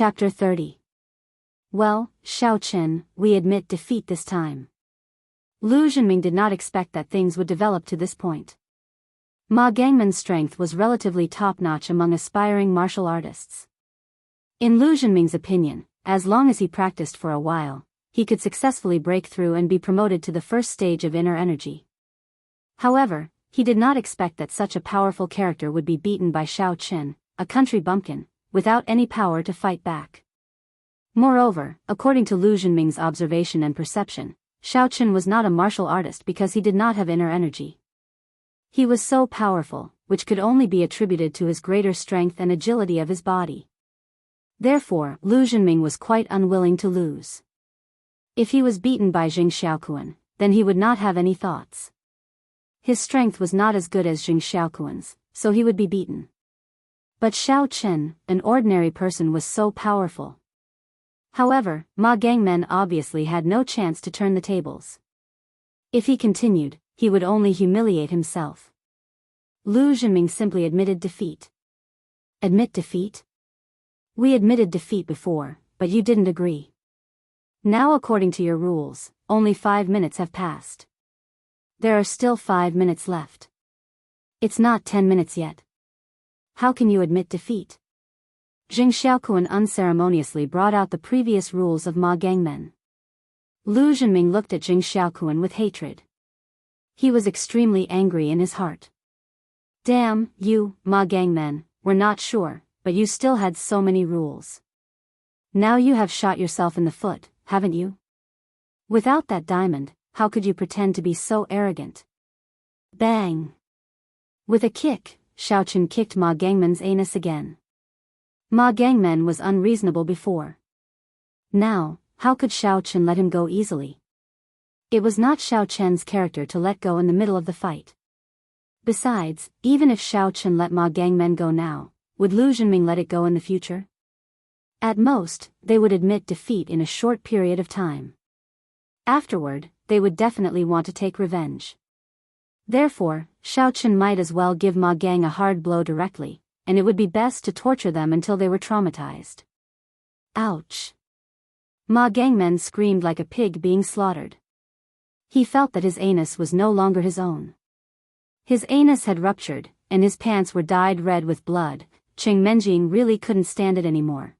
Chapter 30. Well, Xiao Chen, we admit defeat this time. Lu Zhenming did not expect that things would develop to this point. Ma Gangman's strength was relatively top-notch among aspiring martial artists. In Lu Zhenming's opinion, as long as he practiced for a while, he could successfully break through and be promoted to the first stage of inner energy. However, he did not expect that such a powerful character would be beaten by Xiao Chen, a country bumpkin, without any power to fight back. Moreover, according to Lu Zhenming's observation and perception, Xiao Chen was not a martial artist because he did not have inner energy. He was so powerful, which could only be attributed to his greater strength and agility of his body. Therefore, Lu Zhenming was quite unwilling to lose. If he was beaten by Jing Xiaoquan, then he would not have any thoughts. His strength was not as good as Jing Xiaoquan's, so he would be beaten. But Xiao Chen, an ordinary person, was so powerful. However, Ma Gangmen obviously had no chance to turn the tables. If he continued, he would only humiliate himself. Lu Zhenming simply admitted defeat. Admit defeat? We admitted defeat before, but you didn't agree. Now, according to your rules, only 5 minutes have passed. There are still 5 minutes left. It's not 10 minutes yet. How can you admit defeat? Jing Xiaoquan unceremoniously brought out the previous rules of Ma Gangmen. Lu Zhenming looked at Jing Xiaoquan with hatred. He was extremely angry in his heart. Damn, you, Ma Gangmen, were not sure, but you still had so many rules. Now you have shot yourself in the foot, haven't you? Without that diamond, how could you pretend to be so arrogant? Bang! With a kick, Xiao Chen kicked Ma Gangmen's anus again. Ma Gangmen was unreasonable before. Now, how could Xiao Chen let him go easily? It was not Xiao Chen's character to let go in the middle of the fight. Besides, even if Xiao Chen let Ma Gangmen go now, would Lu Zhenming let it go in the future? At most, they would admit defeat in a short period of time. Afterward, they would definitely want to take revenge. Therefore, Xiao Chen might as well give Ma Gang a hard blow directly, and it would be best to torture them until they were traumatized. Ouch! Ma Gangmen screamed like a pig being slaughtered. He felt that his anus was no longer his own. His anus had ruptured, and his pants were dyed red with blood. Qing Menjing really couldn't stand it anymore.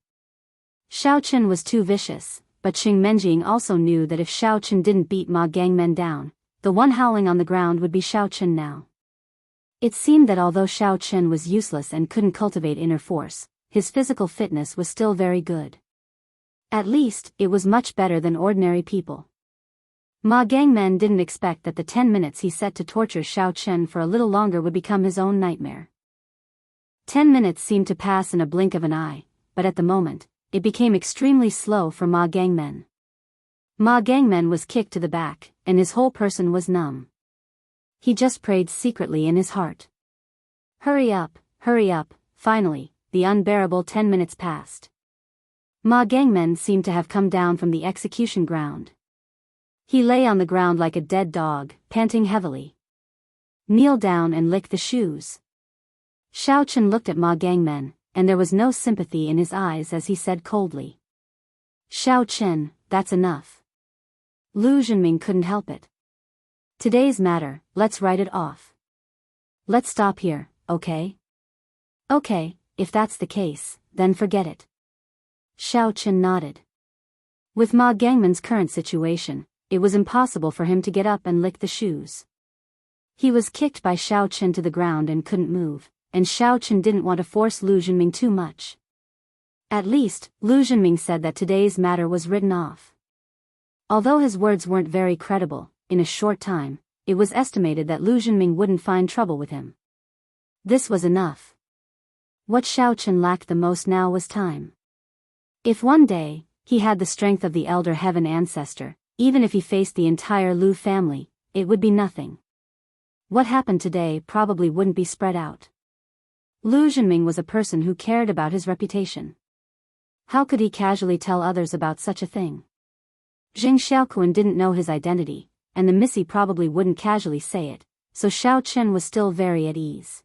Xiao Chen was too vicious, but Qing Menjing also knew that if Xiao Chen didn't beat Ma Gangmen down, the one howling on the ground would be Xiao Chen now. It seemed that although Xiao Chen was useless and couldn't cultivate inner force, his physical fitness was still very good. At least, it was much better than ordinary people. Ma Gangmen didn't expect that the 10 minutes he set to torture Xiao Chen for a little longer would become his own nightmare. 10 minutes seemed to pass in a blink of an eye, but at the moment, it became extremely slow for Ma Gangmen. Ma Gangmen was kicked to the back, and his whole person was numb. He just prayed secretly in his heart. Hurry up, hurry up. Finally, the unbearable 10 minutes passed. Ma Gangmen seemed to have come down from the execution ground. He lay on the ground like a dead dog, panting heavily. Kneel down and lick the shoes. Xiao Chen looked at Ma Gangmen, and there was no sympathy in his eyes as he said coldly. Xiao Chen, that's enough. Lu Zhenming couldn't help it. Today's matter, let's write it off. Let's stop here, okay? Okay, if that's the case, then forget it. Xiao Chen nodded. With Ma Gangmen's current situation, it was impossible for him to get up and lick the shoes. He was kicked by Xiao Chen to the ground and couldn't move, and Xiao Chen didn't want to force Lu Zhenming too much. At least, Lu Zhenming said that today's matter was written off. Although his words weren't very credible, in a short time, it was estimated that Lu Zhenming wouldn't find trouble with him. This was enough. What Xiao Chen lacked the most now was time. If one day, he had the strength of the Elder Heaven Ancestor, even if he faced the entire Lu family, it would be nothing. What happened today probably wouldn't be spread out. Lu Zhenming was a person who cared about his reputation. How could he casually tell others about such a thing? Jing Xiaoquan didn't know his identity, and the Missy probably wouldn't casually say it, so Xiao Chen was still very at ease.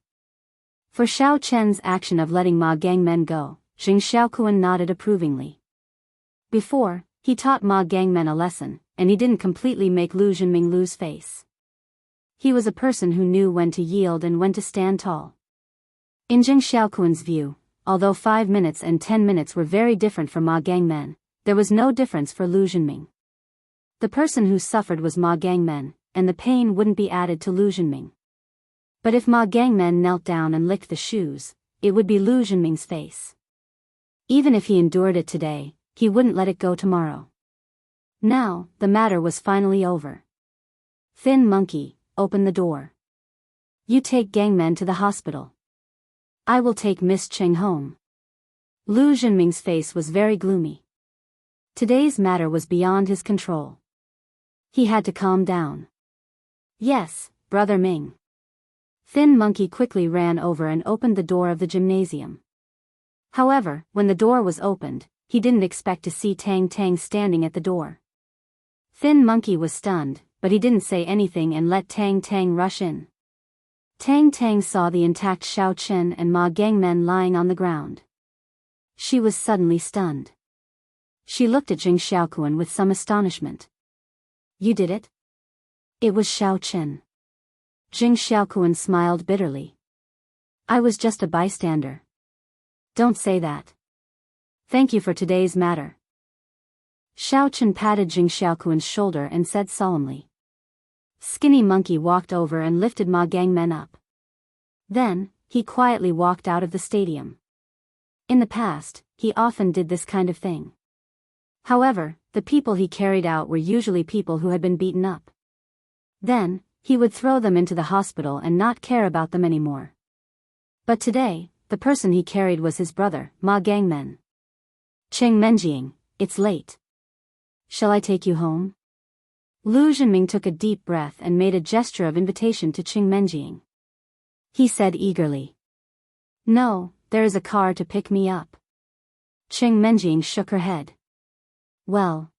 For Xiao Chen's action of letting Ma Gangmen go, Jing Xiaokuan nodded approvingly. Before, he taught Ma Gangmen a lesson, and he didn't completely make Lu Zhenming lose face. He was a person who knew when to yield and when to stand tall. In Jing Xiaokuan's view, although 5 minutes and 10 minutes were very different for Ma Gangmen, there was no difference for Lu Zhenming. The person who suffered was Ma Gangmen, and the pain wouldn't be added to Lu Zhenming. But if Ma Gangmen knelt down and licked the shoes, it would be Lu Zhenming's face. Even if he endured it today, he wouldn't let it go tomorrow. Now, the matter was finally over. Thin Monkey, open the door. You take Gangmen to the hospital. I will take Miss Cheng home. Lu Zhenming's face was very gloomy. Today's matter was beyond his control. He had to calm down. Yes, Brother Ming. Thin Monkey quickly ran over and opened the door of the gymnasium. However, when the door was opened, he didn't expect to see Tang Tang standing at the door. Thin Monkey was stunned, but he didn't say anything and let Tang Tang rush in. Tang Tang saw the intact Xiao Chen and Ma Gangmen lying on the ground. She was suddenly stunned. She looked at Jing Xiaokuan with some astonishment. You did it? It was Xiao Chen. Jing Xiaokuan smiled bitterly. I was just a bystander. Don't say that. Thank you for today's matter. Xiao Chen patted Jing Xiaokuan's shoulder and said solemnly. Skinny Monkey walked over and lifted Ma Gangmen up. Then, he quietly walked out of the stadium. In the past, he often did this kind of thing. However, the people he carried out were usually people who had been beaten up. Then, he would throw them into the hospital and not care about them anymore. But today, the person he carried was his brother, Ma Gangmen. Cheng Menjing, it's late. Shall I take you home? Lu Zhenming took a deep breath and made a gesture of invitation to Cheng Menjing. He said eagerly. No, there is a car to pick me up. Cheng Menjing shook her head. Well.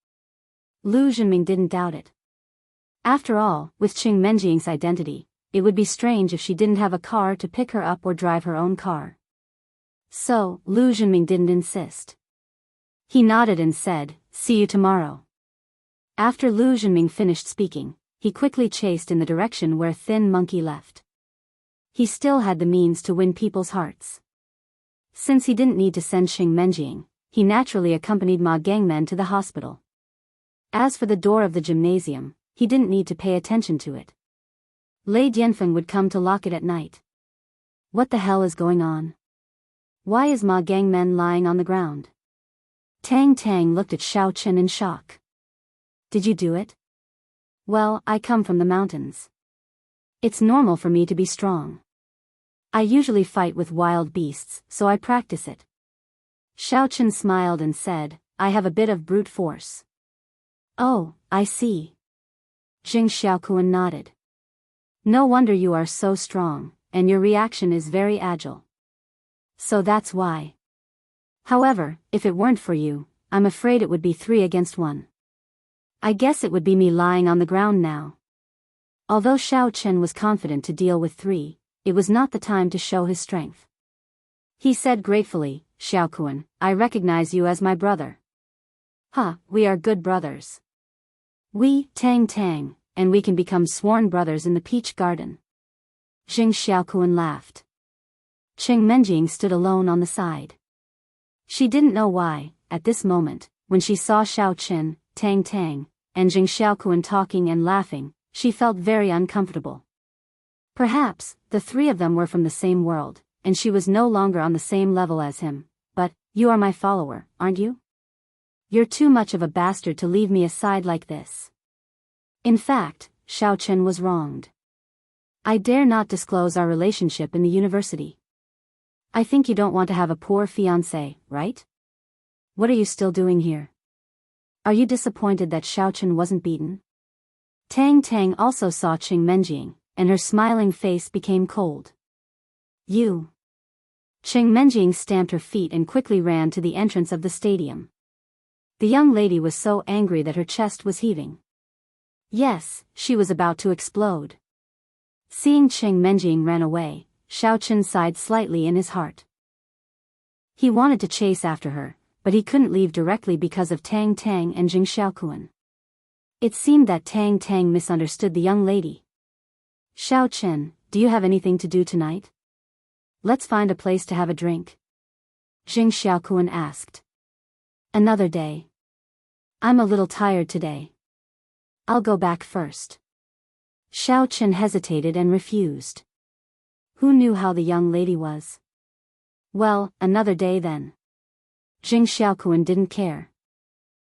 Lu Zhenming didn't doubt it. After all, with Cheng Menjing's identity, it would be strange if she didn't have a car to pick her up or drive her own car. So, Lu Zhenming didn't insist. He nodded and said, see you tomorrow. After Lu Zhenming finished speaking, he quickly chased in the direction where Thin Monkey left. He still had the means to win people's hearts. Since he didn't need to send Cheng Menjing, he naturally accompanied Ma Gangmen to the hospital. As for the door of the gymnasium, he didn't need to pay attention to it. Lei Dianfeng would come to lock it at night. What the hell is going on? Why is Ma Gangmen lying on the ground? Tang Tang looked at Xiao Chen in shock. Did you do it? Well, I come from the mountains. It's normal for me to be strong. I usually fight with wild beasts, so I practice it. Xiao Chen smiled and said, I have a bit of brute force. Oh, I see. Jing Xiaokuan nodded. No wonder you are so strong, and your reaction is very agile. So that's why. However, if it weren't for you, I'm afraid it would be 3 against 1. I guess it would be me lying on the ground now. Although Xiao Chen was confident to deal with 3, it was not the time to show his strength. He said gratefully, Xiaokuan, I recognize you as my brother. We are good brothers. We, Tang Tang, and we can become sworn brothers in the peach garden. Jing Xiaokuan laughed. Cheng Menjing stood alone on the side. She didn't know why, at this moment, when she saw Xiao Chen, Tang Tang, and Jing Xiaokuan talking and laughing, she felt very uncomfortable. Perhaps, the 3 of them were from the same world, and she was no longer on the same level as him, but, you are my follower, aren't you? You're too much of a bastard to leave me aside like this. In fact, Xiao Chen was wronged. I dare not disclose our relationship in the university. I think you don't want to have a poor fiancé, right? What are you still doing here? Are you disappointed that Xiao Chen wasn't beaten? Tang Tang also saw Cheng Menjing, and her smiling face became cold. You. Cheng Menjing stamped her feet and quickly ran to the entrance of the stadium. The young lady was so angry that her chest was heaving. Yes, she was about to explode. Seeing Cheng Menjing ran away, Xiao Chen sighed slightly in his heart. He wanted to chase after her, but he couldn't leave directly because of Tang Tang and Jing Xiaokuan. It seemed that Tang Tang misunderstood the young lady. "Xiao Chen, do you have anything to do tonight? Let's find a place to have a drink," Jing Xiaokuan asked. "Another day. I'm a little tired today. I'll go back first." Xiao Chen hesitated and refused. Who knew how the young lady was? Well, another day then. Jing Xiaokuan didn't care.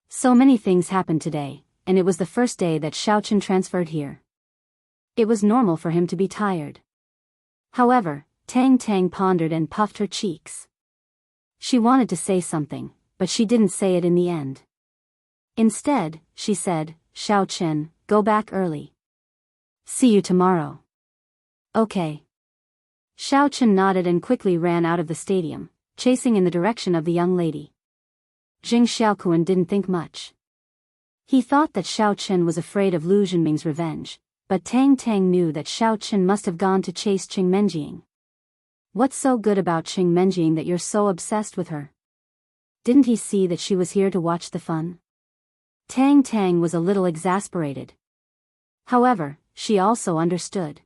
So many things happened today, and it was the first day that Xiao Chen transferred here. It was normal for him to be tired. However, Tang Tang pondered and puffed her cheeks. She wanted to say something, but she didn't say it in the end. Instead, she said, "Xiao Chen, go back early. See you tomorrow." "Okay." Xiao Chen nodded and quickly ran out of the stadium, chasing in the direction of the young lady. Jing Xiaokuan didn't think much. He thought that Xiao Chen was afraid of Lu Zhenming's revenge, but Tang Tang knew that Xiao Chen must have gone to chase Qing Menjing. "What's so good about Qing Menjing that you're so obsessed with her? Didn't he see that she was here to watch the fun?" Tang Tang was a little exasperated. However, she also understood.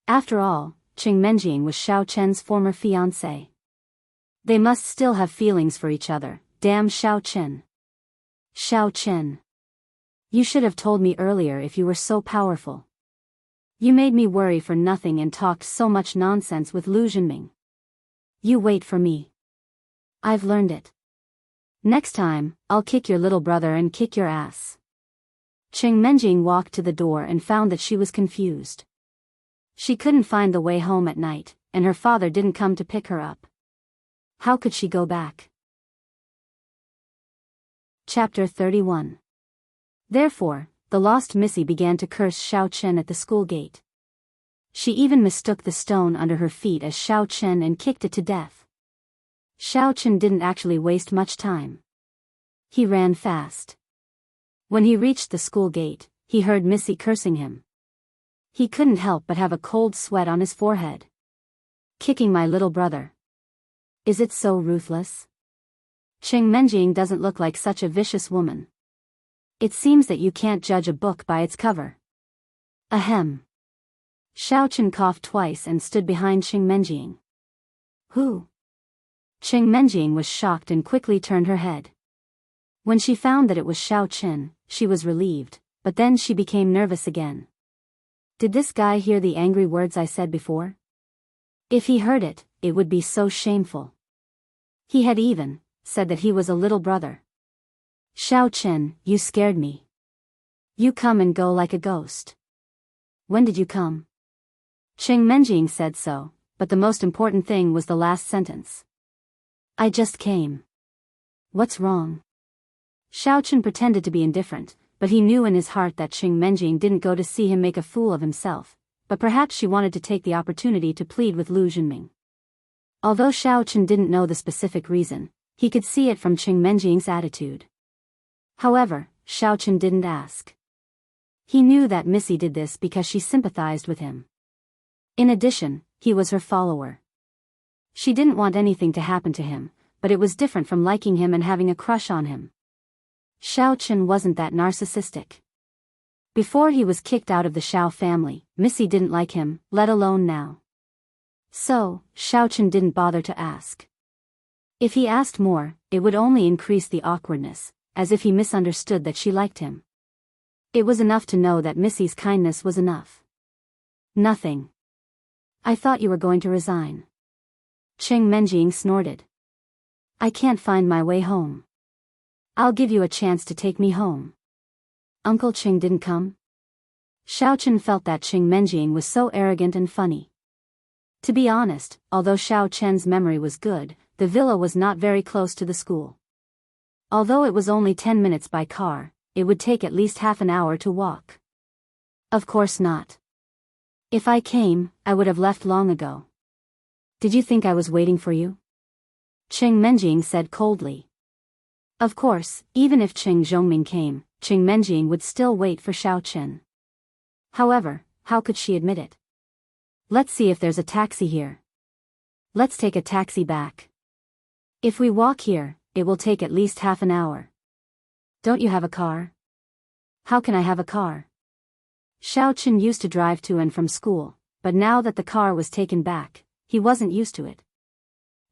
After all, Qing Menjing was Xiao Chen's former fiancé. They must still have feelings for each other. Damn Xiao Chen. "Xiao Chen. You should have told me earlier if you were so powerful. You made me worry for nothing and talked so much nonsense with Lu Zhenming. You wait for me. I've learned it. Next time, I'll kick your little brother and kick your ass." Qing Menjing walked to the door and found that she was confused. She couldn't find the way home at night, and her father didn't come to pick her up. How could she go back? Chapter 31. Therefore, the lost Missy began to curse Xiao Chen at the school gate. She even mistook the stone under her feet as Xiao Chen and kicked it to death. Xiao Chen didn't actually waste much time. He ran fast. When he reached the school gate, he heard Missy cursing him. He couldn't help but have a cold sweat on his forehead. "Kicking my little brother. Is it so ruthless? Qing Menjing doesn't look like such a vicious woman. It seems that you can't judge a book by its cover." Ahem. Xiao Chen coughed twice and stood behind Qing Menjing. "Who?" Qing Menjing was shocked and quickly turned her head. When she found that it was Xiao Chen, she was relieved, but then she became nervous again. Did this guy hear the angry words I said before? If he heard it, it would be so shameful. He had even said that he was a little brother. "Xiao Chen, you scared me. You come and go like a ghost. When did you come?" Qing Menjing said so, but the most important thing was the last sentence. "I just came. What's wrong?" Xiao Chen pretended to be indifferent, but he knew in his heart that Qing Menjing didn't go to see him make a fool of himself, but perhaps she wanted to take the opportunity to plead with Lu Zhenming. Although Xiao Chen didn't know the specific reason, he could see it from Qing Menjing's attitude. However, Xiao Chen didn't ask. He knew that Missy did this because she sympathized with him. In addition, he was her follower. She didn't want anything to happen to him, but it was different from liking him and having a crush on him. Xiao Chen wasn't that narcissistic. Before he was kicked out of the Xiao family, Missy didn't like him, let alone now. So, Xiao Chen didn't bother to ask. If he asked more, it would only increase the awkwardness, as if he misunderstood that she liked him. It was enough to know that Missy's kindness was enough. "Nothing. I thought you were going to resign." Qing Menjing snorted. "I can't find my way home. I'll give you a chance to take me home." "Uncle Qing didn't come?" Xiao Chen felt that Qing Menjing was so arrogant and funny. To be honest, although Xiao Chen's memory was good, the villa was not very close to the school. Although it was only 10 minutes by car, it would take at least half an hour to walk. "Of course not. If I came, I would have left long ago. Did you think I was waiting for you?" Qing Menjing said coldly. Of course, even if Qing Zhongming came, Qing Menjing would still wait for Xiao Chen. However, how could she admit it? "Let's see if there's a taxi here. Let's take a taxi back." If we walk here, it will take at least half an hour. Don't you have a car? How can I have a car? Xiaochen used to drive to and from school, but now that the car was taken back, he wasn't used to it.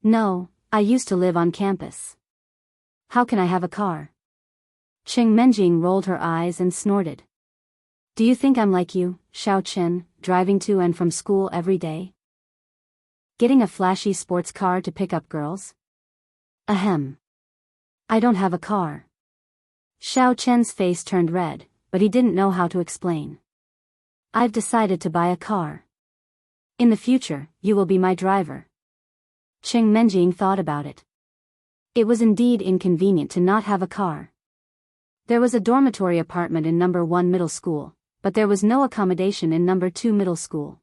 No, I used to live on campus. How can I have a car? Cheng Menjing rolled her eyes and snorted. Do you think I'm like you, Xiaochen, driving to and from school every day? Getting a flashy sports car to pick up girls? Ahem. I don't have a car. Xiaochen's face turned red, but he didn't know how to explain. I've decided to buy a car. In the future, you will be my driver. Cheng Menjing thought about it. It was indeed inconvenient to not have a car. There was a dormitory apartment in number 1 middle school, but there was no accommodation in number 2 middle school.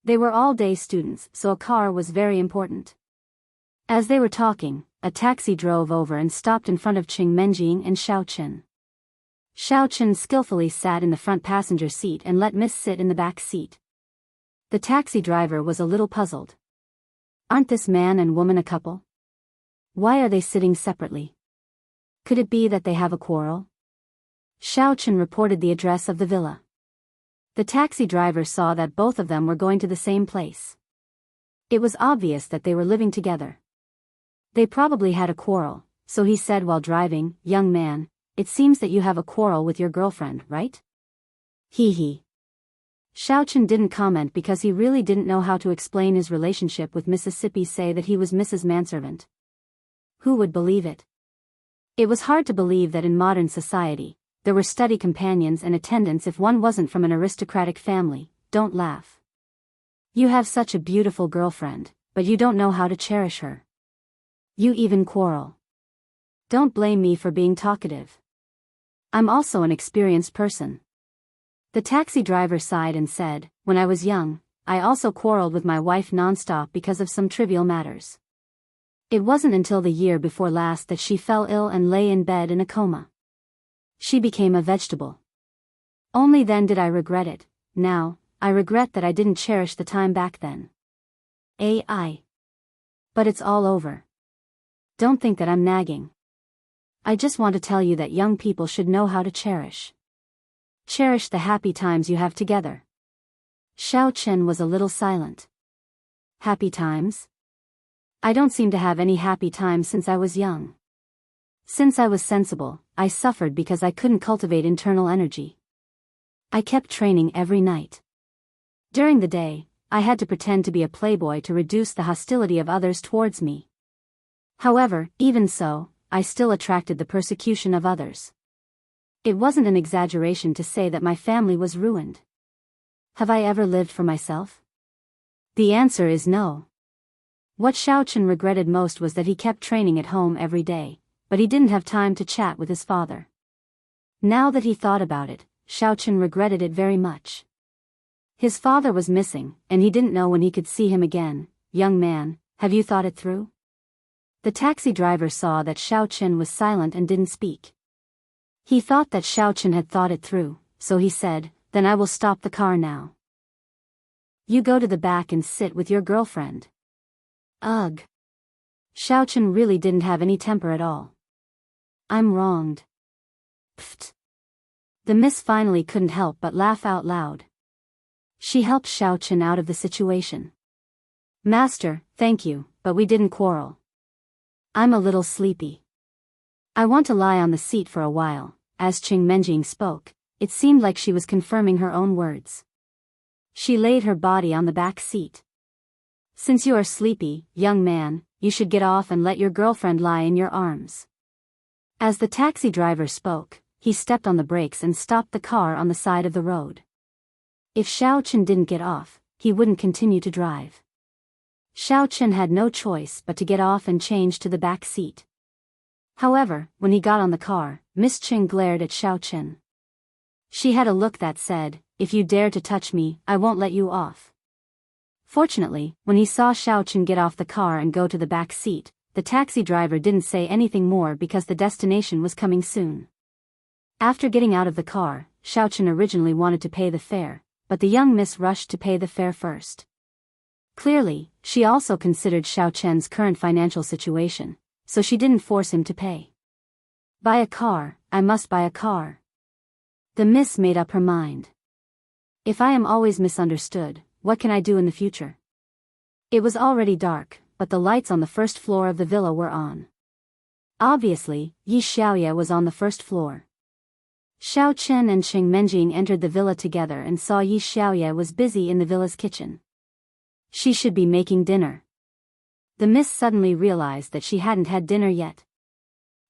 They were all-day students, so a car was very important. As they were talking, a taxi drove over and stopped in front of Cheng Menjing and Xiaochen. Xiaochen skillfully sat in the front passenger seat and let Miss sit in the back seat. The taxi driver was a little puzzled. Aren't this man and woman a couple? Why are they sitting separately? Could it be that they have a quarrel? Xiaochen reported the address of the villa. The taxi driver saw that both of them were going to the same place. It was obvious that they were living together. They probably had a quarrel, so he said while driving, "Young man, it seems that you have a quarrel with your girlfriend, right?" Hee hee. Xiaochen didn't comment because he really didn't know how to explain his relationship with Mississippi, say that he was Mrs. Manservant. Who would believe it? It was hard to believe that in modern society, there were study companions and attendants if one wasn't from an aristocratic family. Don't laugh. You have such a beautiful girlfriend, but you don't know how to cherish her. You even quarrel. Don't blame me for being talkative. I'm also an experienced person. The taxi driver sighed and said, "When I was young, I also quarreled with my wife non-stop because of some trivial matters. It wasn't until the year before last that she fell ill and lay in bed in a coma. She became a vegetable. Only then did I regret it. Now, I regret that I didn't cherish the time back then. AI. But it's all over. Don't think that I'm nagging. I just want to tell you that young people should know how to cherish. Cherish the happy times you have together." Xiaochen was a little silent. Happy times? I don't seem to have any happy times since I was young. Since I was sensible, I suffered because I couldn't cultivate internal energy. I kept training every night. During the day, I had to pretend to be a playboy to reduce the hostility of others towards me. However, even so, I still attracted the persecution of others. It wasn't an exaggeration to say that my family was ruined. Have I ever lived for myself? The answer is no. What Xiaochen regretted most was that he kept training at home every day, but he didn't have time to chat with his father. Now that he thought about it, Xiaochen regretted it very much. His father was missing, and he didn't know when he could see him again. "Young man, have you thought it through?" The taxi driver saw that Xiaochen was silent and didn't speak. He thought that Xiaochen had thought it through, so he said, "Then I will stop the car now. You go to the back and sit with your girlfriend." Ugh. Xiaochen really didn't have any temper at all. I'm wronged. Pfft. The miss finally couldn't help but laugh out loud. She helped Xiaochen out of the situation. "Master, thank you, but we didn't quarrel. I'm a little sleepy. I want to lie on the seat for a while." As Cheng Menjing spoke, it seemed like she was confirming her own words. She laid her body on the back seat. "Since you are sleepy, young man, you should get off and let your girlfriend lie in your arms." As the taxi driver spoke, he stepped on the brakes and stopped the car on the side of the road. If Xiaochen didn't get off, he wouldn't continue to drive. Xiaochen had no choice but to get off and change to the back seat. However, when he got on the car, Miss Cheng glared at Xiaochen. She had a look that said, "If you dare to touch me, I won't let you off." Fortunately, when he saw Xiaochen get off the car and go to the back seat, the taxi driver didn't say anything more because the destination was coming soon. After getting out of the car, Xiaochen originally wanted to pay the fare, but the young miss rushed to pay the fare first. Clearly, she also considered Xiao Chen's current financial situation, so she didn't force him to pay. Buy a car, I must buy a car. The miss made up her mind. If I am always misunderstood, what can I do in the future? It was already dark, but the lights on the first floor of the villa were on. Obviously, Yi Xiaoye was on the first floor. Xiao Chen and Qing Menjing entered the villa together and saw Yi Xiaoye was busy in the villa's kitchen. She should be making dinner. The miss suddenly realized that she hadn't had dinner yet.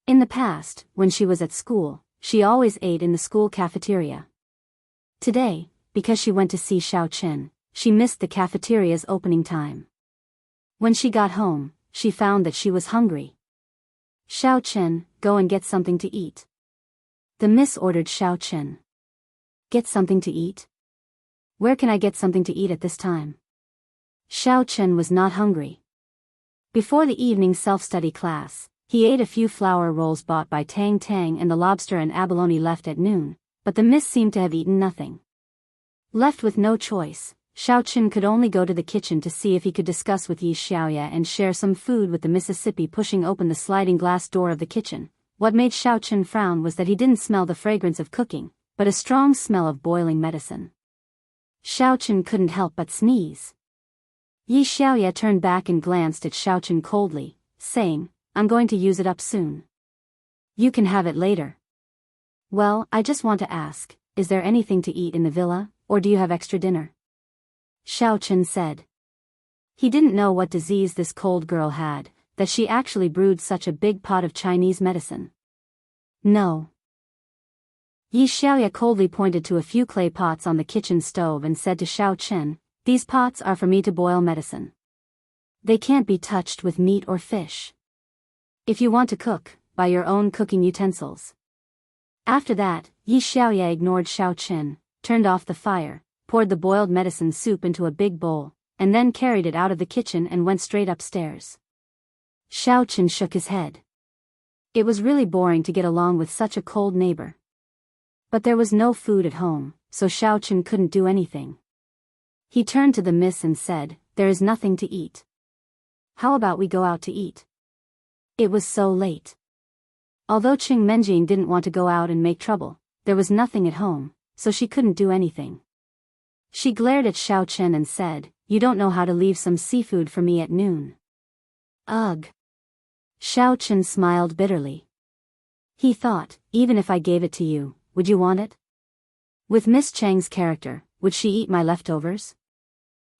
In the past, when she was at school, she always ate in the school cafeteria. Today, because she went to see Xiao Chen, she missed the cafeteria's opening time. When she got home, she found that she was hungry. Xiao Chen, go and get something to eat. The miss ordered Xiao Chen. Get something to eat? Where can I get something to eat at this time? Xiao Chen was not hungry. Before the evening self-study class, he ate a few flour rolls bought by Tang Tang and the lobster and abalone left at noon, but the miss seemed to have eaten nothing. Left with no choice, Xiao Chen could only go to the kitchen to see if he could discuss with Yi Xiaoye and share some food with the Mississippi. Pushing open the sliding glass door of the kitchen, what made Xiao Chen frown was that he didn't smell the fragrance of cooking, but a strong smell of boiling medicine. Xiao Chen couldn't help but sneeze. Yi Xiaoye turned back and glanced at Xiao Chen coldly, saying, I'm going to use it up soon. You can have it later. Well, I just want to ask, is there anything to eat in the villa, or do you have extra dinner? Xiao Chen said. He didn't know what disease this cold girl had, that she actually brewed such a big pot of Chinese medicine. No. Yi Xiaoye coldly pointed to a few clay pots on the kitchen stove and said to Xiao Chen, these pots are for me to boil medicine. They can't be touched with meat or fish. If you want to cook, buy your own cooking utensils. After that, Yi Xiaoye ignored Xiao Chen, turned off the fire, poured the boiled medicine soup into a big bowl, and then carried it out of the kitchen and went straight upstairs. Xiao Chen shook his head. It was really boring to get along with such a cold neighbor. But there was no food at home, so Xiao Chen couldn't do anything. He turned to the miss and said, there is nothing to eat. How about we go out to eat? It was so late. Although Qing Menjing didn't want to go out and make trouble, there was nothing at home, so she couldn't do anything. She glared at Xiao Chen and said, you don't know how to leave some seafood for me at noon. Ugh. Xiao Chen smiled bitterly. He thought, even if I gave it to you, would you want it? With Miss Chang's character, would she eat my leftovers?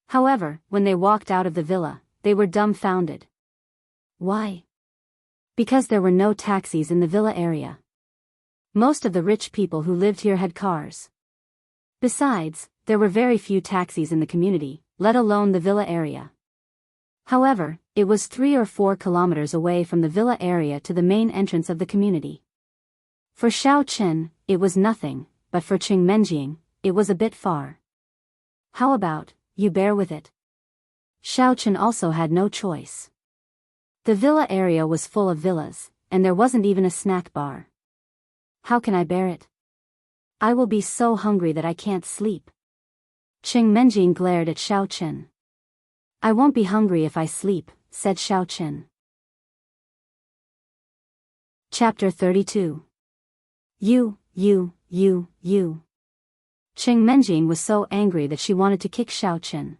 However, when they walked out of the villa, they were dumbfounded. Why? Because there were no taxis in the villa area. Most of the rich people who lived here had cars. Besides, there were very few taxis in the community, let alone the villa area. However, it was 3 or 4 kilometers away from the villa area to the main entrance of the community. For Xiao Chen, it was nothing, but for Qing Menjing, it was a bit far. How about, you bear with it? Xiao Chen also had no choice. The villa area was full of villas, and there wasn't even a snack bar. How can I bear it? I will be so hungry that I can't sleep. Qing Menjing glared at Xiao Chen. I won't be hungry if I sleep, said Xiao Chen. Chapter 32. You. Qing Menjing was so angry that she wanted to kick Xiao Chen.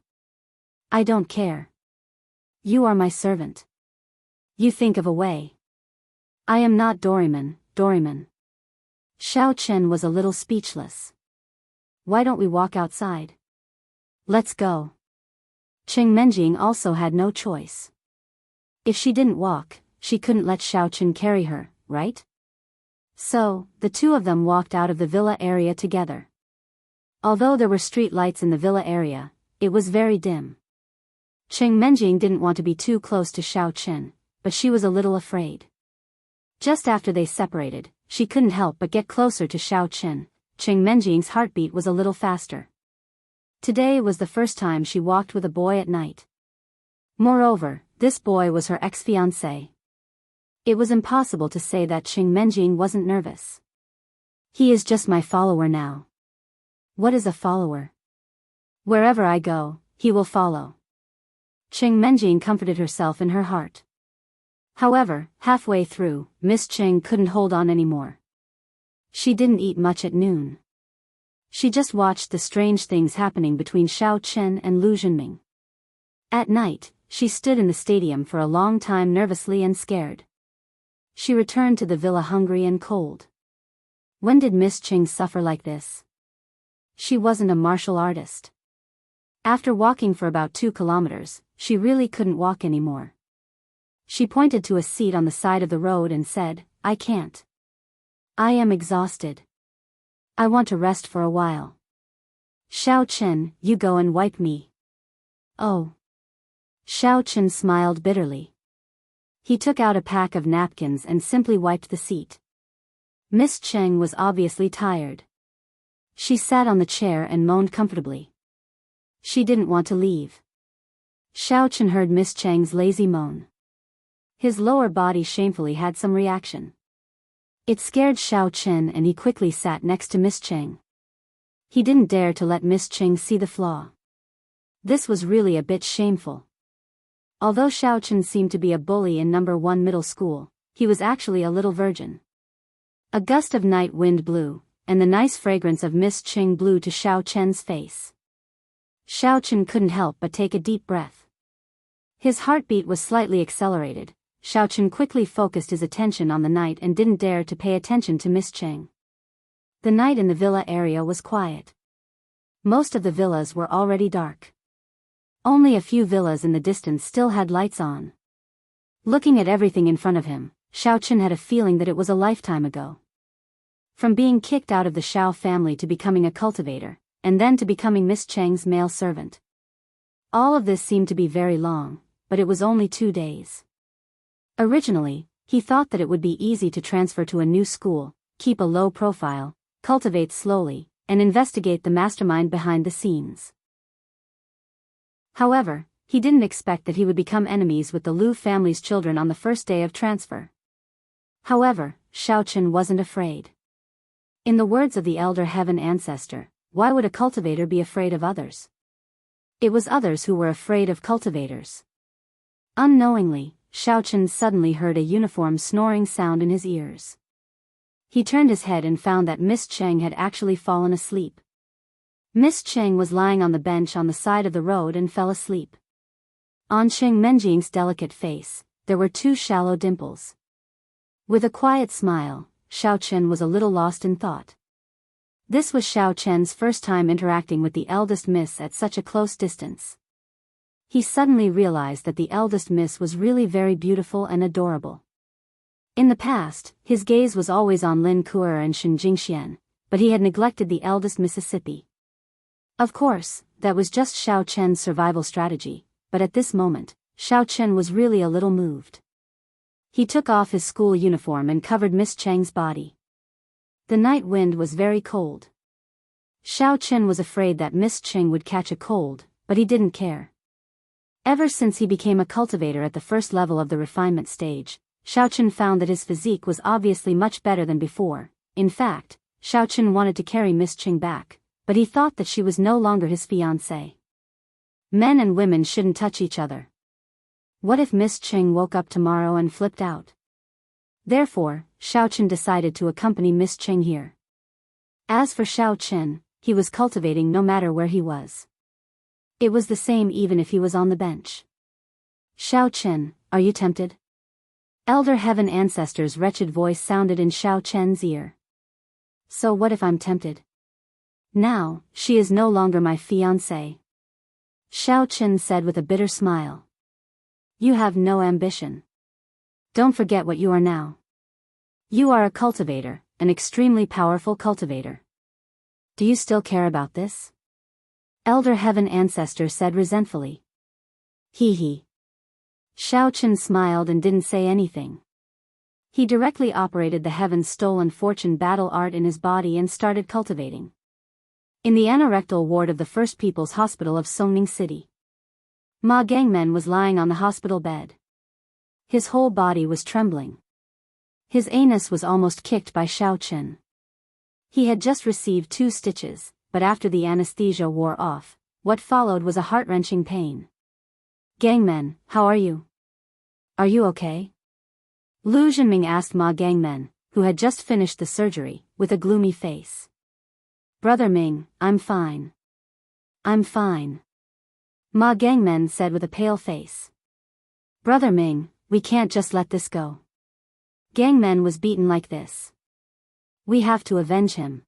I don't care. You are my servant. You think of a way. I am not Doraemon. Xiao Chen was a little speechless. Why don't we walk outside? Let's go. Qing Menjing also had no choice. If she didn't walk, she couldn't let Xiao Chen carry her, right? So, the two of them walked out of the villa area together. Although there were street lights in the villa area, it was very dim. Qing Menjing didn't want to be too close to Xiao Chen, but she was a little afraid. Just after they separated, she couldn't help but get closer to Xiao Chen. Qing Menjing's heartbeat was a little faster. Today was the first time she walked with a boy at night. Moreover, this boy was her ex-fiancé. It was impossible to say that Qing Menjing wasn't nervous. He is just my follower now. What is a follower? Wherever I go, he will follow. Cheng Menjing comforted herself in her heart. However, halfway through, Miss Cheng couldn't hold on anymore. She didn't eat much at noon. She just watched the strange things happening between Xiao Chen and Lu Zhenming. At night, she stood in the stadium for a long time nervously and scared. She returned to the villa hungry and cold. When did Miss Cheng suffer like this? She wasn't a martial artist. After walking for about 2 kilometers, she really couldn't walk anymore. She pointed to a seat on the side of the road and said, "I can't. I am exhausted. I want to rest for a while. Xiao Chen, you go and wipe me." "Oh." Xiao Chen smiled bitterly. He took out a pack of napkins and simply wiped the seat. Miss Cheng was obviously tired. She sat on the chair and moaned comfortably. She didn't want to leave. Xiao Chen heard Miss Cheng's lazy moan. His lower body shamefully had some reaction. It scared Xiao Chen and he quickly sat next to Miss Cheng. He didn't dare to let Miss Cheng see the flaw. This was really a bit shameful. Although Xiao Chen seemed to be a bully in No. 1 middle school, he was actually a little virgin. A gust of night wind blew, and the nice fragrance of Miss Cheng blew to Xiao Chen's face. Xiao Chen couldn't help but take a deep breath. His heartbeat was slightly accelerated. Xiao Chen quickly focused his attention on the night and didn't dare to pay attention to Miss Cheng. The night in the villa area was quiet. Most of the villas were already dark. Only a few villas in the distance still had lights on. Looking at everything in front of him, Xiao Chen had a feeling that it was a lifetime ago. From being kicked out of the Xiao family to becoming a cultivator, and then to becoming Miss Cheng's male servant. All of this seemed to be very long, but it was only 2 days. Originally, he thought that it would be easy to transfer to a new school, keep a low profile, cultivate slowly, and investigate the mastermind behind the scenes. However, he didn't expect that he would become enemies with the Lu family's children on the first day of transfer. However, Xiao Chen wasn't afraid. In the words of the elder heaven ancestor, why would a cultivator be afraid of others? It was others who were afraid of cultivators. Unknowingly, Xiao Chen suddenly heard a uniform snoring sound in his ears. He turned his head and found that Miss Cheng had actually fallen asleep. Miss Cheng was lying on the bench on the side of the road and fell asleep. On Cheng Menjing's delicate face, there were 2 shallow dimples. With a quiet smile, Xiao Chen was a little lost in thought. This was Xiao Chen's first time interacting with the eldest miss at such a close distance. He suddenly realized that the eldest miss was really very beautiful and adorable. In the past, his gaze was always on Lin Kuer and Shen Jingxian, but he had neglected the eldest Mississippi. Of course, that was just Xiao Chen's survival strategy, but at this moment, Xiao Chen was really a little moved. He took off his school uniform and covered Miss Cheng's body. The night wind was very cold. Xiao Chen was afraid that Miss Cheng would catch a cold, but he didn't care. Ever since he became a cultivator at the first level of the refinement stage, Xiao Chen found that his physique was obviously much better than before. In fact, Xiao Chen wanted to carry Miss Cheng back, but he thought that she was no longer his fiancée. Men and women shouldn't touch each other. What if Miss Cheng woke up tomorrow and flipped out? Therefore, Xiao Chen decided to accompany Miss Cheng here. As for Xiao Chen, he was cultivating no matter where he was. It was the same even if he was on the bench. "Xiao Chen, are you tempted?" Elder Heaven Ancestor's wretched voice sounded in Xiao Chen's ear. "So what if I'm tempted? Now, she is no longer my fiancée." Xiao Chen said with a bitter smile. "You have no ambition. Don't forget what you are now. You are a cultivator, an extremely powerful cultivator. Do you still care about this?" Elder Heaven Ancestor said resentfully. Hee hee. Xiao Chen smiled and didn't say anything. He directly operated the Heaven's stolen fortune battle art in his body and started cultivating. In the anorectal ward of the First People's Hospital of Songning City, Ma Gangmen was lying on the hospital bed. His whole body was trembling. His anus was almost kicked by Xiao Chen. He had just received 2 stitches, but after the anesthesia wore off, what followed was a heart-wrenching pain. Gangmen, how are you? Are you okay? Lu Zhenming asked Ma Gangmen, who had just finished the surgery, with a gloomy face. Brother Ming, I'm fine. I'm fine. Ma Gangmen said with a pale face. Brother Ming, we can't just let this go. Gangmen was beaten like this. We have to avenge him.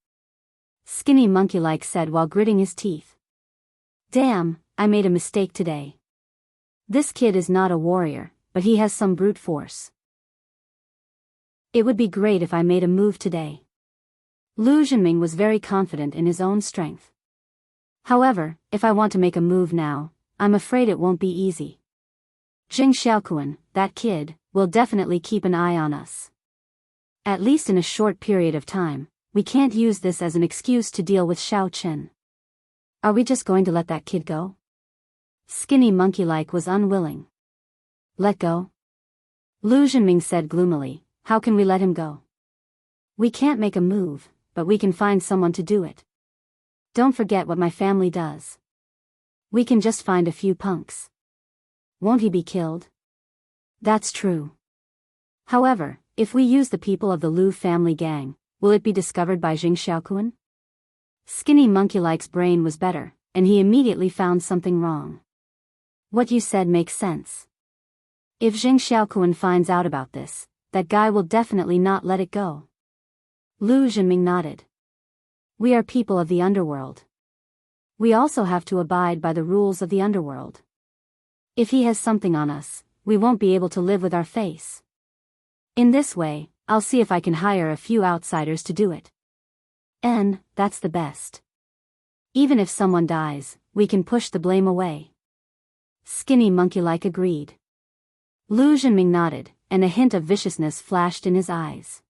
Skinny Monkey-like said while gritting his teeth. Damn, I made a mistake today. This kid is not a warrior, but he has some brute force. It would be great if I made a move today. Lu Zhenming was very confident in his own strength. However, if I want to make a move now, I'm afraid it won't be easy. Jing Xiaoquan, that kid, will definitely keep an eye on us. At least in a short period of time, we can't use this as an excuse to deal with Xiao Chen. Are we just going to let that kid go? Skinny Monkey-like was unwilling. Let go? Lu Zhenming said gloomily, how can we let him go? We can't make a move, but we can find someone to do it. Don't forget what my family does. We can just find a few punks. Won't he be killed? That's true. However, if we use the people of the Lu family gang, will it be discovered by Jing Xiaoquan? Skinny Monkey-like's brain was better, and he immediately found something wrong. What you said makes sense. If Jing Xiaoquan finds out about this, that guy will definitely not let it go. Lu Zhenming nodded. We are people of the underworld. We also have to abide by the rules of the underworld. If he has something on us, we won't be able to live with our face. In this way, I'll see if I can hire a few outsiders to do it. And that's the best. Even if someone dies, we can push the blame away. Skinny Monkey-like agreed. Lu Zhenming nodded, and a hint of viciousness flashed in his eyes.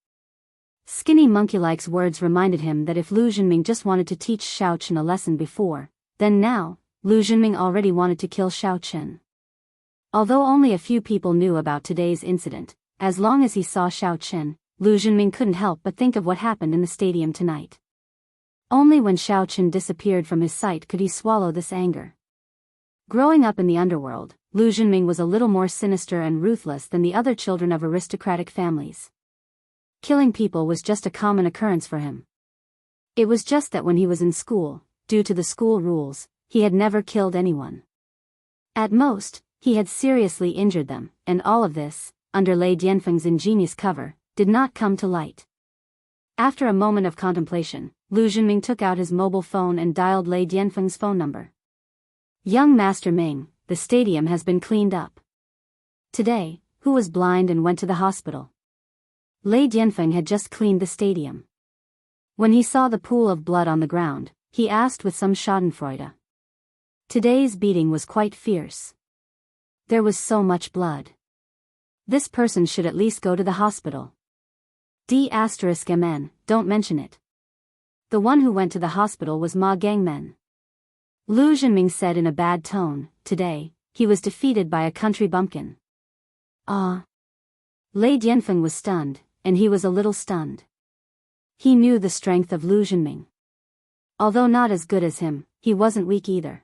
Skinny Monkey-like's words reminded him that if Lu Zhenming just wanted to teach Xiao Chen a lesson before, then now, Lu Zhenming already wanted to kill Xiao Chen. Although only a few people knew about today's incident, as long as he saw Xiao Chen, Lu Zhenming couldn't help but think of what happened in the stadium tonight. Only when Xiao Chen disappeared from his sight could he swallow this anger. Growing up in the underworld, Lu Zhenming was a little more sinister and ruthless than the other children of aristocratic families. Killing people was just a common occurrence for him. It was just that when he was in school, due to the school rules, he had never killed anyone. At most, he had seriously injured them, and all of this, under Lei Dianfeng's ingenious cover, did not come to light. After a moment of contemplation, Lu Zhenming took out his mobile phone and dialed Lei Dianfeng's phone number. Young Master Ming, the stadium has been cleaned up. Today, who was blind and went to the hospital? Lei Dianfeng had just cleaned the stadium. When he saw the pool of blood on the ground, he asked with some schadenfreude. Today's beating was quite fierce. There was so much blood. This person should at least go to the hospital. D*MN, don't mention it. The one who went to the hospital was Ma Gangmen. Lu Zhenming said in a bad tone, today, he was defeated by a country bumpkin. Ah. Lei Dianfeng was stunned, and he was a little stunned. He knew the strength of Lu Zhenming. Although not as good as him, he wasn't weak either.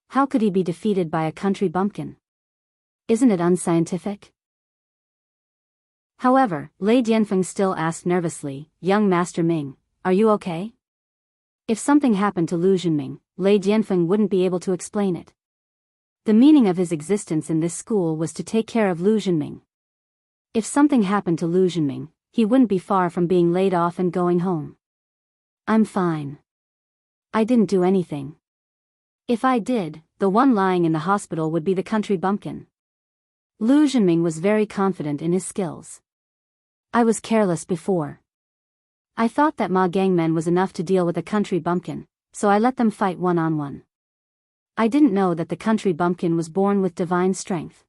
How could he be defeated by a country bumpkin? Isn't it unscientific? However, Lei Dianfeng still asked nervously, Young Master Ming, are you okay? If something happened to Lu Zhenming, Lei Dianfeng wouldn't be able to explain it. The meaning of his existence in this school was to take care of Lu Zhenming. If something happened to Lu Zhenming, he wouldn't be far from being laid off and going home. I'm fine. I didn't do anything. If I did, the one lying in the hospital would be the country bumpkin. Lu Zhenming was very confident in his skills. I was careless before. I thought that Ma Gangmen was enough to deal with a country bumpkin, so I let them fight one-on-one. I didn't know that the country bumpkin was born with divine strength.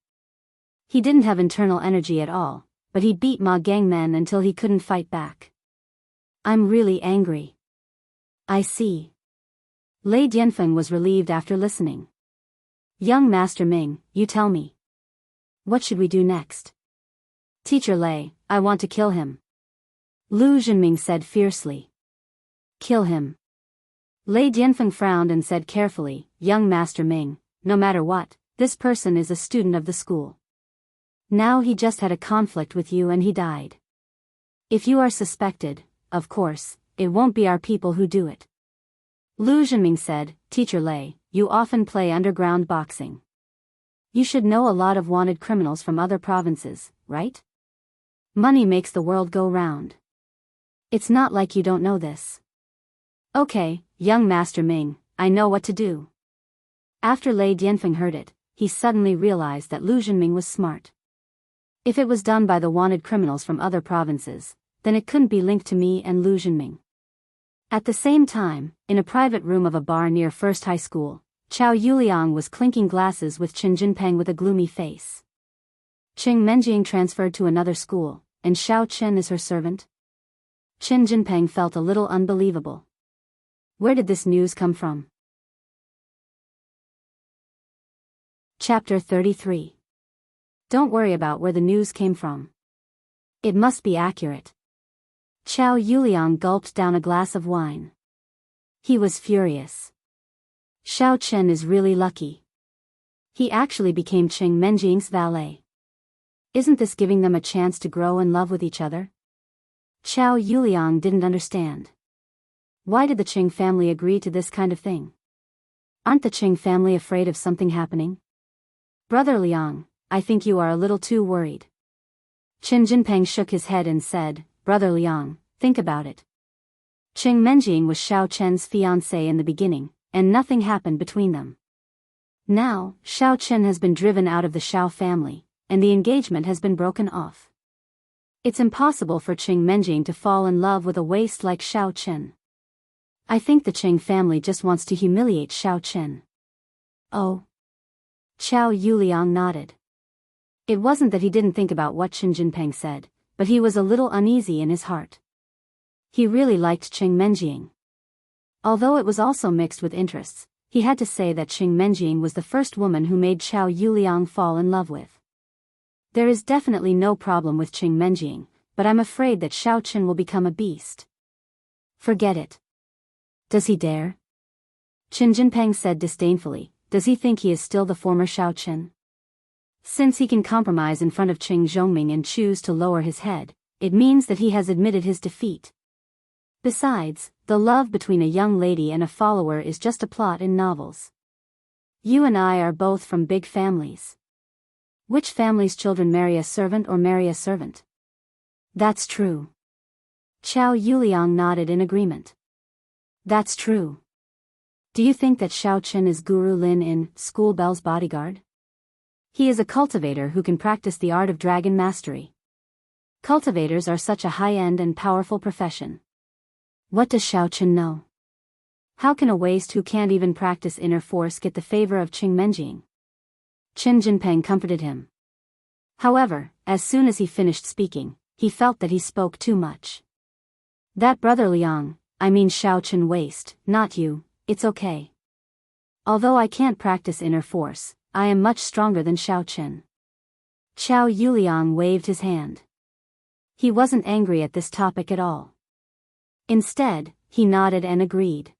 He didn't have internal energy at all, but he beat Ma Gangmen until he couldn't fight back. I'm really angry. I see. Lei Dianfeng was relieved after listening. Young Master Ming, you tell me. What should we do next? Teacher Lei, I want to kill him. Lu Zhenming said fiercely. Kill him. Lei Dianfeng frowned and said carefully, Young Master Ming, no matter what, This person is a student of the school. Now he just had a conflict with you and he died. If you are suspected, of course, it won't be our people who do it. Lu Zhenming said, Teacher Lei, you often play underground boxing. You should know a lot of wanted criminals from other provinces, right? Money makes the world go round. It's not like you don't know this. Okay, young Master Ming, I know what to do. After Lei Dianfeng heard it, he suddenly realized that Lu Zhenming was smart. If it was done by the wanted criminals from other provinces, then it couldn't be linked to me and Lu Zhenming. At the same time, in a private room of a bar near First High School, Chao Yuliang was clinking glasses with Qin Jinpeng with a gloomy face. Qing Menjing transferred to another school, and Xiao Chen is her servant? Qin Jinpeng felt a little unbelievable. Where did this news come from? Chapter 33. Don't worry about where the news came from. It must be accurate. Chao Yuliang gulped down a glass of wine. He was furious. Xiao Chen is really lucky. He actually became Qing Menjing's valet. Isn't this giving them a chance to grow in love with each other? Chao Yuliang didn't understand. Why did the Qing family agree to this kind of thing? Aren't the Qing family afraid of something happening? Brother Liang, I think you are a little too worried. Qin Jinpeng shook his head and said, Brother Liang, think about it. Qing Menjing was Xiao Chen's fiancé in the beginning, and nothing happened between them. Now, Xiao Chen has been driven out of the Xiao family, and the engagement has been broken off. It's impossible for Qing Menjing to fall in love with a waste like Xiao Chen. I think the Qing family just wants to humiliate Xiao Chen. Oh. Chao Yuliang nodded. It wasn't that he didn't think about what Qin Jinpeng said, but he was a little uneasy in his heart. He really liked Qing Menjing. Although it was also mixed with interests, he had to say that Qing Menjing was the first woman who made Chao Yuliang fall in love with. There is definitely no problem with Qing Menjing, but I'm afraid that Xiao Chen will become a beast. Forget it. Does he dare? Qin Jinpeng said disdainfully, does he think he is still the former Xiao Chen? Since he can compromise in front of Qing Zhongming and choose to lower his head, it means that he has admitted his defeat. Besides, the love between a young lady and a follower is just a plot in novels. You and I are both from big families. Which family's children marry a servant or marry a servant? That's true. Chao Yuliang nodded in agreement. That's true. Do you think that Xiao Chen is Guru Lin in School Bell's bodyguard? He is a cultivator who can practice the art of dragon mastery. Cultivators are such a high-end and powerful profession. What does Xiao Chen know? How can a waste who can't even practice inner force get the favor of Qing Menjing? Qin Jinpeng comforted him. However, as soon as he finished speaking, he felt that he spoke too much. That Brother Liang, I mean Xiao Chen waste, not you, it's okay. Although I can't practice inner force, I am much stronger than Xiao Chen. Chao Yuliang waved his hand. He wasn't angry at this topic at all. Instead, he nodded and agreed.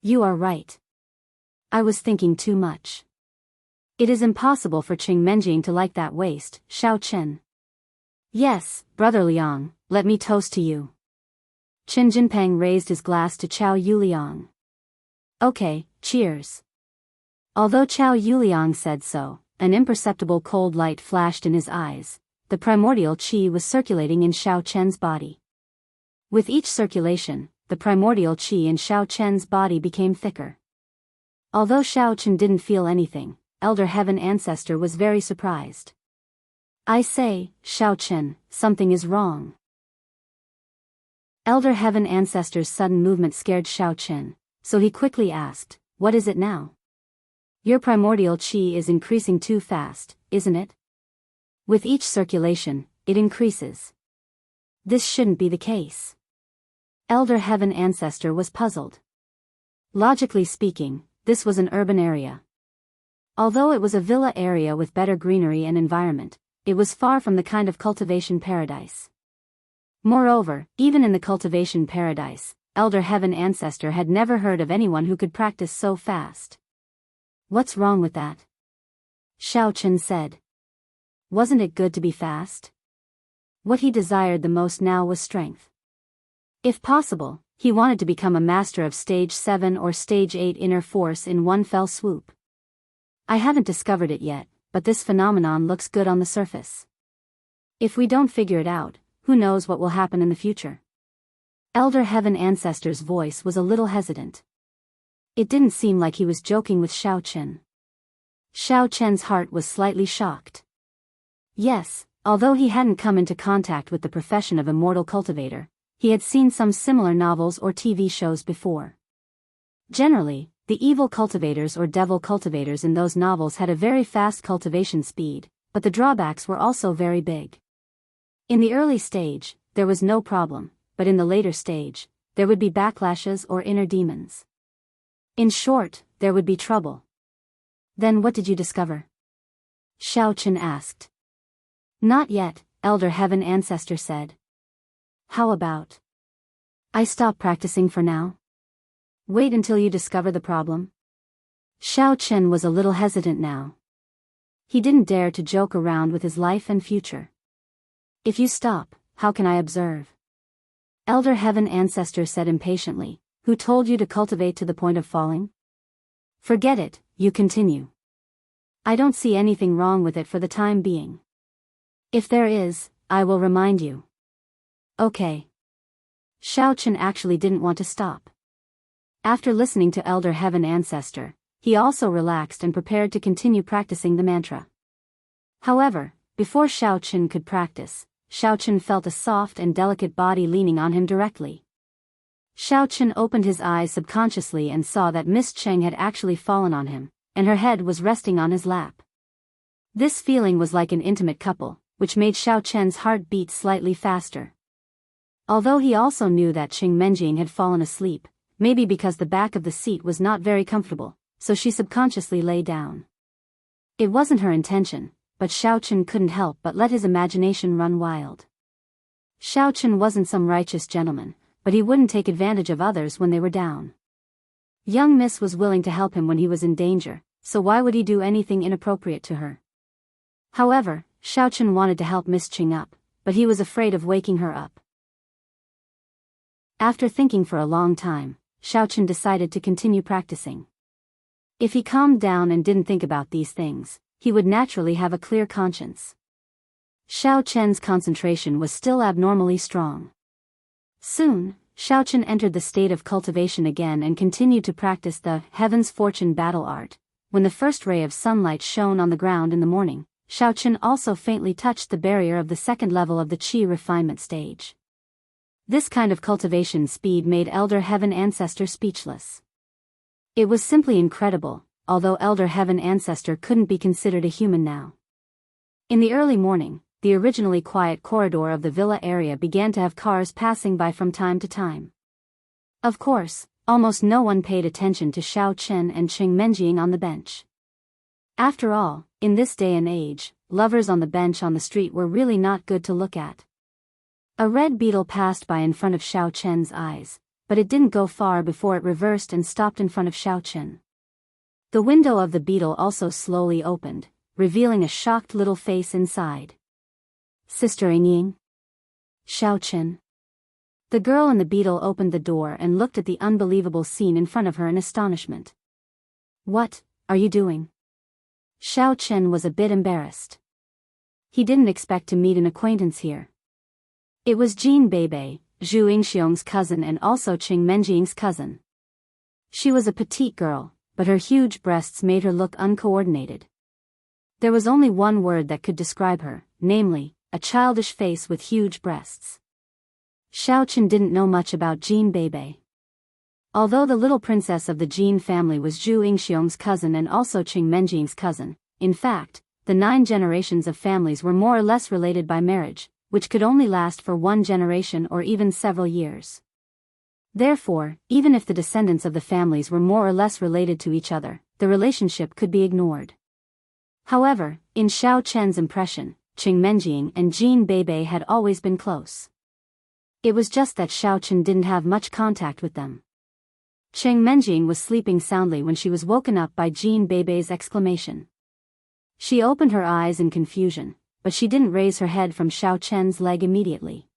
You are right. I was thinking too much. It is impossible for Qing Menjing to like that waste, Xiao Chen. Yes, Brother Liang, let me toast to you. Qin Jinpeng raised his glass to Chao Yuliang. Okay, cheers. Although Chao Yuliang said so, an imperceptible cold light flashed in his eyes. The primordial qi was circulating in Xiao Chen's body. With each circulation, the primordial qi in Xiao Chen's body became thicker. Although Xiao Chen didn't feel anything, Elder Heaven Ancestor was very surprised. I say, Xiao Chen, something is wrong. Elder Heaven Ancestor's sudden movement scared Xiao Chen, so he quickly asked, what is it now? Your primordial qi is increasing too fast, isn't it? With each circulation, it increases. This shouldn't be the case. Elder Heaven Ancestor was puzzled. Logically speaking, this was an urban area. Although it was a villa area with better greenery and environment, it was far from the kind of cultivation paradise. Moreover, even in the cultivation paradise, Elder Heaven Ancestor had never heard of anyone who could practice so fast. What's wrong with that? Xiao Chen said. Wasn't it good to be fast? What he desired the most now was strength. If possible, he wanted to become a master of stage 7 or stage 8 inner force in one fell swoop. I haven't discovered it yet, but this phenomenon looks good on the surface. If we don't figure it out, who knows what will happen in the future? Elder Heaven Ancestor's voice was a little hesitant. It didn't seem like he was joking with Xiao Chen. Xiao Chen's heart was slightly shocked. Yes, although he hadn't come into contact with the profession of immortal cultivator, he had seen some similar novels or TV shows before. Generally, the evil cultivators or devil cultivators in those novels had a very fast cultivation speed, but the drawbacks were also very big. In the early stage, there was no problem, but in the later stage, there would be backlashes or inner demons. In short, there would be trouble. Then what did you discover? Xiao Chen asked. Not yet, Elder Heaven Ancestor said. How about I stop practicing for now? Wait until you discover the problem? Xiao Chen was a little hesitant now. He didn't dare to joke around with his life and future. If you stop, how can I observe? Elder Heaven Ancestor said impatiently. Who told you to cultivate to the point of falling? Forget it, you continue. I don't see anything wrong with it for the time being. If there is, I will remind you. Okay. Xiao Chen actually didn't want to stop. After listening to Elder Heaven Ancestor, he also relaxed and prepared to continue practicing the mantra. However, before Xiao Chen could practice, Xiao Chen felt a soft and delicate body leaning on him directly. Xiao Chen opened his eyes subconsciously and saw that Miss Cheng had actually fallen on him, and her head was resting on his lap. This feeling was like an intimate couple, which made Xiao Chen's heart beat slightly faster. Although he also knew that Qing Menjing had fallen asleep, maybe because the back of the seat was not very comfortable, so she subconsciously lay down. It wasn't her intention, but Xiao Chen couldn't help but let his imagination run wild. Xiao Chen wasn't some righteous gentleman, but he wouldn't take advantage of others when they were down. Young Miss was willing to help him when he was in danger, so why would he do anything inappropriate to her? However, Xiao Chen wanted to help Miss Ching up, but he was afraid of waking her up. After thinking for a long time, Xiao Chen decided to continue practicing. If he calmed down and didn't think about these things, he would naturally have a clear conscience. Xiao Chen's concentration was still abnormally strong. Soon, Xiao Chen entered the state of cultivation again and continued to practice the Heaven's Fortune battle art. When the first ray of sunlight shone on the ground in the morning, Xiao Chen also faintly touched the barrier of the second level of the Qi refinement stage. This kind of cultivation speed made Elder Heaven Ancestor speechless. It was simply incredible, although Elder Heaven Ancestor couldn't be considered a human now. In the early morning, the originally quiet corridor of the villa area began to have cars passing by from time to time. Of course, almost no one paid attention to Xiao Chen and Qing Menjing on the bench. After all, in this day and age, lovers on the bench on the street were really not good to look at. A red beetle passed by in front of Xiao Chen's eyes, but it didn't go far before it reversed and stopped in front of Xiao Chen. The window of the beetle also slowly opened, revealing a shocked little face inside. Sister Yingying? Xiao Chen. The girl in the beetle opened the door and looked at the unbelievable scene in front of her in astonishment. What are you doing? Xiao Chen was a bit embarrassed. He didn't expect to meet an acquaintance here. It was Jean Beibei, Zhu Yingxiong's cousin and also Qing Menjing's cousin. She was a petite girl, but her huge breasts made her look uncoordinated. There was only one word that could describe her, namely, a childish face with huge breasts. Xiao Chen didn't know much about Jean Beibei. Although the little princess of the Jean family was Zhu Yingxiong's cousin and also Qing Menjing's cousin, in fact, the 9 generations of families were more or less related by marriage, which could only last for 1 generation or even several years. Therefore, even if the descendants of the families were more or less related to each other, the relationship could be ignored. However, in Xiao Chen's impression, Qing Menjing and Jean Beibei had always been close. It was just that Xiao Chen didn't have much contact with them. Qing Menjing was sleeping soundly when she was woken up by Jean Beibei's exclamation. She opened her eyes in confusion, but she didn't raise her head from Xiao Chen's leg immediately.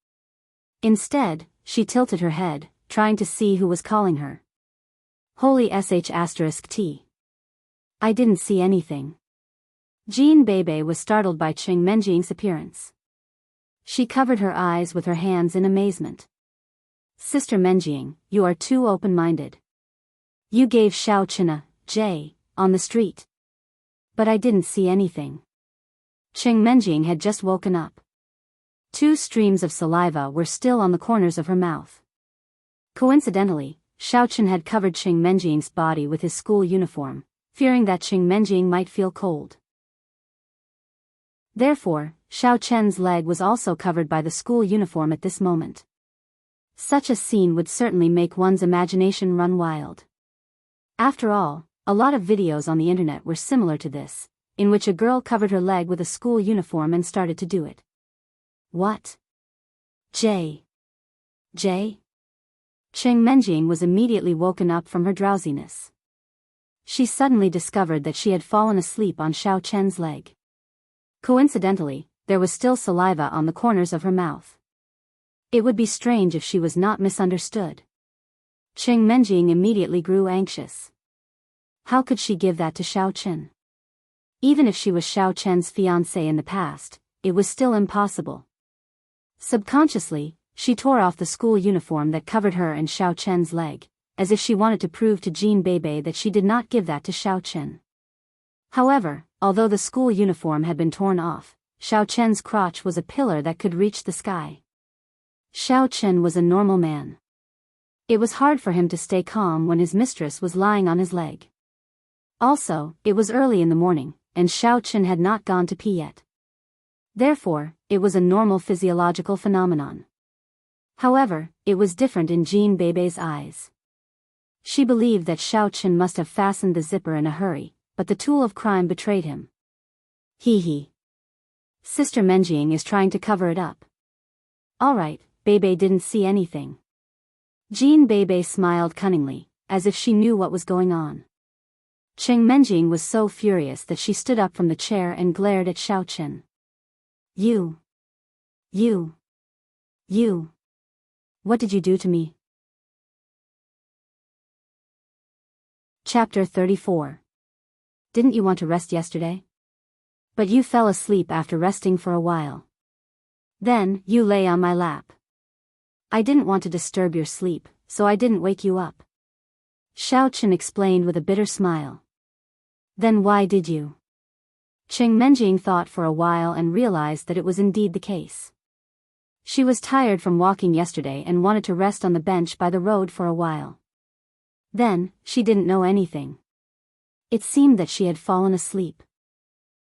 Instead, she tilted her head, trying to see who was calling her. Holy sh*t. I didn't see anything. Jean Bebe was startled by Qing Menjing's appearance. She covered her eyes with her hands in amazement. Sister Menjing, you are too open-minded. You gave Xiao Chen a J on the street. But I didn't see anything. Qing Menjing had just woken up. 2 streams of saliva were still on the corners of her mouth. Coincidentally, Xiao Chen had covered Qing Menjing's body with his school uniform, fearing that Qing Menjing might feel cold. Therefore, Xiao Chen's leg was also covered by the school uniform at this moment. Such a scene would certainly make one's imagination run wild. After all, a lot of videos on the internet were similar to this, in which a girl covered her leg with a school uniform and started to do it. What? J. Qing Menjing was immediately woken up from her drowsiness. She suddenly discovered that she had fallen asleep on Xiao Chen's leg. Coincidentally, there was still saliva on the corners of her mouth. It would be strange if she was not misunderstood. Qing Menjing immediately grew anxious. How could she give that to Xiao Chen? Even if she was Xiao Chen's fiancé in the past, it was still impossible. Subconsciously, she tore off the school uniform that covered her and Xiao Chen's leg, as if she wanted to prove to Jean Bebe that she did not give that to Xiao Chen. However, although the school uniform had been torn off, Xiao Chen's crotch was a pillar that could reach the sky. Xiao Chen was a normal man. It was hard for him to stay calm when his mistress was lying on his leg. Also, it was early in the morning, and Xiao Chen had not gone to pee yet. Therefore, it was a normal physiological phenomenon. However, it was different in Jean Bebe's eyes. She believed that Xiao Chen must have fastened the zipper in a hurry, but the tool of crime betrayed him. Hee. Sister Menjing is trying to cover it up. Alright, Bebe didn't see anything. Jean Bebe smiled cunningly, as if she knew what was going on. Qing Menjing was so furious that she stood up from the chair and glared at Xiao Chen. You. What did you do to me? Chapter 34. Didn't you want to rest yesterday? But you fell asleep after resting for a while. Then, you lay on my lap. I didn't want to disturb your sleep, so I didn't wake you up. Xiao Chen explained with a bitter smile. Then why did you? Qing Menjing thought for a while and realized that it was indeed the case. She was tired from walking yesterday and wanted to rest on the bench by the road for a while. Then, she didn't know anything. It seemed that she had fallen asleep.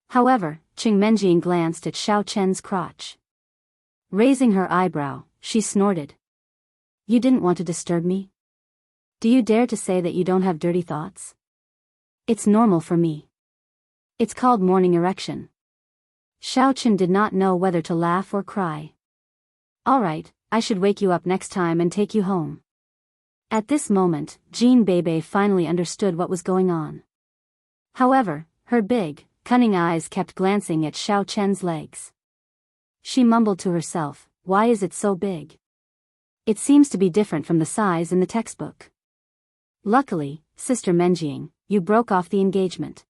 However, Qing Menjing glanced at Xiao Chen's crotch. Raising her eyebrow, she snorted. You didn't want to disturb me? Do you dare to say that you don't have dirty thoughts? It's normal for me. It's called morning erection. Xiao Chen did not know whether to laugh or cry. Alright, I should wake you up next time and take you home. At this moment, Jean Bebe finally understood what was going on. However, her big, cunning eyes kept glancing at Xiao Chen's legs. She mumbled to herself, why is it so big? It seems to be different from the size in the textbook. Luckily, Sister Menjing, you broke off the engagement.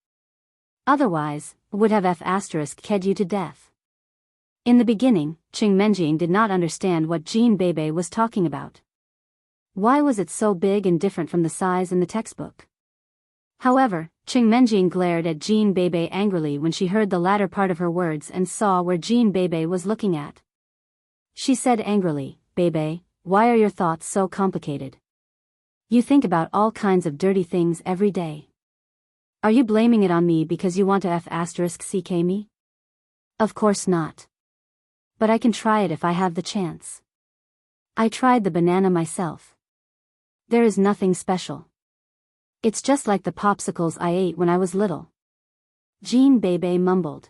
Otherwise, would have f***ked you to death. In the beginning, Qing Menjing did not understand what Jean Bebe was talking about. Why was it so big and different from the size in the textbook? However, Qing Menjing glared at Jean Bebe angrily when she heard the latter part of her words and saw where Jean Bebe was looking at. She said angrily, Bebe, why are your thoughts so complicated? You think about all kinds of dirty things every day. Are you blaming it on me because you want to f***ck me? Of course not. But I can try it if I have the chance. I tried the banana myself. There is nothing special. It's just like the popsicles I ate when I was little. Jean Bebe mumbled.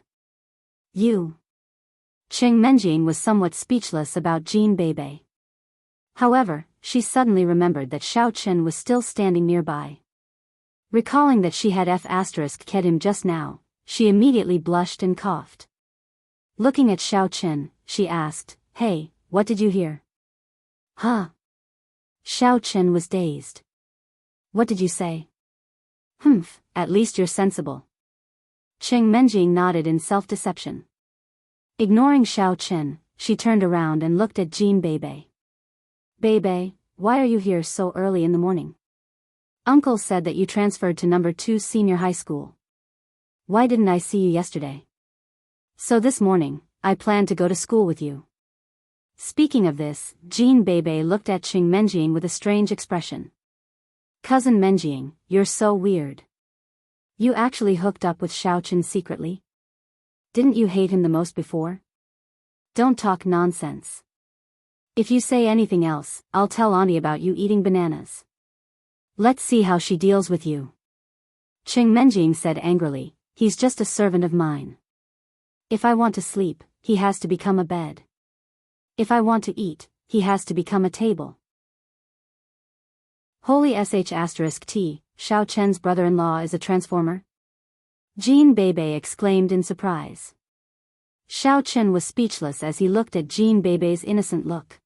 You. Qing Menjing was somewhat speechless about Jean Bebe. However, she suddenly remembered that Xiao Chen was still standing nearby. Recalling that she had f***ked him just now, She immediately blushed and coughed. Looking at Xiao Chen, she asked, "Hey, what did you hear?" "Huh?" Xiao Chen was dazed. "What did you say?" "Humph, at least you're sensible." Cheng Menjing nodded in self-deception. Ignoring Xiao Chen, she turned around and looked at Jean Bebe. "Bebe, why are you here so early in the morning? Uncle said that you transferred to number 2 senior high school. Why didn't I see you yesterday? So this morning, I planned to go to school with you." Speaking of this, Jean Bebe looked at Cheng Menjing with a strange expression. "Cousin Menjing, you're so weird. You actually hooked up with Xiao Chen secretly? Didn't you hate him the most before? Don't talk nonsense. If you say anything else, I'll tell Auntie about you eating bananas. Let's see how she deals with you." Cheng Menjing said angrily, "He's just a servant of mine. If I want to sleep, he has to become a bed. If I want to eat, he has to become a table." Holy **T, Xiao Chen's brother-in-law is a transformer? Jean Bebe exclaimed in surprise. Xiao Chen was speechless as he looked at Jean Bebe's innocent look.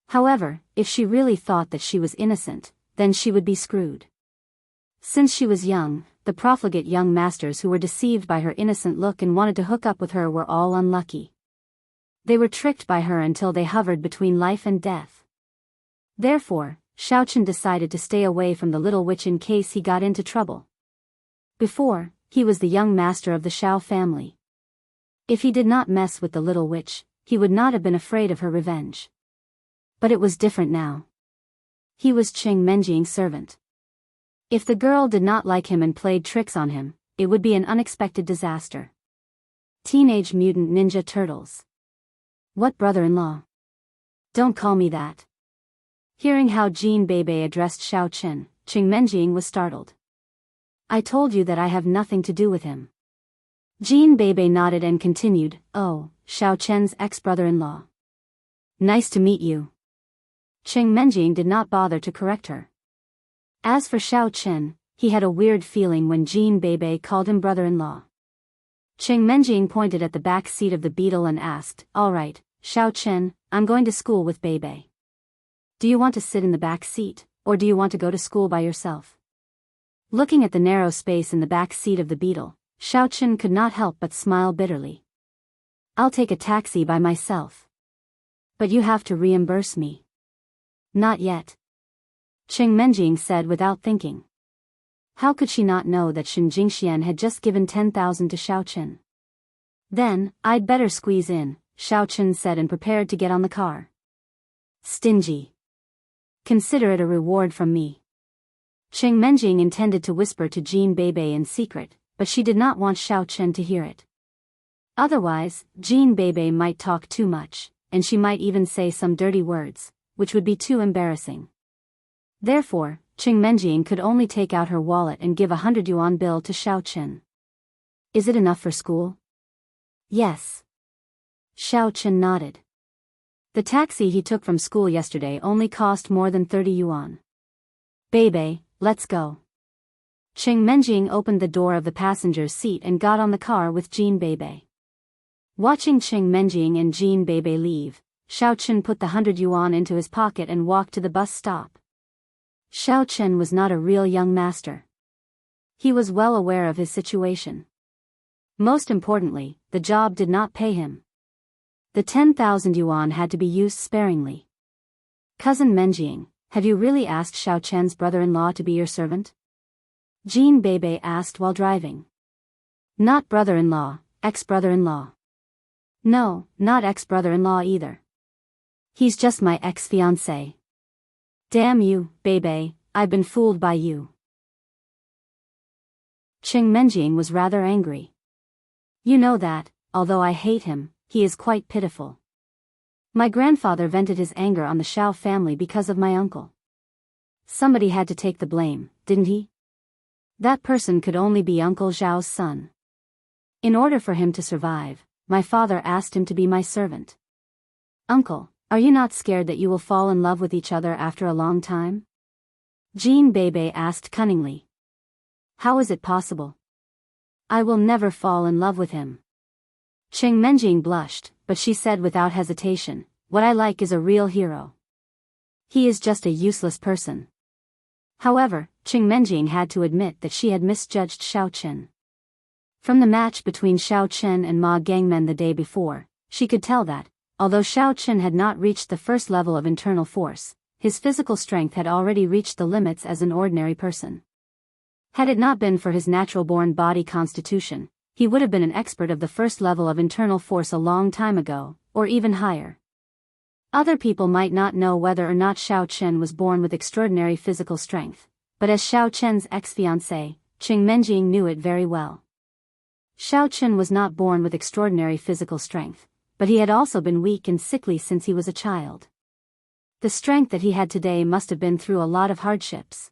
However, if she really thought that she was innocent, then she would be screwed. Since she was young, the profligate young masters who were deceived by her innocent look and wanted to hook up with her were all unlucky. They were tricked by her until they hovered between life and death. Therefore, Xiao Chen decided to stay away from the little witch in case he got into trouble. Before, he was the young master of the Xiao family. If he did not mess with the little witch, he would not have been afraid of her revenge. But it was different now. He was Cheng Menjing's servant. If the girl did not like him and played tricks on him, it would be an unexpected disaster. Teenage Mutant Ninja Turtles. What brother-in-law? Don't call me that. Hearing how Jean Bebe addressed Xiao Chen, Cheng Menjing was startled. I told you that I have nothing to do with him. Jean Bebe nodded and continued, "Oh, Xiao Chen's ex-brother-in-law. Nice to meet you." Cheng Menjing did not bother to correct her. As for Xiao Chen, he had a weird feeling when Jean Bebe called him brother-in-law. Cheng Menjing pointed at the back seat of the Beetle and asked, "All right, Xiao Chen, I'm going to school with Bebe. Do you want to sit in the back seat, or do you want to go to school by yourself?" Looking at the narrow space in the back seat of the Beetle, Xiao Chen could not help but smile bitterly. "I'll take a taxi by myself. But you have to reimburse me." "Not yet," Cheng Menjing said without thinking. How could she not know that Shen Jingxian had just given 10,000 to Xiao Chen? "Then, I'd better squeeze in," Xiao Chen said and prepared to get on the car. "Stingy. Consider it a reward from me." Cheng Menjing intended to whisper to Jean Bebe in secret, but she did not want Xiao Chen to hear it. Otherwise, Jean Bebe might talk too much, and she might even say some dirty words, which would be too embarrassing. Therefore, Cheng Menjing could only take out her wallet and give a 100 yuan bill to Xiao Chen. "Is it enough for school?" "Yes." Xiao Chen nodded. The taxi he took from school yesterday only cost more than 30 yuan. "Bebe, let's go." Cheng Menjing opened the door of the passenger's seat and got on the car with Jean Bebe. Watching Cheng Menjing and Jean Bebe leave, Xiao Chen put the 100 yuan into his pocket and walked to the bus stop. Xiao Chen was not a real young master. He was well aware of his situation. Most importantly, the job did not pay him. The 10,000 yuan had to be used sparingly. "Cousin Menjing, have you really asked Xiao Chen's brother-in-law to be your servant?" Jean Bebe asked while driving. "Not brother-in-law, ex-brother-in-law." "No, not ex-brother-in-law either. He's just my ex-fiancé." "Damn you, Bebe, I've been fooled by you." Cheng Menjing was rather angry. "You know that, although I hate him, he is quite pitiful. My grandfather vented his anger on the Xiao family because of my uncle. Somebody had to take the blame, didn't he? That person could only be Uncle Zhao's son. In order for him to survive, my father asked him to be my servant. Uncle, are you not scared that you will fall in love with each other after a long time?" Jean Bebe asked cunningly. "How is it possible?" I will never fall in love with him. Qing Menjing blushed, but she said without hesitation, what I like is a real hero. He is just a useless person. However, Qing Menjing had to admit that she had misjudged Xiao Chen. From the match between Xiao Chen and Ma Gangmen the day before, she could tell that, although Xiao Chen had not reached the first level of internal force, his physical strength had already reached the limits as an ordinary person. Had it not been for his natural-born body constitution, he would have been an expert of the first level of internal force a long time ago, or even higher. Other people might not know whether or not Xiao Chen was born with extraordinary physical strength, but as Xiao Chen's ex-fiancé, Qing Menjing knew it very well. Xiao Chen was not born with extraordinary physical strength, but he had also been weak and sickly since he was a child. The strength that he had today must have been through a lot of hardships.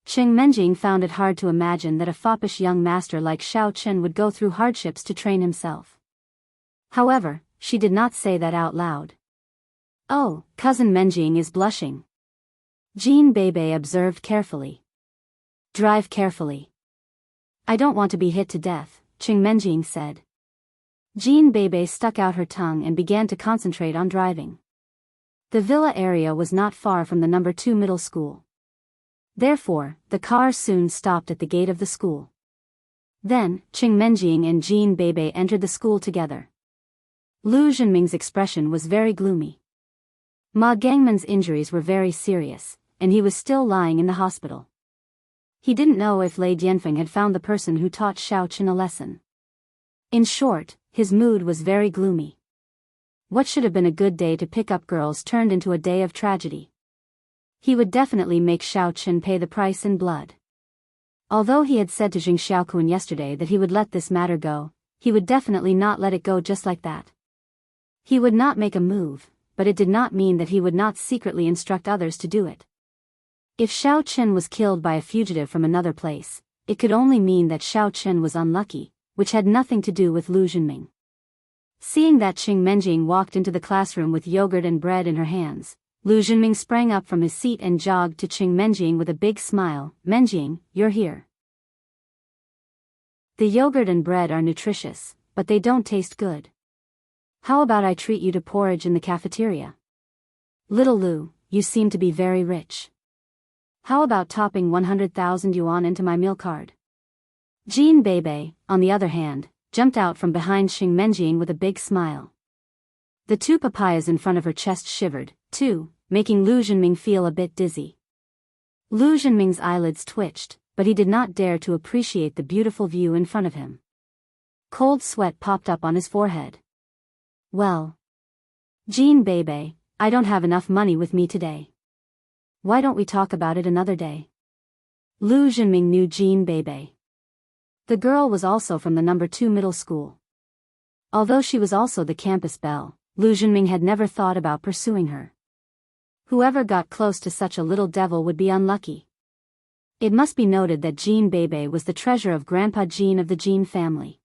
Qing Menjing found it hard to imagine that a foppish young master like Xiao Chen would go through hardships to train himself. However, she did not say that out loud. Oh, cousin Menjing is blushing. Jean Bebe observed carefully. Drive carefully. I don't want to be hit to death, Qing Menjing said. Jean Bebe stuck out her tongue and began to concentrate on driving. The villa area was not far from the number 2 middle school. Therefore, the car soon stopped at the gate of the school. Then, Qing Menjing and Jean Bebe entered the school together. Lu Zhenming's expression was very gloomy. Ma Gangman's injuries were very serious, and he was still lying in the hospital. He didn't know if Lei Dianfeng had found the person who taught Xiao Chen a lesson. In short, his mood was very gloomy. What should have been a good day to pick up girls turned into a day of tragedy. He would definitely make Xiao Chen pay the price in blood. Although he had said to Jing Xiaokuan yesterday that he would let this matter go, he would definitely not let it go just like that. He would not make a move, but it did not mean that he would not secretly instruct others to do it. If Xiao Chen was killed by a fugitive from another place, it could only mean that Xiao Chen was unlucky, which had nothing to do with Lu Zhenming. Seeing that Qing Menjing walked into the classroom with yogurt and bread in her hands, Lu Zhenming sprang up from his seat and jogged to Qing Menjing with a big smile. Menjing, you're here. The yogurt and bread are nutritious, but they don't taste good. How about I treat you to porridge in the cafeteria? Little Lu, you seem to be very rich. How about topping 100,000 yuan into my meal card? Jean Bebe, on the other hand, jumped out from behind Qing Menjing with a big smile. The 2 papayas in front of her chest shivered, too, making Lu Zhenming feel a bit dizzy. Lu Zhenming's eyelids twitched, but he did not dare to appreciate the beautiful view in front of him. Cold sweat popped up on his forehead. Well, Jean Bebe, I don't have enough money with me today. Why don't we talk about it another day? Lu Zhenming knew Jean Bebe. The girl was also from the number 2 middle school. Although she was also the campus belle, Lu Zhenming had never thought about pursuing her. Whoever got close to such a little devil would be unlucky. It must be noted that Jean Bebe was the treasure of Grandpa Jean of the Jean family.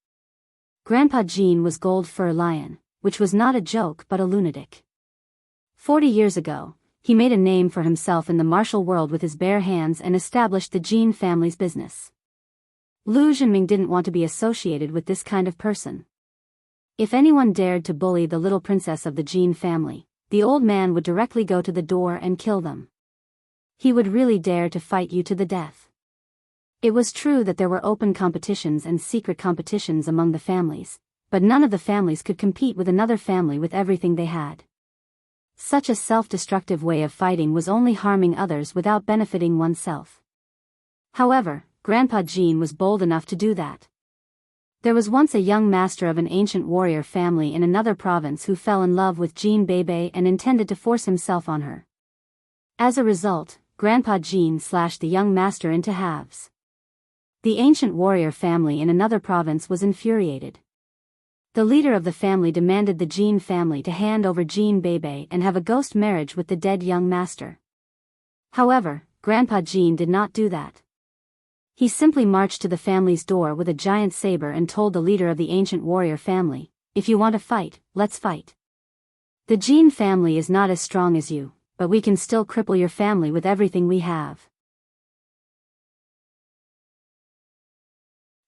Grandpa Jean was Gold Fur Lion, which was not a joke but a lunatic. 40 years ago, he made a name for himself in the martial world with his bare hands and established the Jean family's business. Lu Zhenming didn't want to be associated with this kind of person. If anyone dared to bully the little princess of the Jean family, the old man would directly go to the door and kill them. He would really dare to fight you to the death. It was true that there were open competitions and secret competitions among the families, but none of the families could compete with another family with everything they had. Such a self-destructive way of fighting was only harming others without benefiting oneself. However, Grandpa Jean was bold enough to do that. There was once a young master of an ancient warrior family in another province who fell in love with Jean Bebe and intended to force himself on her. As a result, Grandpa Jean slashed the young master into halves. The ancient warrior family in another province was infuriated. The leader of the family demanded the Jean family to hand over Jean Bebe and have a ghost marriage with the dead young master. However, Grandpa Jean did not do that. He simply marched to the family's door with a giant saber and told the leader of the ancient warrior family, "If you want to fight, let's fight. The Jean family is not as strong as you, but we can still cripple your family with everything we have."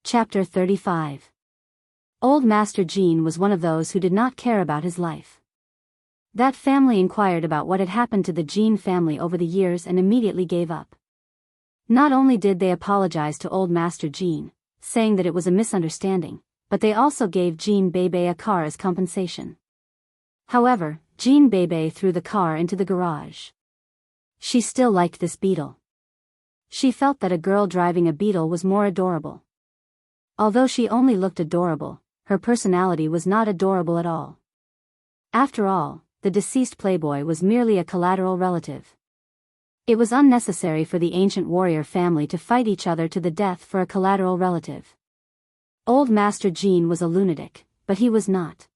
Chapter 35. Old Master Jean was one of those who did not care about his life. That family inquired about what had happened to the Jean family over the years and immediately gave up. Not only did they apologize to Old Master Jean, saying that it was a misunderstanding, but they also gave Jean Bebe a car as compensation. However, Jean Bebe threw the car into the garage. She still liked this beetle. She felt that a girl driving a beetle was more adorable. Although she only looked adorable, her personality was not adorable at all. After all, the deceased playboy was merely a collateral relative. It was unnecessary for the ancient warrior family to fight each other to the death for a collateral relative. Old Master Jean was a lunatic, but he was not.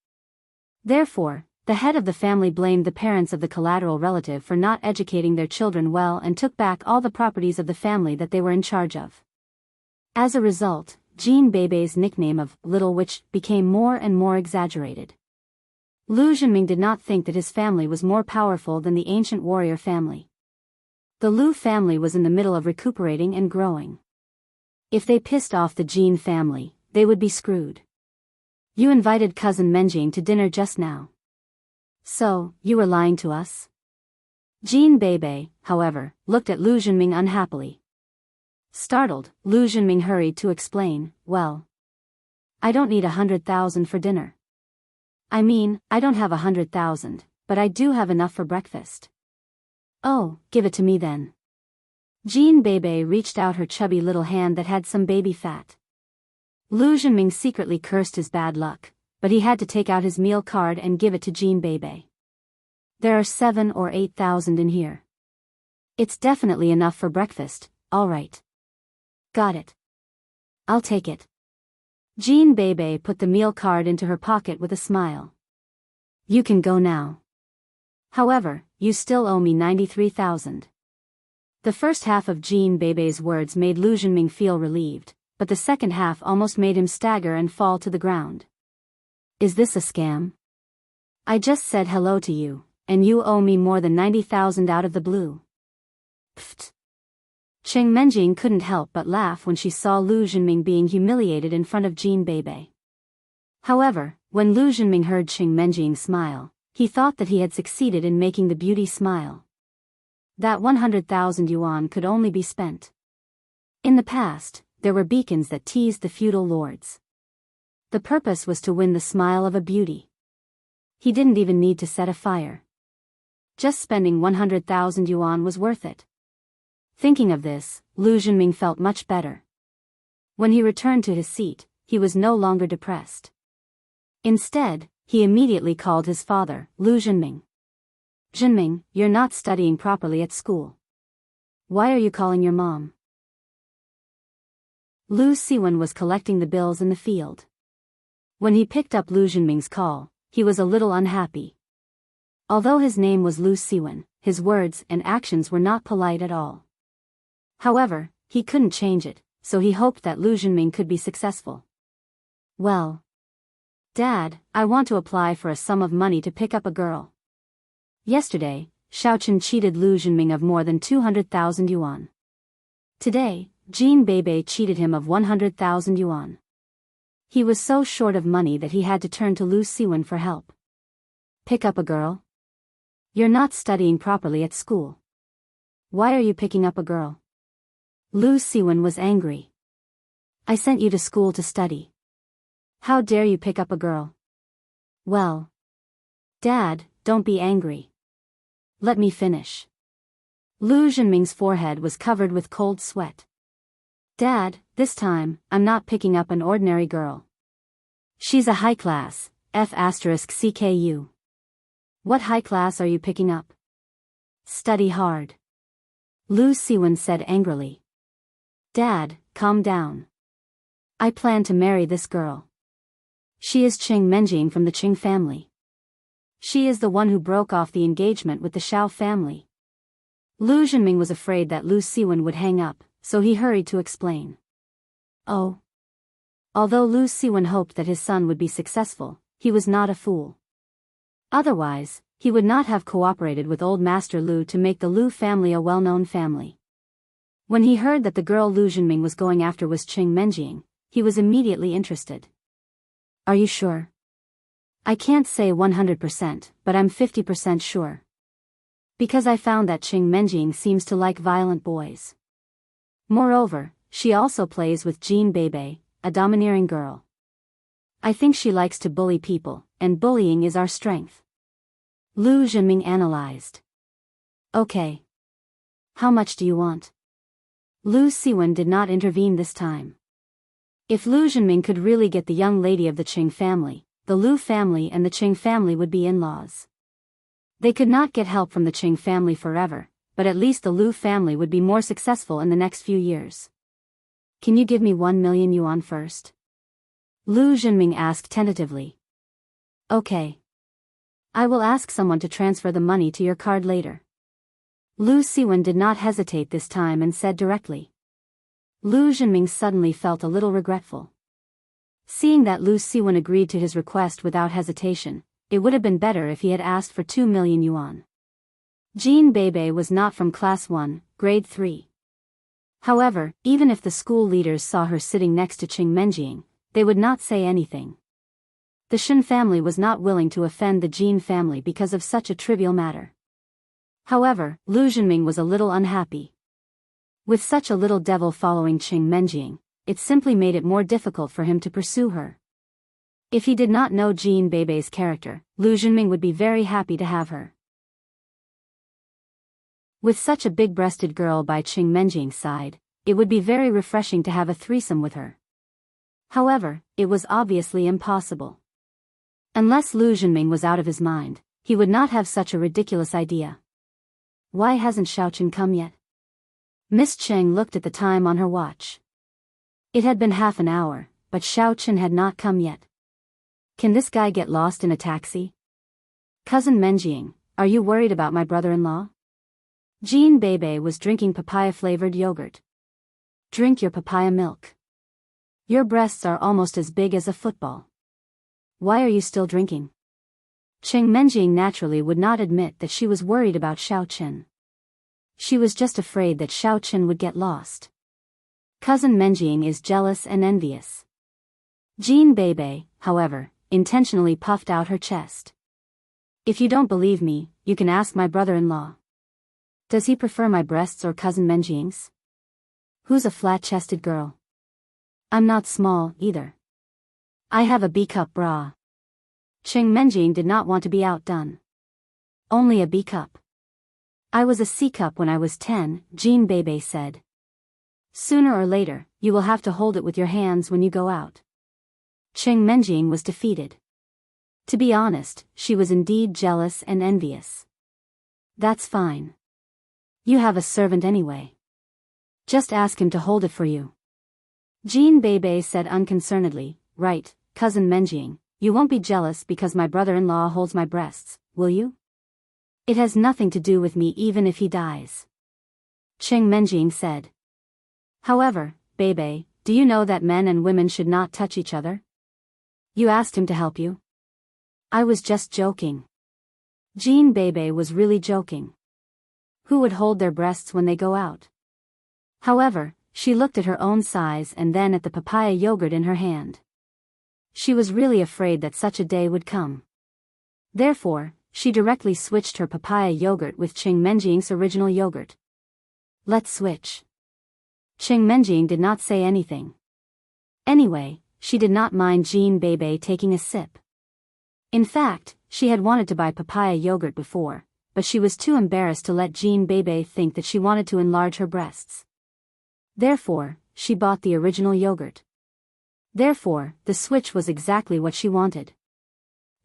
Therefore, the head of the family blamed the parents of the collateral relative for not educating their children well and took back all the properties of the family that they were in charge of. As a result, Jean Bebe's nickname of Little Witch became more and more exaggerated. Lu Zhenming did not think that his family was more powerful than the ancient warrior family. The Lu family was in the middle of recuperating and growing. If they pissed off the Jean family, they would be screwed. You invited cousin Menjing to dinner just now. So, you were lying to us? Jean Bebe, however, looked at Lu Zhenming unhappily. Startled, Lu Zhenming hurried to explain, well, I don't need 100,000 for dinner. I mean, I don't have 100,000, but I do have enough for breakfast. Oh, give it to me then. Jean Bebe reached out her chubby little hand that had some baby fat. Lu Zhenming secretly cursed his bad luck, but he had to take out his meal card and give it to Jean Bebe. There are 7,000 or 8,000 in here. It's definitely enough for breakfast, all right. Got it. I'll take it. Jean Bebe put the meal card into her pocket with a smile. You can go now. However, you still owe me 93,000. The first half of Jean Bebe's words made Lu Zhenming feel relieved, but the second half almost made him stagger and fall to the ground. Is this a scam? I just said hello to you, and you owe me more than 90,000 out of the blue. Pfft. Cheng Menjing couldn't help but laugh when she saw Lu Zhenming being humiliated in front of Jean Bebe. However, when Lu Zhenming heard Cheng Menjing smile, he thought that he had succeeded in making the beauty smile. That 100,000 yuan could only be spent. In the past, there were beacons that teased the feudal lords. The purpose was to win the smile of a beauty. He didn't even need to set a fire. Just spending 100,000 yuan was worth it. Thinking of this, Lu Zhenming felt much better. When he returned to his seat, he was no longer depressed. Instead, he immediately called his father, Lu Zhenming. Zhenming, you're not studying properly at school. Why are you calling your mom? Lu Siwen was collecting the bills in the field. When he picked up Lu Zhenming's call, he was a little unhappy. Although his name was Lu Siwen, his words and actions were not polite at all. However, he couldn't change it, so he hoped that Lu Zhenming could be successful. Well, Dad, I want to apply for a sum of money to pick up a girl. Yesterday, Xiaochen cheated Lu Zhenming of more than 200,000 yuan. Today, Jean Bebe cheated him of 100,000 yuan. He was so short of money that he had to turn to Lu Siwen for help. Pick up a girl? You're not studying properly at school. Why are you picking up a girl? Lu Siwen was angry. I sent you to school to study. How dare you pick up a girl? Well, Dad, don't be angry. Let me finish. Lu Zhenming's forehead was covered with cold sweat. Dad, this time, I'm not picking up an ordinary girl. She's a high class, F***CKU. What high class are you picking up? Study hard. Lu Siwen said angrily. Dad, calm down. I plan to marry this girl. She is Cheng Menjing from the Qing family. She is the one who broke off the engagement with the Xiao family. Lu Zhenming was afraid that Lu Siwen would hang up, so he hurried to explain. Oh. Although Lu Siwen hoped that his son would be successful, he was not a fool. Otherwise, he would not have cooperated with old Master Lu to make the Lu family a well-known family. When he heard that the girl Lu Zhenming was going after was Cheng Menjing, he was immediately interested. Are you sure? I can't say 100%, but I'm 50% sure. Because I found that Qing Menjing seems to like violent boys. Moreover, she also plays with Jean Bebe, a domineering girl. I think she likes to bully people, and bullying is our strength. Lu Zhenming analyzed. Okay. How much do you want? Lu Siwen did not intervene this time. If Lu Zhenming could really get the young lady of the Qing family, the Lu family and the Qing family would be in-laws. They could not get help from the Qing family forever, but at least the Lu family would be more successful in the next few years. Can you give me 1 million yuan first? Lu Zhenming asked tentatively. Okay. I will ask someone to transfer the money to your card later. Lu Siwen did not hesitate this time and said directly. Lu Zhenming suddenly felt a little regretful. Seeing that Lu Siwen agreed to his request without hesitation, it would have been better if he had asked for 2 million yuan. Jean Bebe was not from Class 1, Grade 3. However, even if the school leaders saw her sitting next to Qing Menjing, they would not say anything. The Shen family was not willing to offend the Jean family because of such a trivial matter. However, Lu Zhenming was a little unhappy. With such a little devil following Qing Menjing, it simply made it more difficult for him to pursue her. If he did not know Jean Bebe's character, Lu Zhenming would be very happy to have her. With such a big-breasted girl by Qing Menjing's side, it would be very refreshing to have a threesome with her. However, it was obviously impossible. Unless Lu Zhenming was out of his mind, he would not have such a ridiculous idea. Why hasn't Xiaochen come yet? Miss Cheng looked at the time on her watch. It had been half an hour, but Xiaochen had not come yet. Can this guy get lost in a taxi? Cousin Menjing, are you worried about my brother-in-law? Jean Bebe was drinking papaya-flavored yogurt. Drink your papaya milk. Your breasts are almost as big as a football. Why are you still drinking? Qing Menjing naturally would not admit that she was worried about Xiaochen. She was just afraid that Xiaochen would get lost. Cousin Menjing is jealous and envious. Jean Bebe, however, intentionally puffed out her chest. If you don't believe me, you can ask my brother-in-law. Does he prefer my breasts or Cousin Menjing's? Who's a flat-chested girl? I'm not small, either. I have a B-cup bra. Qing Menjing did not want to be outdone. Only a B-cup. I was a C-cup when I was 10, Jean Bebe said. Sooner or later, you will have to hold it with your hands when you go out. Qing Menjing was defeated. To be honest, she was indeed jealous and envious. That's fine. You have a servant anyway. Just ask him to hold it for you. Jean Bebe said unconcernedly, right, Cousin Menjing, you won't be jealous because my brother-in-law holds my breasts, will you? It has nothing to do with me even if he dies. Qing Menjing said. However, Bebe, do you know that men and women should not touch each other? You asked him to help you? I was just joking. Jean Bebe was really joking. Who would hold their breasts when they go out? However, she looked at her own size and then at the papaya yogurt in her hand. She was really afraid that such a day would come. Therefore, she directly switched her papaya yogurt with Qing Menjing's original yogurt. Let's switch. Qing Menjing did not say anything. Anyway, she did not mind Jean Bebe taking a sip. In fact, she had wanted to buy papaya yogurt before, but she was too embarrassed to let Jean Bebe think that she wanted to enlarge her breasts. Therefore, she bought the original yogurt. Therefore, the switch was exactly what she wanted.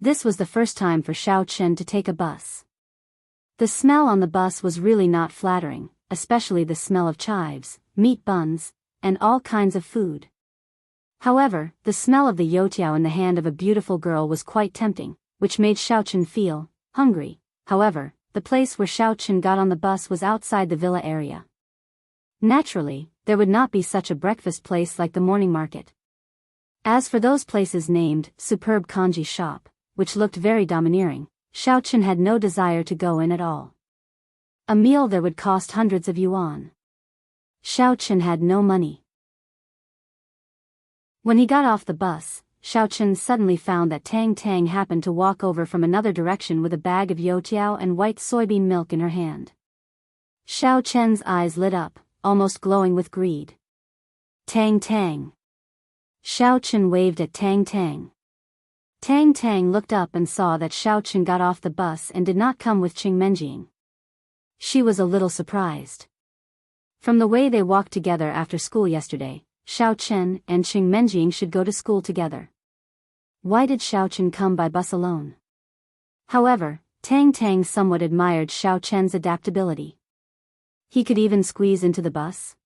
This was the first time for Xiaochen to take a bus. The smell on the bus was really not flattering, especially the smell of chives, meat buns, and all kinds of food. However, the smell of the youtiao in the hand of a beautiful girl was quite tempting, which made Xiaochen feel hungry. However, the place where Xiaochen got on the bus was outside the villa area. Naturally, there would not be such a breakfast place like the morning market. As for those places named Superb Kanji Shop, which looked very domineering, Xiaochen had no desire to go in at all. A meal there would cost hundreds of yuan. Xiaochen had no money. When he got off the bus, Xiaochen suddenly found that Tang Tang happened to walk over from another direction with a bag of youtiao and white soybean milk in her hand. Xiaochen's eyes lit up, almost glowing with greed. Tang Tang. Xiaochen waved at Tang Tang. Tang Tang looked up and saw that Xiaochen got off the bus and did not come with Qing Menjing. She was a little surprised. From the way they walked together after school yesterday, Xiaochen and Qing Menjing should go to school together. Why did Xiaochen come by bus alone? However, Tang Tang somewhat admired Xiaochen's adaptability. He could even squeeze into the bus.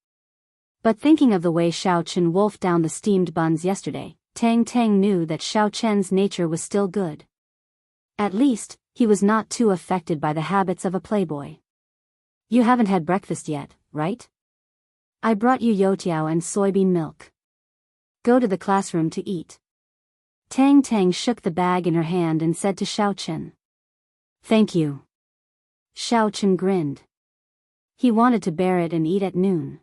But thinking of the way Xiaochen wolfed down the steamed buns yesterday, Tang Tang knew that Xiaochen's nature was still good. At least, he was not too affected by the habits of a playboy. You haven't had breakfast yet, right? I brought you youtiao and soybean milk. Go to the classroom to eat. Tang Tang shook the bag in her hand and said to Xiaochen. Thank you. Xiaochen grinned. He wanted to bear it and eat at noon.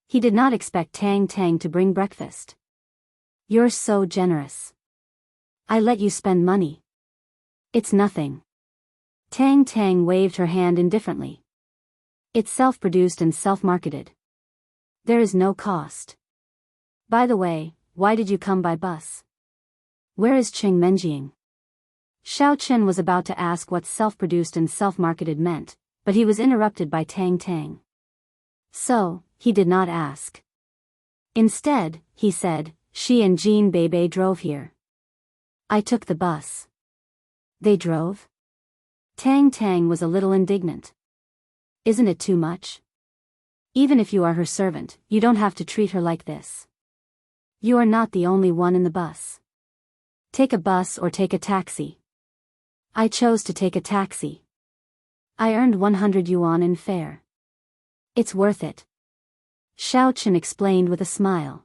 He did not expect Tang Tang to bring breakfast. You're so generous. I let you spend money. It's nothing. Tang Tang waved her hand indifferently. It's self-produced and self-marketed. There is no cost. By the way, why did you come by bus? Where is Qing Menjing? Xiaochen was about to ask what self-produced and self-marketed meant, but he was interrupted by Tang Tang. So, he did not ask. Instead, he said, she and Jean Bebe drove here. I took the bus. They drove? Tang Tang was a little indignant. Isn't it too much? Even if you are her servant, you don't have to treat her like this. You are not the only one in the bus. Take a bus or take a taxi. I chose to take a taxi. I earned 100 yuan in fare. It's worth it. Xiaochen explained with a smile.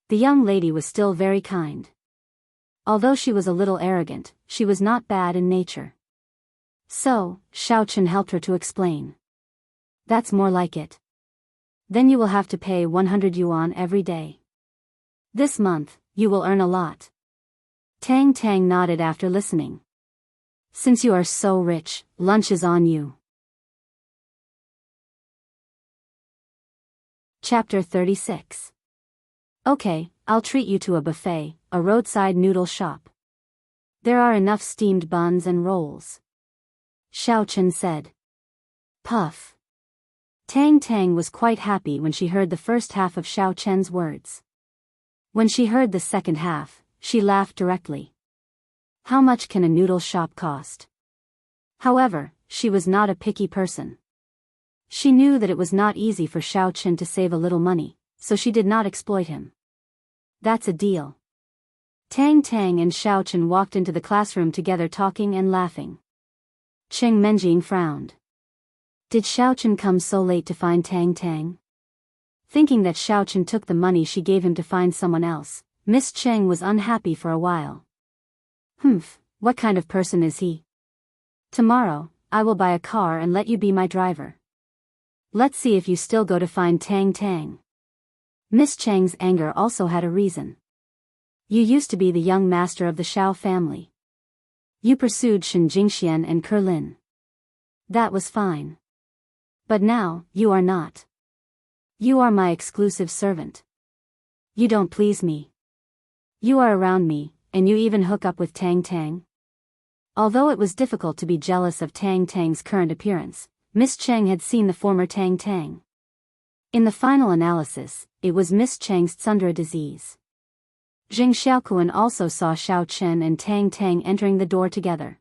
The young lady was still very kind. Although she was a little arrogant, she was not bad in nature. So, Xiaochen helped her to explain. That's more like it. Then you will have to pay 100 yuan every day. This month, you will earn a lot. Tang Tang nodded after listening. Since you are so rich, lunch is on you. Chapter 36. Okay, I'll treat you to a buffet, a roadside noodle shop. There are enough steamed buns and rolls. Xiaochen said. Puff. Tang Tang was quite happy when she heard the first half of Xiaochen's words. When she heard the second half, she laughed directly. How much can a noodle shop cost? However, she was not a picky person. She knew that it was not easy for Xiaochen to save a little money, so she did not exploit him. That's a deal. Tang Tang and Xiaochen walked into the classroom together talking and laughing. Qing Menjing frowned. Did Xiaochen come so late to find Tang Tang? Thinking that Xiaochen took the money she gave him to find someone else, Miss Cheng was unhappy for a while. What kind of person is he? Tomorrow, I will buy a car and let you be my driver. Let's see if you still go to find Tang Tang. Miss Cheng's anger also had a reason. You used to be the young master of the Xiao family. You pursued Shen Jingxian and Kerlin. That was fine. But now, you are not. You are my exclusive servant. You don't please me. You are around me, and you even hook up with Tang Tang. Although it was difficult to be jealous of Tang Tang's current appearance, Miss Cheng had seen the former Tang Tang. In the final analysis, it was Miss Cheng's tsundere disease. Jing Xiaokuan also saw Xiaochen and Tang Tang entering the door together.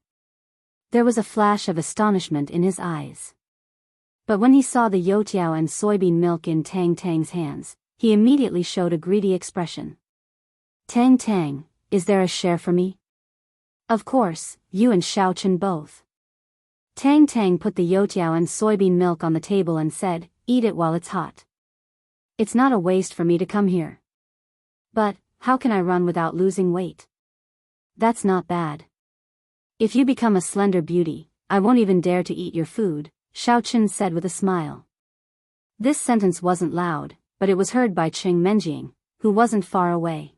There was a flash of astonishment in his eyes. But when he saw the youtiao and soybean milk in Tang Tang's hands, he immediately showed a greedy expression. Tang Tang, is there a share for me? Of course, you and Xiaochen both. Tang Tang put the youtiao and soybean milk on the table and said, eat it while it's hot. It's not a waste for me to come here. But, how can I run without losing weight? That's not bad. If you become a slender beauty, I won't even dare to eat your food, Xiaochen said with a smile. This sentence wasn't loud, but it was heard by Qing Menjing, who wasn't far away.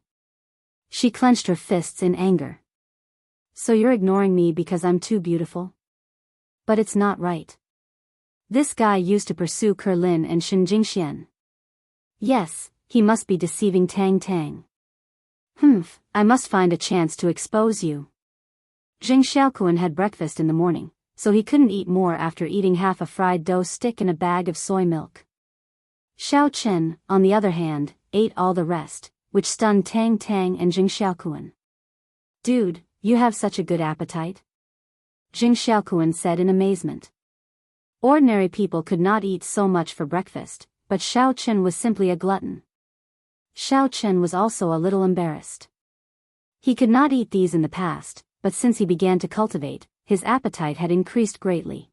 She clenched her fists in anger. So you're ignoring me because I'm too beautiful? But it's not right. This guy used to pursue Kerlin and Shin Jingxian. Yes, he must be deceiving Tang Tang. I must find a chance to expose you. Jing Xiaoquan had breakfast in the morning, so he couldn't eat more after eating half a fried dough stick and a bag of soy milk. Xiao Chen, on the other hand, ate all the rest, which stunned Tang Tang and Jing Xiaoquan. Dude, you have such a good appetite? Jing Xiaoquan said in amazement. Ordinary people could not eat so much for breakfast, but Xiao Chen was simply a glutton. Xiao Chen was also a little embarrassed. He could not eat these in the past, but since he began to cultivate, his appetite had increased greatly.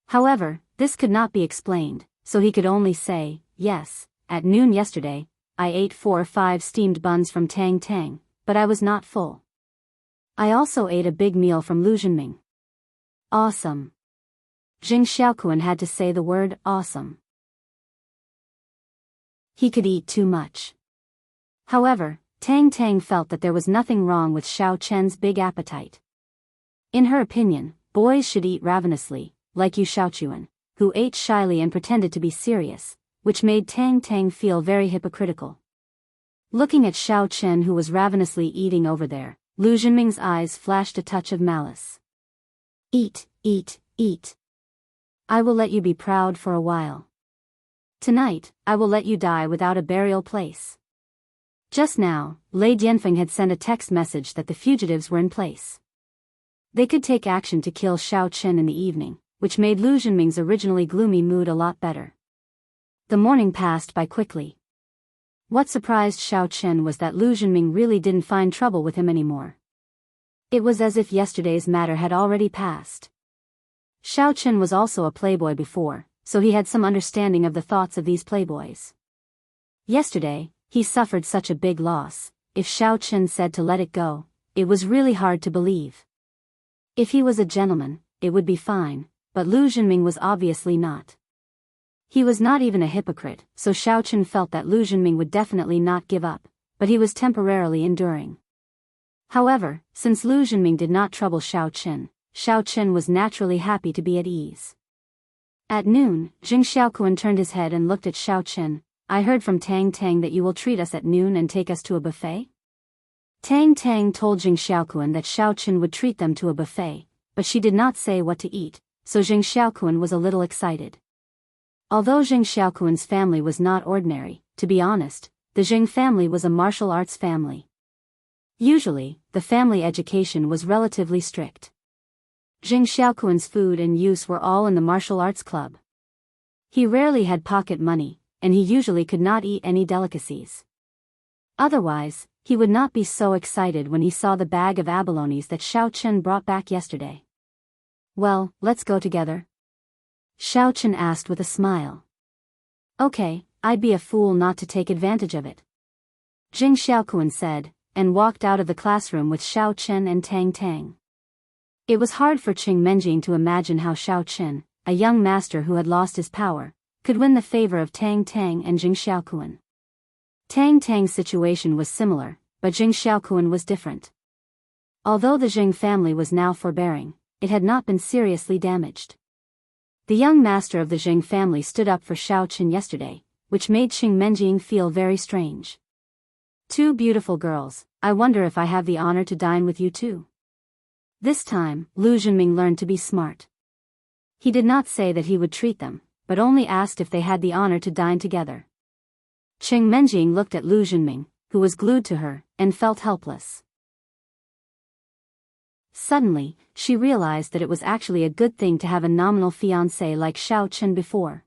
However, this could not be explained, so he could only say, yes, at noon yesterday, I ate 4 or 5 steamed buns from Tang Tang, but I was not full. I also ate a big meal from Lu Zhenming. Awesome. Jing Xiaoquan had to say the word awesome. He could eat too much. However, Tang Tang felt that there was nothing wrong with Xiao Chen's big appetite. In her opinion, boys should eat ravenously, like Yu Xiaochuan, who ate shyly and pretended to be serious, which made Tang Tang feel very hypocritical. Looking at Xiao Chen who was ravenously eating over there, Lu Zhenming's eyes flashed a touch of malice. Eat, eat, eat. I will let you be proud for a while. Tonight, I will let you die without a burial place. Just now, Lei Dianfeng had sent a text message that the fugitives were in place. They could take action to kill Xiao Chen in the evening, which made Lu Zhenming's originally gloomy mood a lot better. The morning passed by quickly. What surprised Xiao Chen was that Lu Zhenming really didn't find trouble with him anymore. It was as if yesterday's matter had already passed. Xiao Chen was also a playboy before, so he had some understanding of the thoughts of these playboys. Yesterday, he suffered such a big loss. If Xiao Chen said to let it go, it was really hard to believe. If he was a gentleman, it would be fine, but Lu Zhenming was obviously not. He was not even a hypocrite, so Xiao Chen felt that Lu Zhenming would definitely not give up, but he was temporarily enduring. However, since Lu Zhenming did not trouble Xiao Chen was naturally happy to be at ease. At noon, Jing Xiaoquan turned his head and looked at Xiao Chen. I heard from Tang Tang that you will treat us at noon and take us to a buffet? Tang Tang told Jing Xiaoquan that Xiao Chen would treat them to a buffet, but she did not say what to eat, so Jing Xiaoquan was a little excited. Although Jing Xiaoquan's family was not ordinary, to be honest, the Jing family was a martial arts family. Usually, the family education was relatively strict. Jing Xiaoquan's food and use were all in the martial arts club. He rarely had pocket money, and he usually could not eat any delicacies. Otherwise, he would not be so excited when he saw the bag of abalones that Xiao Chen brought back yesterday. Well, let's go together? Xiao Chen asked with a smile. Okay, I'd be a fool not to take advantage of it. Jing Xiaoquan said, and walked out of the classroom with Xiao Chen and Tang Tang. It was hard for Qing Menjing to imagine how Xiao Chen, a young master who had lost his power, could win the favor of Tang Tang and Jing Xiaoquan. Tang Tang's situation was similar, but Jing Xiaoquan was different. Although the Jing family was now forbearing, it had not been seriously damaged. The young master of the Jing family stood up for Xiao Chen yesterday, which made Qing Menjing feel very strange. 2 beautiful girls, I wonder if I have the honor to dine with you too. This time, Lu Zhenming learned to be smart. He did not say that he would treat them, but only asked if they had the honor to dine together. Qing Menjing looked at Lu Zhenming, who was glued to her, and felt helpless. Suddenly, she realized that it was actually a good thing to have a nominal fiancé like Xiao Chen before.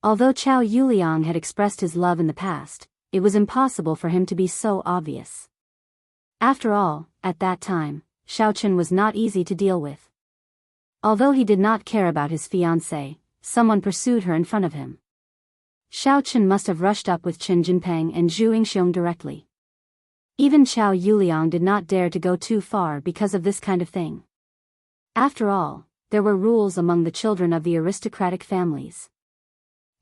Although Chao Yuliang had expressed his love in the past, it was impossible for him to be so obvious. After all, at that time, Xiao Chen was not easy to deal with. Although he did not care about his fiancée, someone pursued her in front of him. Xiao Chen must have rushed up with Chen Jinpeng and Zhu Yingxiong directly. Even Chao Yuliang did not dare to go too far because of this kind of thing. After all, there were rules among the children of the aristocratic families.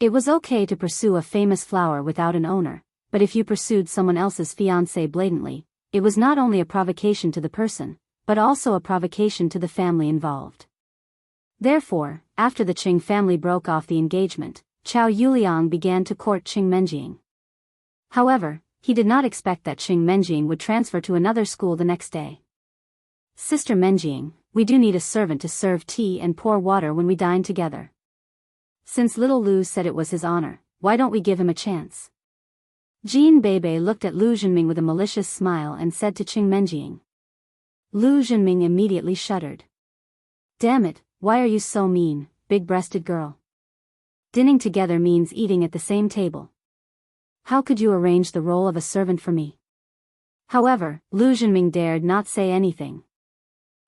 It was okay to pursue a famous flower without an owner, but if you pursued someone else's fiancé blatantly, it was not only a provocation to the person, but also a provocation to the family involved. Therefore, after the Qing family broke off the engagement, Chao Yuliang began to court Qing Menjing. However, he did not expect that Qing Menjing would transfer to another school the next day. Sister Menjing, we do need a servant to serve tea and pour water when we dine together. Since little Lu said it was his honor, why don't we give him a chance? Jean Bebe looked at Lu Zhenming with a malicious smile and said to Qing Menjing. Lu Zhenming immediately shuddered. Damn it, why are you so mean, big-breasted girl? Dining together means eating at the same table. How could you arrange the role of a servant for me? However, Lu Zhenming dared not say anything.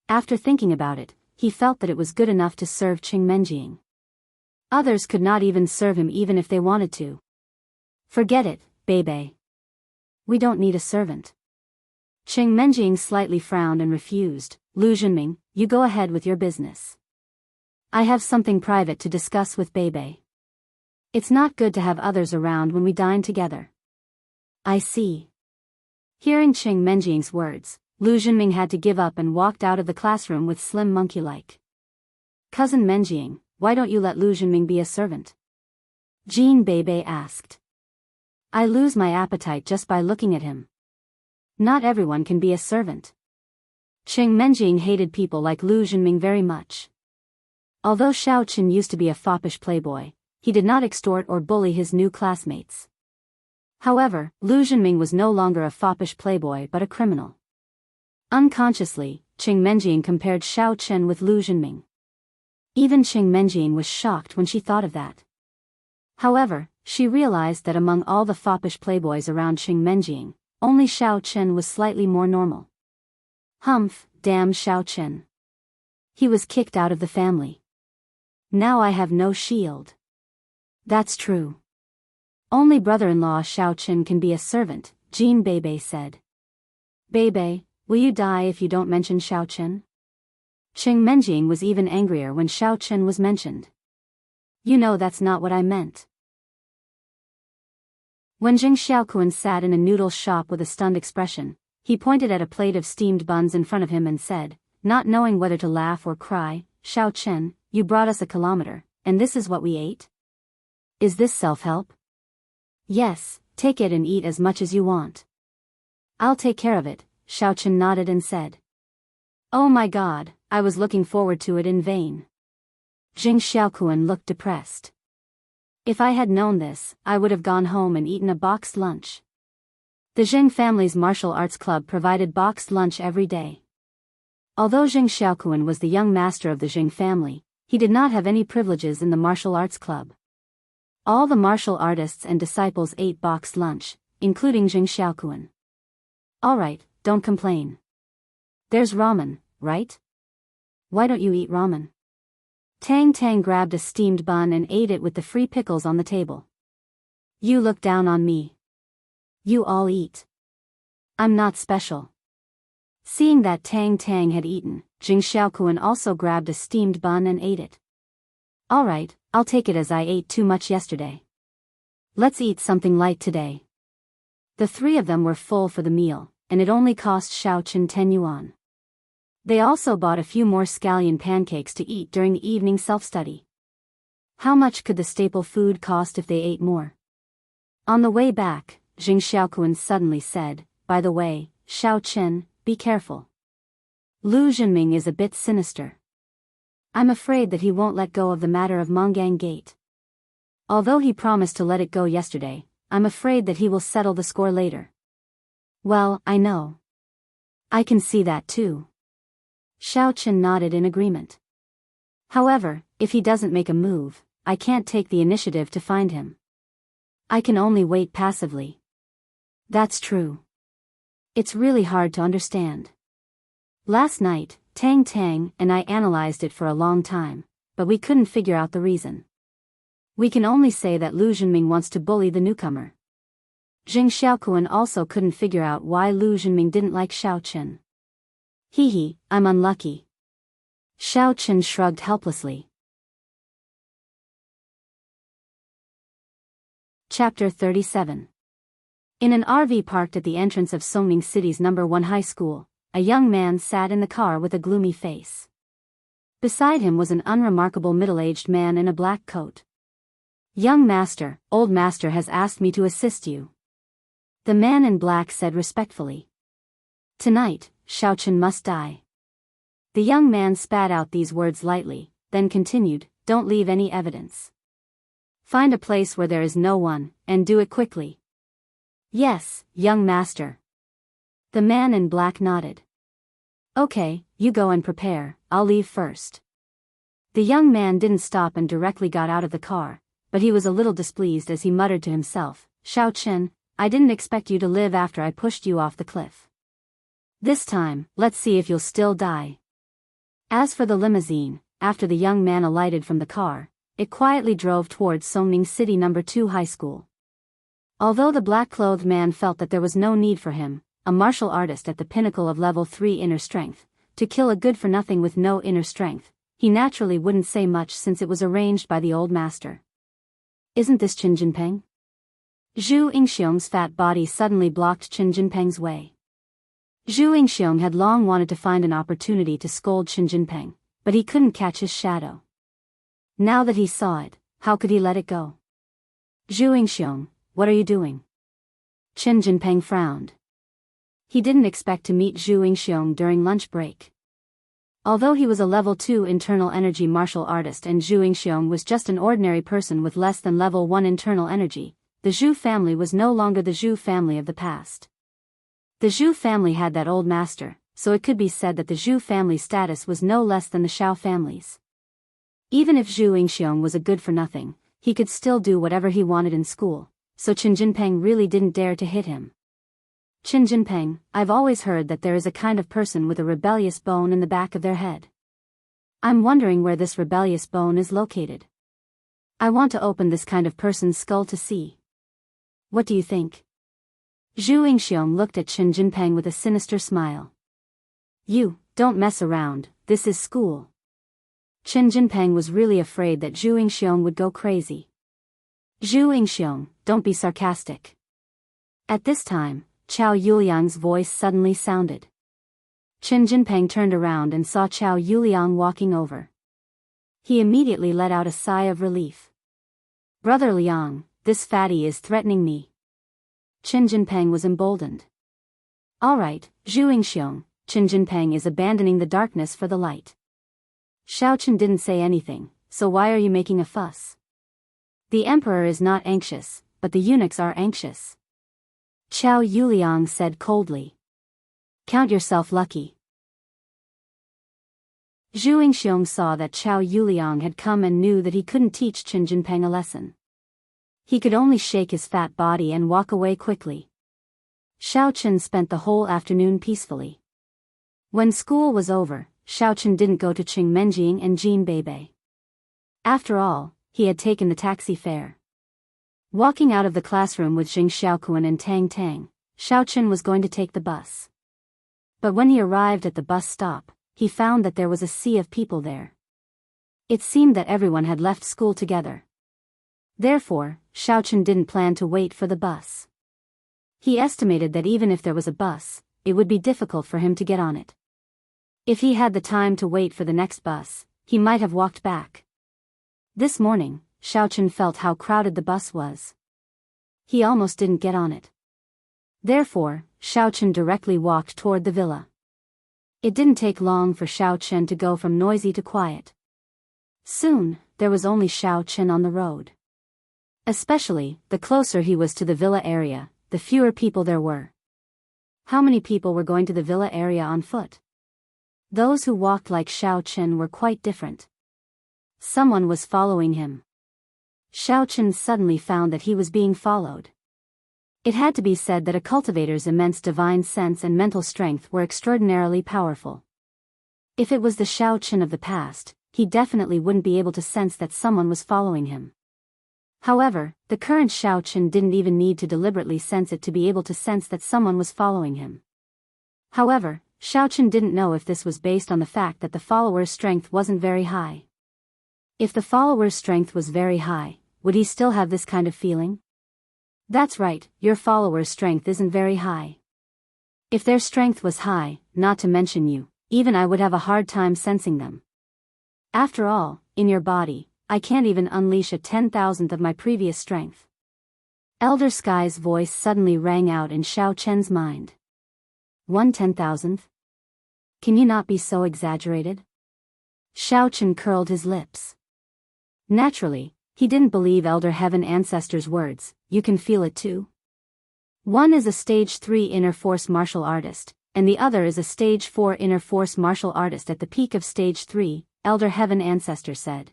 After thinking about it, he felt that it was good enough to serve Qing Menjing. Others could not even serve him even if they wanted to. Forget it, Bebe. We don't need a servant. Qing Menjing slightly frowned and refused. Lu Zhenming, you go ahead with your business. I have something private to discuss with Bebe. It's not good to have others around when we dine together. I see. Hearing Qing Menjing's words, Lu Zhenming had to give up and walked out of the classroom with slim monkey-like. Cousin Menjing, why don't you let Lu Zhenming be a servant? Jean Bebe asked. I lose my appetite just by looking at him. Not everyone can be a servant. Qing Menjing hated people like Lu Zhenming very much. Although Xiao Qin used to be a foppish playboy, he did not extort or bully his new classmates. However, Lu Zhenming was no longer a foppish playboy but a criminal. Unconsciously, Qing Menjing compared Xiao Qin with Lu Zhenming. Even Qing Menjing was shocked when she thought of that. However, she realized that among all the foppish playboys around Qing Menjing, only Xiao Qin was slightly more normal. Humph, damn Xiao Qin. He was kicked out of the family. Now I have no shield. That's true. Only brother-in-law Xiao Qin can be a servant, Jean Bebe said. Bebe, will you die if you don't mention Xiao Qin? Qing Menjing was even angrier when Xiao Qin was mentioned. You know that's not what I meant. When Jing Xiaokuan sat in a noodle shop with a stunned expression, he pointed at a plate of steamed buns in front of him and said, not knowing whether to laugh or cry, Xiao Qin, you brought us a kilometer, and this is what we ate? Is this self-help? Yes, take it and eat as much as you want. I'll take care of it, Xiao Qin nodded and said. Oh my God, I was looking forward to it in vain. Jing Xiaokuan looked depressed. If I had known this, I would have gone home and eaten a boxed lunch. The Jing family's martial arts club provided boxed lunch every day. Although Jing Xiaokuan was the young master of the Jing family, he did not have any privileges in the martial arts club. All the martial artists and disciples ate boxed lunch, including Jing Xiaokuan. Alright, don't complain. There's ramen, right? Why don't you eat ramen? Tang Tang grabbed a steamed bun and ate it with the free pickles on the table. You look down on me. You all eat. I'm not special. Seeing that Tang Tang had eaten, Jing Xiaokuan also grabbed a steamed bun and ate it. Alright, I'll take it as I ate too much yesterday. Let's eat something light today. The three of them were full for the meal, and it only cost Xiao Qin 10 yuan. They also bought a few more scallion pancakes to eat during the evening self-study. How much could the staple food cost if they ate more? On the way back, Jing Xiaokuan suddenly said, by the way, Xiao Qin, be careful. Lu Zhenming is a bit sinister. I'm afraid that he won't let go of the matter of Monggang Gate. Although he promised to let it go yesterday, I'm afraid that he will settle the score later. Well, I know. I can see that too. Xiao Qin nodded in agreement. However, if he doesn't make a move, I can't take the initiative to find him. I can only wait passively. That's true. It's really hard to understand. Last night, Tang Tang and I analyzed it for a long time, but we couldn't figure out the reason. We can only say that Lu Zhenming wants to bully the newcomer. Jing Xiaokuan also couldn't figure out why Lu Zhenming didn't like Xiao Qin. Hee, I'm unlucky. Xiao Qin shrugged helplessly. Chapter 37. In an RV parked at the entrance of Songning City's #1 high school, a young man sat in the car with a gloomy face. Beside him was an unremarkable middle-aged man in a black coat. "Young master, old master has asked me to assist you," the man in black said respectfully. "Tonight, Xiaochen must die." The young man spat out these words lightly, then continued, "Don't leave any evidence. Find a place where there is no one, and do it quickly." "Yes, young master." The man in black nodded. "Okay, you go and prepare, I'll leave first." The young man didn't stop and directly got out of the car, but he was a little displeased as he muttered to himself, "Xiaochen, I didn't expect you to live after I pushed you off the cliff. This time, let's see if you'll still die." As for the limousine, after the young man alighted from the car, it quietly drove towards Songning City #2 High School. Although the black-clothed man felt that there was no need for him, a martial artist at the pinnacle of level 3 inner strength, to kill a good-for-nothing with no inner strength, he naturally wouldn't say much since it was arranged by the old master. "Isn't this Qin Jinpeng?" Zhu Yingxiong's fat body suddenly blocked Qin Jinpeng's way. Zhu Yingxiong had long wanted to find an opportunity to scold Qin Jinpeng, but he couldn't catch his shadow. Now that he saw it, how could he let it go? "Zhu Yingxiong, what are you doing?" Qin Jinpeng frowned. He didn't expect to meet Zhu Yingxiong during lunch break. Although he was a level 2 internal energy martial artist and Zhu Yingxiong was just an ordinary person with less than level 1 internal energy, the Zhu family was no longer the Zhu family of the past. The Zhu family had that old master, so it could be said that the Zhu family status was no less than the Xiao family's. Even if Zhu Yingxiong was a good-for-nothing, he could still do whatever he wanted in school, so Qin Jinpeng really didn't dare to hit him. "Qin Jinpeng, I've always heard that there is a kind of person with a rebellious bone in the back of their head. I'm wondering where this rebellious bone is located. I want to open this kind of person's skull to see. What do you think?" Zhu Yingxiong looked at Qin Jinpeng with a sinister smile. "You, don't mess around, this is school." Qin Jinpeng was really afraid that Zhu Yingxiong would go crazy. "Zhu Yingxiong, don't be sarcastic." At this time, Chao Yuliang's voice suddenly sounded. Qin Jinpeng turned around and saw Chao Yuliang walking over. He immediately let out a sigh of relief. "Brother Liang, this fatty is threatening me." Qin Jinpeng was emboldened. "All right, Zhu Yingxiong, Qin Jinpeng is abandoning the darkness for the light." Xiaochen didn't say anything, "So why are you making a fuss?" "The emperor is not anxious, but the eunuchs are anxious," Chao Yuliang said coldly. "Count yourself lucky." Zhu Yingxiong saw that Chao Yuliang had come and knew that he couldn't teach Qin Jinpeng a lesson. He could only shake his fat body and walk away quickly. Xiaochen spent the whole afternoon peacefully. When school was over, Xiaochen didn't go to Qingmenjing and Jinbei. After all, he had taken the taxi fare. Walking out of the classroom with Jing Xiaokuan and Tang Tang, Xiaochen was going to take the bus. But when he arrived at the bus stop, he found that there was a sea of people there. It seemed that everyone had left school together. Therefore, Xiaochen didn't plan to wait for the bus. He estimated that even if there was a bus, it would be difficult for him to get on it. If he had the time to wait for the next bus, he might have walked back. This morning, Xiaochen felt how crowded the bus was. He almost didn't get on it. Therefore, Xiaochen directly walked toward the villa. It didn't take long for Xiaochen to go from noisy to quiet. Soon, there was only Xiaochen on the road. Especially, the closer he was to the villa area, the fewer people there were. How many people were going to the villa area on foot? Those who walked like Xiaochen were quite different. Someone was following him. Xiaochen suddenly found that he was being followed. It had to be said that a cultivator's immense divine sense and mental strength were extraordinarily powerful. If it was the Xiaochen of the past, he definitely wouldn't be able to sense that someone was following him. However, the current Xiaochen didn't even need to deliberately sense it to be able to sense that someone was following him. However, Xiaochen didn't know if this was based on the fact that the follower's strength wasn't very high. If the follower's strength was very high, would he still have this kind of feeling? That's right, your followers' strength isn't very high. If their strength was high, not to mention you, even I would have a hard time sensing them. After all, in your body, I can't even unleash a 10,000th of my previous strength. Elder Sky's voice suddenly rang out in Xiao Chen's mind. 1/10,000th? Can you not be so exaggerated? Xiao Chen curled his lips. Naturally, he didn't believe Elder Heaven Ancestor's words. You can feel it too. One is a stage 3 inner force martial artist, and the other is a stage 4 inner force martial artist at the peak of stage 3, Elder Heaven Ancestor said.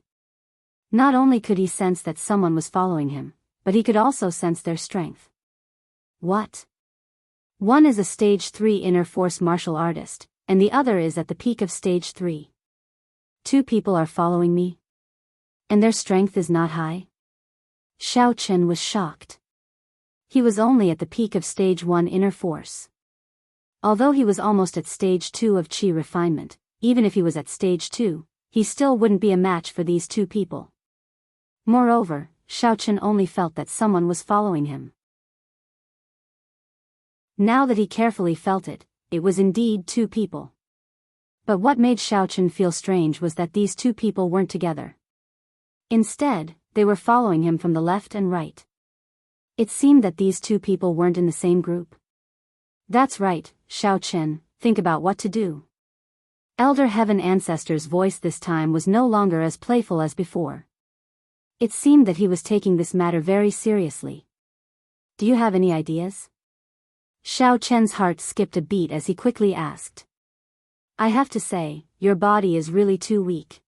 Not only could he sense that someone was following him, but he could also sense their strength. What? One is a stage 3 inner force martial artist, and the other is at the peak of stage 3. Two people are following me? And their strength is not high? Xiao Chen was shocked. He was only at the peak of stage 1 inner force. Although he was almost at stage 2 of Qi refinement, even if he was at stage 2, he still wouldn't be a match for these two people. Moreover, Xiao Chen only felt that someone was following him. Now that he carefully felt it, it was indeed two people. But what made Xiao Chen feel strange was that these two people weren't together. Instead, they were following him from the left and right. It seemed that these two people weren't in the same group. That's right, Xiao Chen, think about what to do. Elder Heaven Ancestor's voice this time was no longer as playful as before. It seemed that he was taking this matter very seriously. Do you have any ideas? Xiao Chen's heart skipped a beat as he quickly asked. I have to say, your body is really too weak.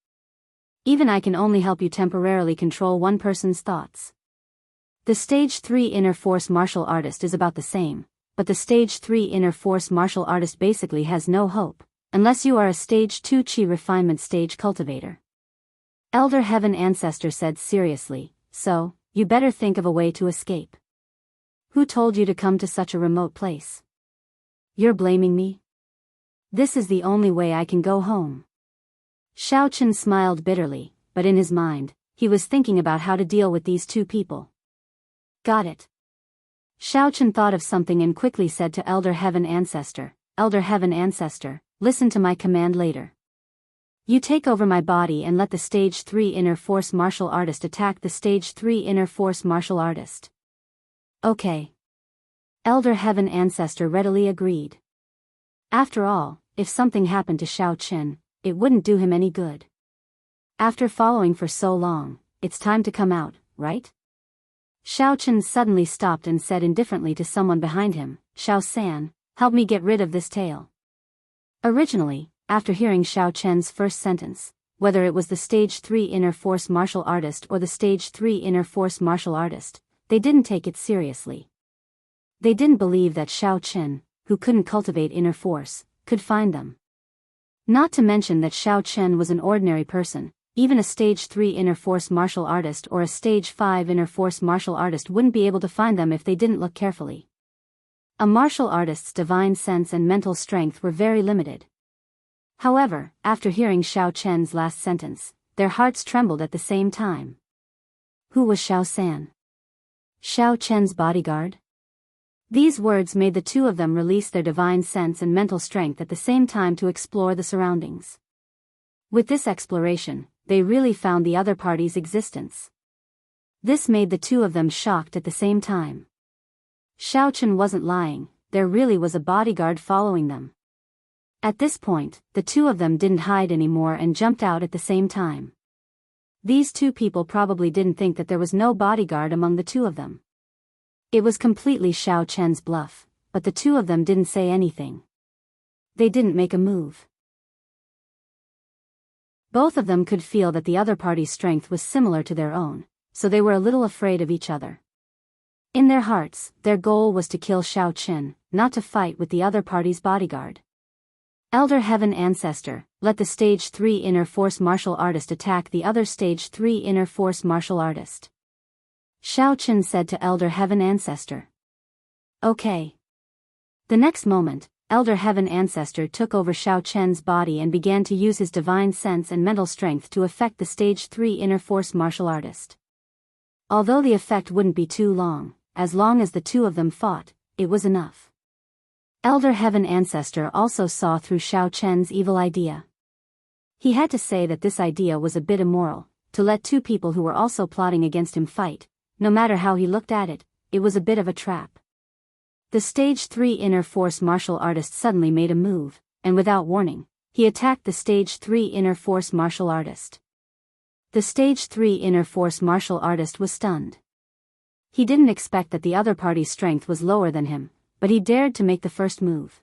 Even I can only help you temporarily control one person's thoughts. The stage 3 inner force martial artist is about the same, but the stage 3 inner force martial artist basically has no hope, unless you are a stage 2 Qi refinement stage cultivator. Elder Heaven Ancestor said seriously, so, you better think of a way to escape. Who told you to come to such a remote place? You're blaming me? This is the only way I can go home. Xiao Chen smiled bitterly, but in his mind, he was thinking about how to deal with these two people. Got it. Xiao Chen thought of something and quickly said to Elder Heaven Ancestor, Elder Heaven Ancestor, listen to my command later. You take over my body and let the stage 3 inner force martial artist attack the stage 3 inner force martial artist. Okay. Elder Heaven Ancestor readily agreed. After all, if something happened to Xiao Chen, it wouldn't do him any good. After following for so long, it's time to come out, right? Xiao Chen suddenly stopped and said indifferently to someone behind him, Xiao San, help me get rid of this tail. Originally, after hearing Xiao Chen's first sentence, whether it was the stage 3 inner force martial artist or the stage 3 inner force martial artist, they didn't take it seriously. They didn't believe that Xiao Chen, who couldn't cultivate inner force, could find them. Not to mention that Xiao Chen was an ordinary person, even a stage 3 inner force martial artist or a stage 5 inner force martial artist wouldn't be able to find them if they didn't look carefully. A martial artist's divine sense and mental strength were very limited. However, after hearing Xiao Chen's last sentence, their hearts trembled at the same time. Who was Xiao San? Xiao Chen's bodyguard? These words made the two of them release their divine sense and mental strength at the same time to explore the surroundings. With this exploration, they really found the other party's existence. This made the two of them shocked at the same time. Xiao Chen wasn't lying, there really was a bodyguard following them. At this point, the two of them didn't hide anymore and jumped out at the same time. These two people probably didn't think that there was no bodyguard among the two of them. It was completely Xiao Chen's bluff, but the two of them didn't say anything. They didn't make a move. Both of them could feel that the other party's strength was similar to their own, so they were a little afraid of each other. In their hearts, their goal was to kill Xiao Chen, not to fight with the other party's bodyguard. Elder Heaven Ancestor, let the stage 3 inner force martial artist attack the other stage 3 inner force martial artist. Xiao Chen said to Elder Heaven Ancestor. Okay. The next moment, Elder Heaven Ancestor took over Xiao Chen's body and began to use his divine sense and mental strength to affect the stage 3 inner force martial artist. Although the effect wouldn't be too long, as long as the two of them fought, it was enough. Elder Heaven Ancestor also saw through Xiao Chen's evil idea. He had to say that this idea was a bit immoral, to let two people who were also plotting against him fight. No matter how he looked at it, it was a bit of a trap. The Stage 3 Inner Force martial artist suddenly made a move, and without warning, he attacked the Stage 3 Inner Force martial artist. The Stage 3 Inner Force martial artist was stunned. He didn't expect that the other party's strength was lower than him, but he dared to make the first move.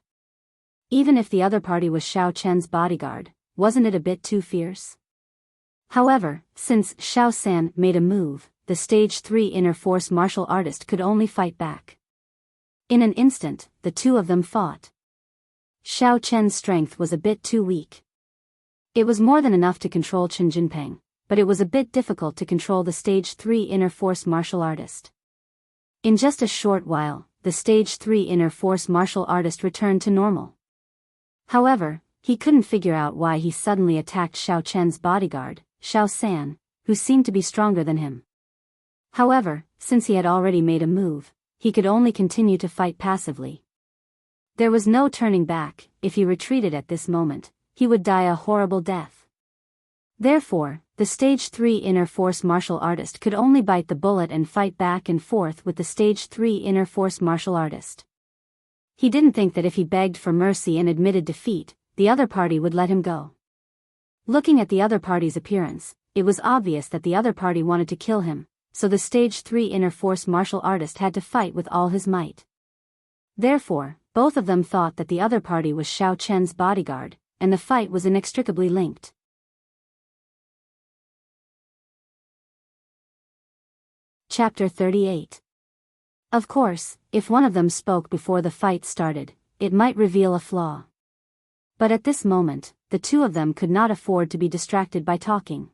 Even if the other party was Xiao Chen's bodyguard, wasn't it a bit too fierce? However, since Xiao San made a move, the Stage 3 Inner Force martial artist could only fight back. In an instant, the two of them fought. Xiao Chen's strength was a bit too weak. It was more than enough to control Chen Jinping, but it was a bit difficult to control the Stage 3 Inner Force martial artist. In just a short while, the Stage 3 Inner Force martial artist returned to normal. However, he couldn't figure out why he suddenly attacked Xiao Chen's bodyguard, Xiao San, who seemed to be stronger than him. However, since he had already made a move, he could only continue to fight passively. There was no turning back. If he retreated at this moment, he would die a horrible death. Therefore, the Stage 3 Inner Force martial artist could only bite the bullet and fight back and forth with the Stage 3 Inner Force martial artist. He didn't think that if he begged for mercy and admitted defeat, the other party would let him go. Looking at the other party's appearance, it was obvious that the other party wanted to kill him, so the Stage 3 Inner Force martial artist had to fight with all his might. Therefore, both of them thought that the other party was Xiao Chen's bodyguard, and the fight was inextricably linked. Chapter 38. Of course, if one of them spoke before the fight started, it might reveal a flaw. But at this moment, the two of them could not afford to be distracted by talking.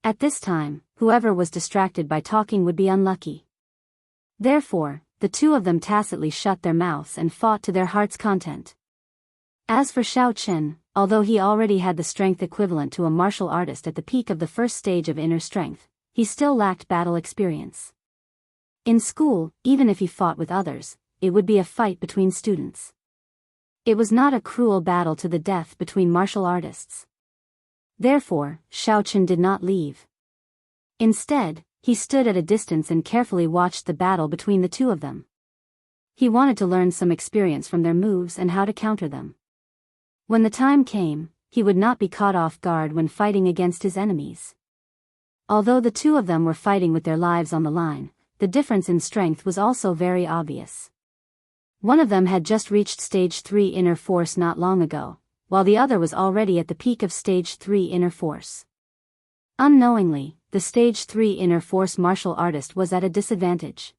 At this time, whoever was distracted by talking would be unlucky. Therefore, the two of them tacitly shut their mouths and fought to their heart's content. As for Xiao Chen, although he already had the strength equivalent to a martial artist at the peak of the first stage of inner strength, he still lacked battle experience. In school, even if he fought with others, it would be a fight between students. It was not a cruel battle to the death between martial artists. Therefore, Xiao Chen did not leave. Instead, he stood at a distance and carefully watched the battle between the two of them. He wanted to learn some experience from their moves and how to counter them. When the time came, he would not be caught off guard when fighting against his enemies. Although the two of them were fighting with their lives on the line, the difference in strength was also very obvious. One of them had just reached Stage 3 Inner Force not long ago, while the other was already at the peak of Stage 3 Inner Force. Unknowingly, the Stage 3 Inner Force martial artist was at a disadvantage.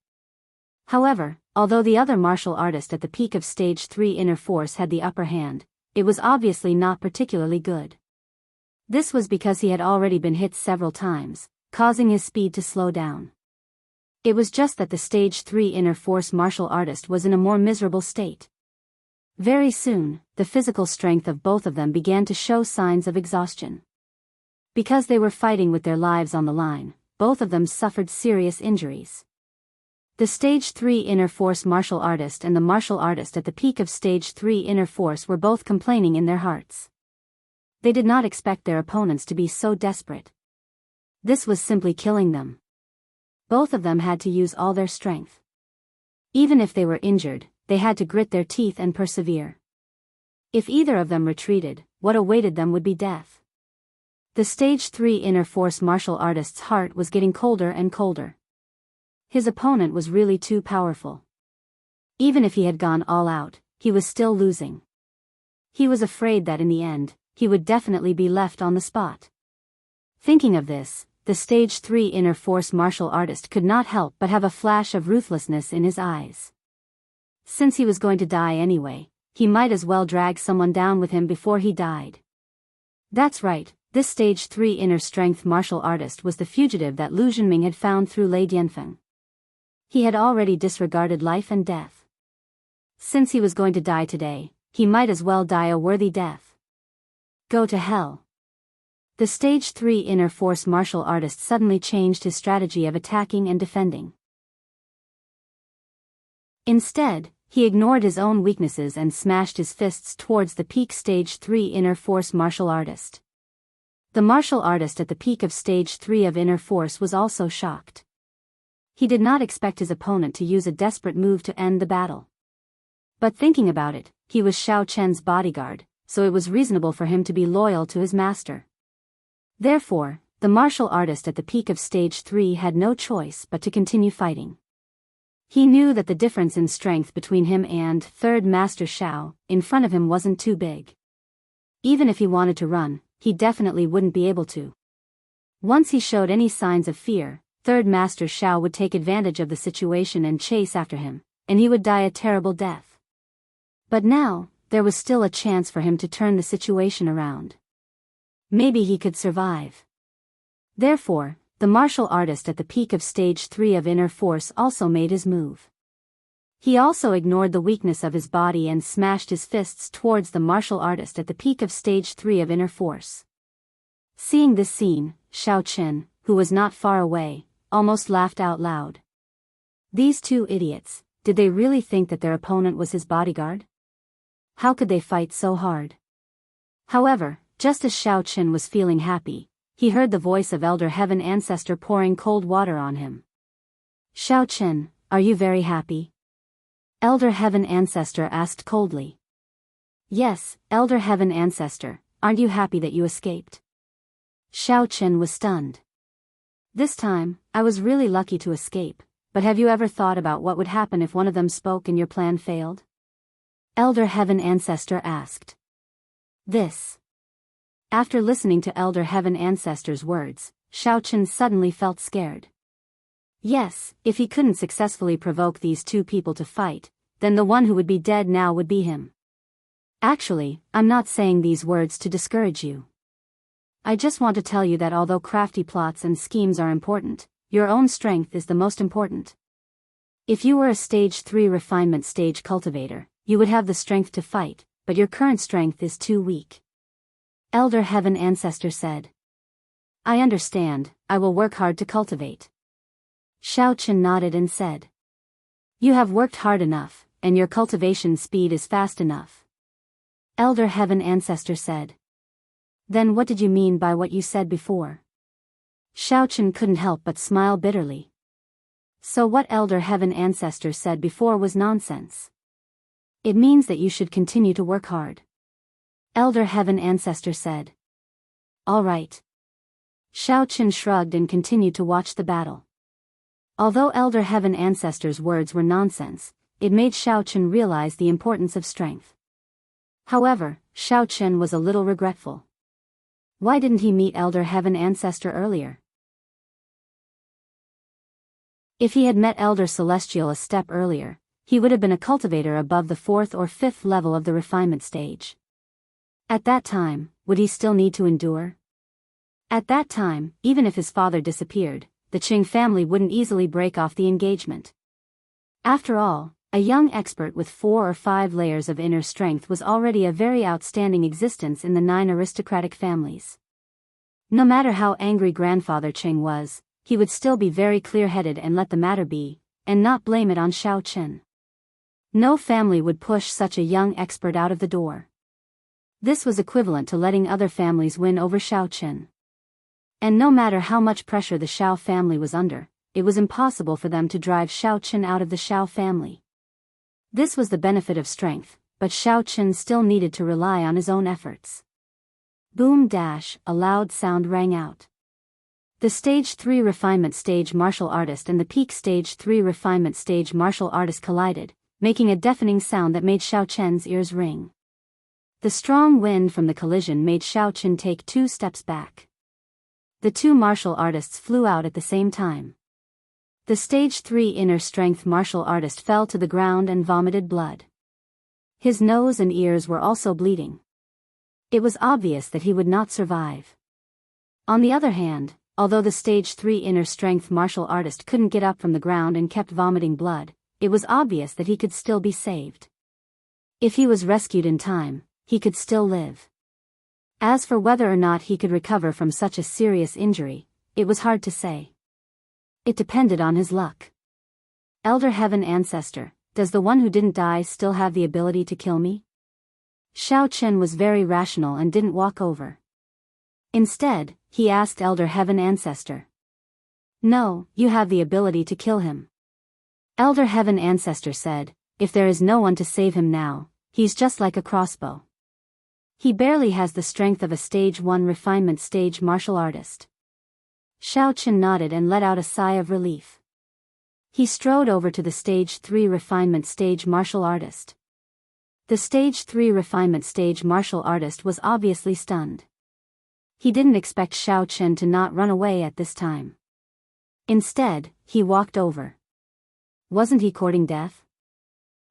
However, although the other martial artist at the peak of Stage 3 Inner Force had the upper hand, it was obviously not particularly good. This was because he had already been hit several times, causing his speed to slow down. It was just that the Stage 3 Inner Force martial artist was in a more miserable state. Very soon, the physical strength of both of them began to show signs of exhaustion. Because they were fighting with their lives on the line, both of them suffered serious injuries. The Stage 3 Inner Force martial artist and the martial artist at the peak of Stage 3 Inner Force were both complaining in their hearts. They did not expect their opponents to be so desperate. This was simply killing them. Both of them had to use all their strength. Even if they were injured, they had to grit their teeth and persevere. If either of them retreated, what awaited them would be death. The Stage 3 Inner Force martial artist's heart was getting colder and colder. His opponent was really too powerful. Even if he had gone all out, he was still losing. He was afraid that in the end, he would definitely be left on the spot. Thinking of this, the Stage 3 Inner Force martial artist could not help but have a flash of ruthlessness in his eyes. Since he was going to die anyway, he might as well drag someone down with him before he died. That's right, this Stage 3 Inner Strength martial artist was the fugitive that Lu Zhenming had found through Lei Dianfeng. He had already disregarded life and death. Since he was going to die today, he might as well die a worthy death. Go to hell. The Stage 3 Inner Force martial artist suddenly changed his strategy of attacking and defending. Instead, he ignored his own weaknesses and smashed his fists towards the peak Stage 3 Inner Force martial artist. The martial artist at the peak of Stage 3 of Inner Force was also shocked. He did not expect his opponent to use a desperate move to end the battle. But thinking about it, he was Xiao Chen's bodyguard, so it was reasonable for him to be loyal to his master. Therefore, the martial artist at the peak of Stage 3 had no choice but to continue fighting. He knew that the difference in strength between him and Third Master Xiao in front of him wasn't too big. Even if he wanted to run, he definitely wouldn't be able to. Once he showed any signs of fear, Third Master Xiao would take advantage of the situation and chase after him, and he would die a terrible death. But now, there was still a chance for him to turn the situation around. Maybe he could survive. Therefore, the martial artist at the peak of Stage 3 of Inner Force also made his move. He also ignored the weakness of his body and smashed his fists towards the martial artist at the peak of Stage 3 of Inner Force. Seeing this scene, Xiao Chen, who was not far away, almost laughed out loud. These two idiots, did they really think that their opponent was his bodyguard? How could they fight so hard? However, just as Xiao Chen was feeling happy, he heard the voice of Elder Heaven Ancestor pouring cold water on him. Xiao Chen, are you very happy? Elder Heaven Ancestor asked coldly. Yes, Elder Heaven Ancestor, aren't you happy that you escaped? Xiao Chen was stunned. This time, I was really lucky to escape, but have you ever thought about what would happen if one of them spoke and your plan failed? Elder Heaven Ancestor asked. After listening to Elder Heaven Ancestor's words, Xiao Chen suddenly felt scared. Yes, if he couldn't successfully provoke these two people to fight, then the one who would be dead now would be him. Actually, I'm not saying these words to discourage you. I just want to tell you that although crafty plots and schemes are important, your own strength is the most important. If you were a Stage 3 refinement stage cultivator, you would have the strength to fight, but your current strength is too weak. Elder Heaven Ancestor said. I understand, I will work hard to cultivate. Xiao Chen nodded and said. You have worked hard enough, and your cultivation speed is fast enough. Elder Heaven Ancestor said. Then what did you mean by what you said before? Xiao Chen couldn't help but smile bitterly. So what Elder Heaven Ancestor said before was nonsense. It means that you should continue to work hard. Elder Heaven Ancestor said. All right. Xiao Chen shrugged and continued to watch the battle. Although Elder Heaven Ancestor's words were nonsense, it made Xiao Chen realize the importance of strength. However, Xiao Chen was a little regretful. Why didn't he meet Elder Heaven Ancestor earlier? If he had met Elder Celestial a step earlier, he would have been a cultivator above the 4th or 5th level of the refinement stage. At that time, would he still need to endure? At that time, even if his father disappeared, the Qing family wouldn't easily break off the engagement. After all, a young expert with 4 or 5 layers of inner strength was already a very outstanding existence in the 9 aristocratic families. No matter how angry Grandfather Qing was, he would still be very clear-headed and let the matter be, and not blame it on Xiao Chen. No family would push such a young expert out of the door. This was equivalent to letting other families win over Xiao Chen. And no matter how much pressure the Xiao family was under, it was impossible for them to drive Xiao Chen out of the Xiao family. This was the benefit of strength, but Xiao Chen still needed to rely on his own efforts. Boom! A loud sound rang out. The Stage 3 refinement stage martial artist and the peak Stage 3 refinement stage martial artist collided, making a deafening sound that made Xiao Chen's ears ring. The strong wind from the collision made Xiao Chen take 2 steps back. The two martial artists flew out at the same time. The Stage 3 inner strength martial artist fell to the ground and vomited blood. His nose and ears were also bleeding. It was obvious that he would not survive. On the other hand, although the Stage 3 inner strength martial artist couldn't get up from the ground and kept vomiting blood, it was obvious that he could still be saved. If he was rescued in time, he could still live. As for whether or not he could recover from such a serious injury, it was hard to say. It depended on his luck. Elder Heaven Ancestor, does the one who didn't die still have the ability to kill me? Xiao Chen was very rational and didn't walk over. Instead, he asked Elder Heaven Ancestor. No, you have the ability to kill him. Elder Heaven Ancestor said, if there is no one to save him now, he's just like a crossbow. He barely has the strength of a stage 1 refinement stage martial artist. Xiao Chen nodded and let out a sigh of relief. He strode over to the stage 3 refinement stage martial artist. The stage 3 refinement stage martial artist was obviously stunned. He didn't expect Xiao Chen to not run away at this time. Instead, he walked over. Wasn't he courting death?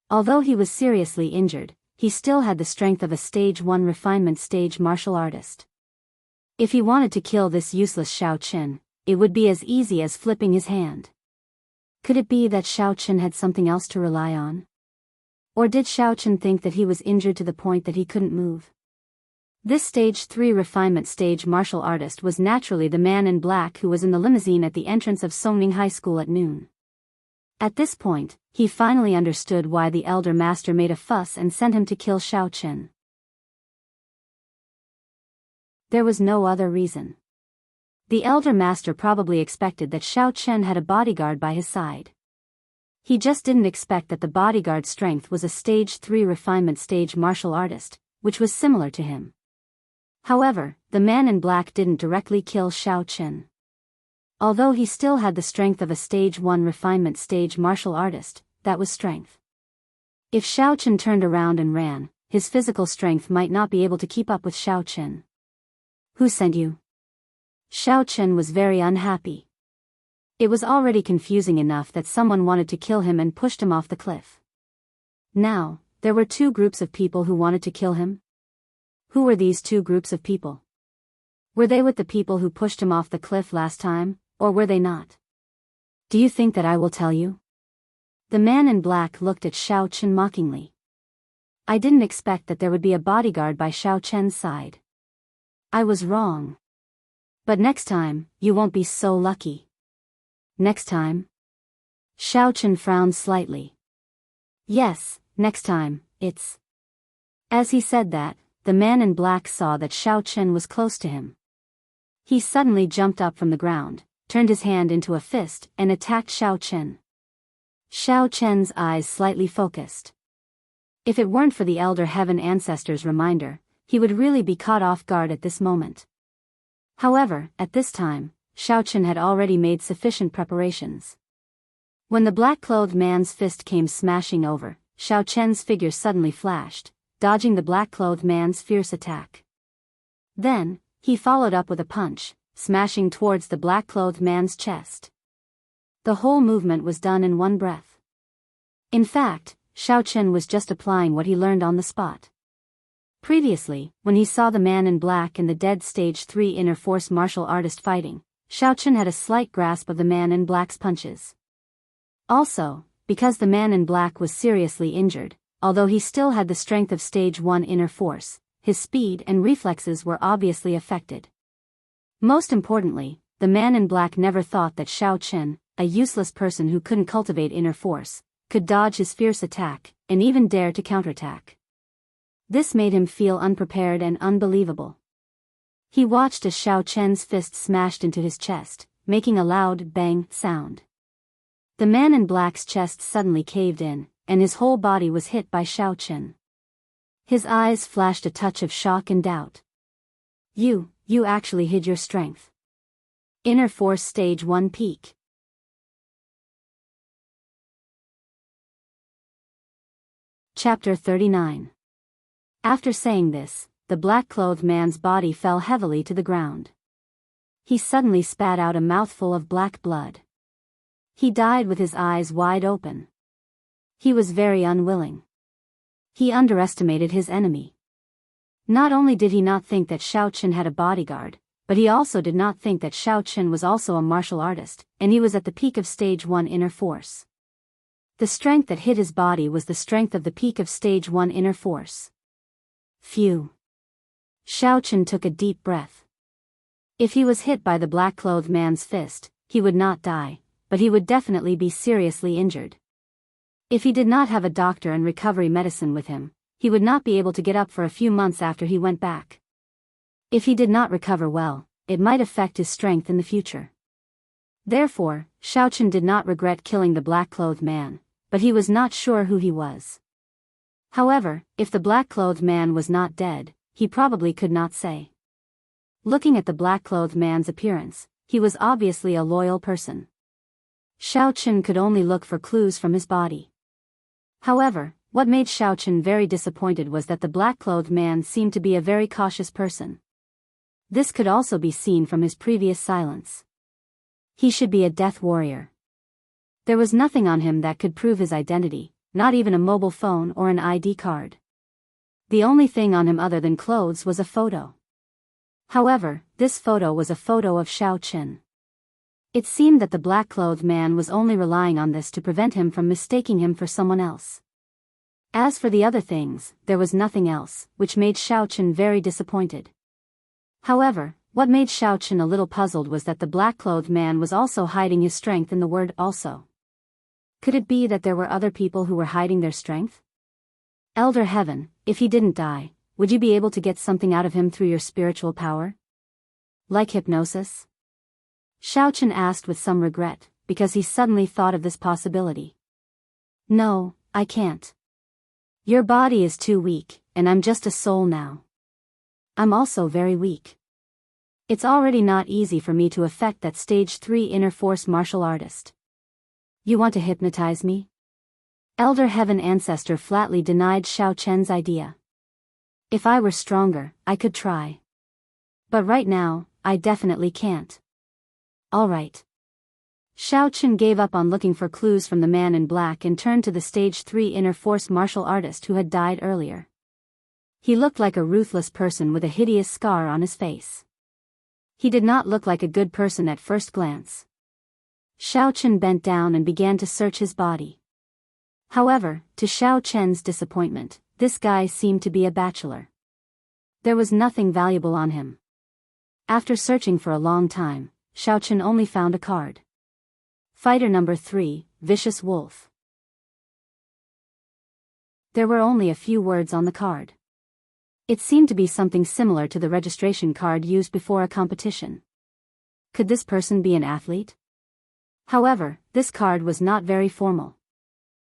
Although he was seriously injured, he still had the strength of a stage 1 refinement stage martial artist. If he wanted to kill this useless Xiao Chen, it would be as easy as flipping his hand. Could it be that Xiao Chen had something else to rely on? Or did Xiao Chen think that he was injured to the point that he couldn't move? This stage 3 refinement stage martial artist was naturally the man in black who was in the limousine at the entrance of Songning High School at noon. At this point, he finally understood why the elder master made a fuss and sent him to kill Xiao Chen. There was no other reason. The elder master probably expected that Xiao Chen had a bodyguard by his side. He just didn't expect that the bodyguard's strength was a stage 3 refinement stage martial artist, which was similar to him. However, the man in black didn't directly kill Xiao Chen. Although he still had the strength of a stage 1 refinement stage martial artist, that was strength. If Xiao Chen turned around and ran, his physical strength might not be able to keep up with Xiao Chen. Who sent you? Xiao Chen was very unhappy. It was already confusing enough that someone wanted to kill him and pushed him off the cliff. Now, there were 2 groups of people who wanted to kill him. Who were these 2 groups of people? Were they with the people who pushed him off the cliff last time, or were they not? Do you think that I will tell you? The man in black looked at Xiao Chen mockingly. I didn't expect that there would be a bodyguard by Xiao Chen's side. I was wrong. But next time, you won't be so lucky. Next time? Xiao Chen frowned slightly. Yes, next time, it's... As he said that, the man in black saw that Xiao Chen was close to him. He suddenly jumped up from the ground, turned his hand into a fist, and attacked Xiao Chen. Xiao Chen's eyes slightly focused. If it weren't for the Elder Heaven Ancestor's reminder, he would really be caught off guard at this moment. However, at this time, Xiao Chen had already made sufficient preparations. When the black-clothed man's fist came smashing over, Xiao Chen's figure suddenly flashed, dodging the black-clothed man's fierce attack. Then, he followed up with a punch, smashing towards the black-clothed man's chest. The whole movement was done in one breath. In fact, Xiao Chen was just applying what he learned on the spot. Previously, when he saw the man in black and the dead stage 3 inner force martial artist fighting, Xiao Chen had a slight grasp of the man in black's punches. Also, because the man in black was seriously injured, although he still had the strength of stage 1 inner force, his speed and reflexes were obviously affected. Most importantly, the man in black never thought that Xiao Chen, a useless person who couldn't cultivate inner force, could dodge his fierce attack, and even dare to counterattack. This made him feel unprepared and unbelievable. He watched as Xiao Chen's fist smashed into his chest, making a loud bang sound. The man in black's chest suddenly caved in, and his whole body was hit by Xiao Chen. His eyes flashed a touch of shock and doubt. You actually hid your strength. Inner Force Stage 1 Peak. Chapter 39. After saying this, the black-clothed man's body fell heavily to the ground. He suddenly spat out a mouthful of black blood. He died with his eyes wide open. He was very unwilling. He underestimated his enemy. Not only did he not think that Xiao Chen had a bodyguard, but he also did not think that Xiao Chen was also a martial artist, and he was at the peak of stage 1 inner force. The strength that hit his body was the strength of the peak of stage 1 inner force. Phew. Xiao Chen took a deep breath. If he was hit by the black-clothed man's fist, he would not die, but he would definitely be seriously injured. If he did not have a doctor and recovery medicine with him, he would not be able to get up for a few months after he went back. If he did not recover well, it might affect his strength in the future. Therefore, Xiaochen did not regret killing the black-clothed man, but he was not sure who he was. However, if the black-clothed man was not dead, he probably could not say. Looking at the black-clothed man's appearance, he was obviously a loyal person. Xiaochen could only look for clues from his body. However, what made Xiaochen very disappointed was that the black-clothed man seemed to be a very cautious person. This could also be seen from his previous silence. He should be a death warrior. There was nothing on him that could prove his identity, not even a mobile phone or an ID card. The only thing on him other than clothes was a photo. However, this photo was a photo of Xiaochen. It seemed that the black-clothed man was only relying on this to prevent him from mistaking him for someone else. As for the other things, there was nothing else, which made Xiaochen very disappointed. However, what made Xiaochen a little puzzled was that the black-clothed man was also hiding his strength in the word also. Could it be that there were other people who were hiding their strength? Elder Heaven, if he didn't die, would you be able to get something out of him through your spiritual power? Like hypnosis? Xiaochen asked with some regret, because he suddenly thought of this possibility. No, I can't. Your body is too weak, and I'm just a soul now. I'm also very weak. It's already not easy for me to affect that stage 3 inner force martial artist. You want to hypnotize me? Elder Heaven Ancestor flatly denied Xiaochen's idea. If I were stronger, I could try. But right now, I definitely can't. Alright. Xiaochen gave up on looking for clues from the man in black and turned to the stage 3 inner force martial artist who had died earlier. He looked like a ruthless person with a hideous scar on his face. He did not look like a good person at first glance. Xiaochen bent down and began to search his body. However, to Xiaochen's disappointment, this guy seemed to be a bachelor. There was nothing valuable on him. After searching for a long time, Xiaochen only found a card. Fighter number 3, Vicious Wolf. There were only a few words on the card. It seemed to be something similar to the registration card used before a competition. Could this person be an athlete? However, this card was not very formal.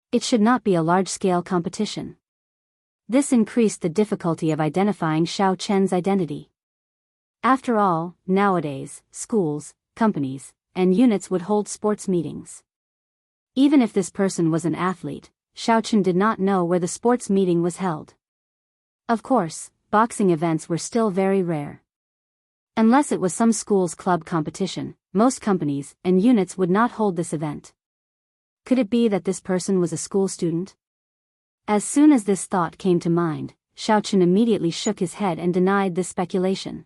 It should not be a large-scale competition. This increased the difficulty of identifying Xiaochen's identity. After all, nowadays, schools, companies, and units would hold sports meetings. Even if this person was an athlete, Xiaochen did not know where the sports meeting was held. Of course, boxing events were still very rare. Unless it was some school's club competition, most companies and units would not hold this event. Could it be that this person was a school student? As soon as this thought came to mind, Xiaochen immediately shook his head and denied this speculation.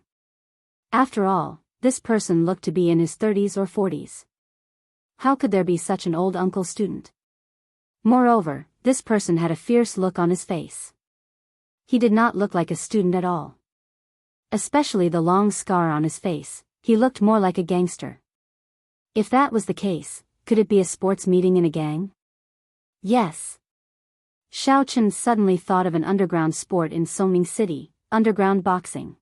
After all, this person looked to be in his 30s or 40s. How could there be such an old uncle student? Moreover, this person had a fierce look on his face. He did not look like a student at all. Especially the long scar on his face, he looked more like a gangster. If that was the case, could it be a sports meeting in a gang? Yes. Xiaochen suddenly thought of an underground sport in Songning City, underground boxing.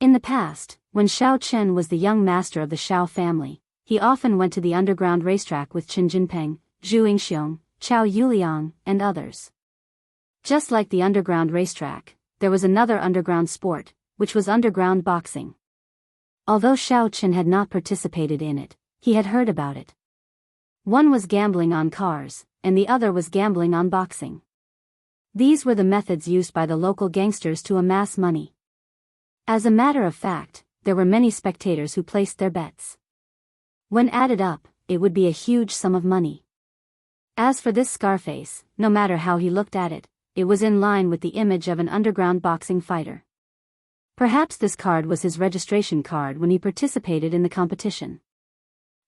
In the past, when Xiaochen was the young master of the Xiao family, he often went to the underground racetrack with Qin Jinpeng, Zhu Yingxiong, Chao Yuliang, and others. Just like the underground racetrack, there was another underground sport, which was underground boxing. Although Xiaochen had not participated in it, he had heard about it. One was gambling on cars, and the other was gambling on boxing. These were the methods used by the local gangsters to amass money. As a matter of fact, there were many spectators who placed their bets. When added up, it would be a huge sum of money. As for this Scarface, no matter how he looked at it, it was in line with the image of an underground boxing fighter. Perhaps this card was his registration card when he participated in the competition.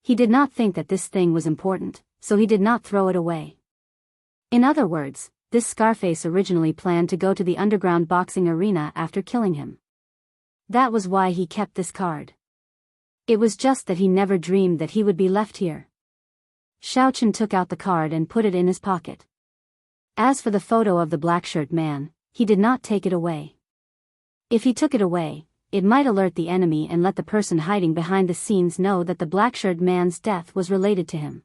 He did not think that this thing was important, so he did not throw it away. In other words, this Scarface originally planned to go to the underground boxing arena after killing him. That was why he kept this card. It was just that he never dreamed that he would be left here. Xiaochen took out the card and put it in his pocket. As for the photo of the black-shirt man, he did not take it away. If he took it away, it might alert the enemy and let the person hiding behind the scenes know that the black-shirt man's death was related to him.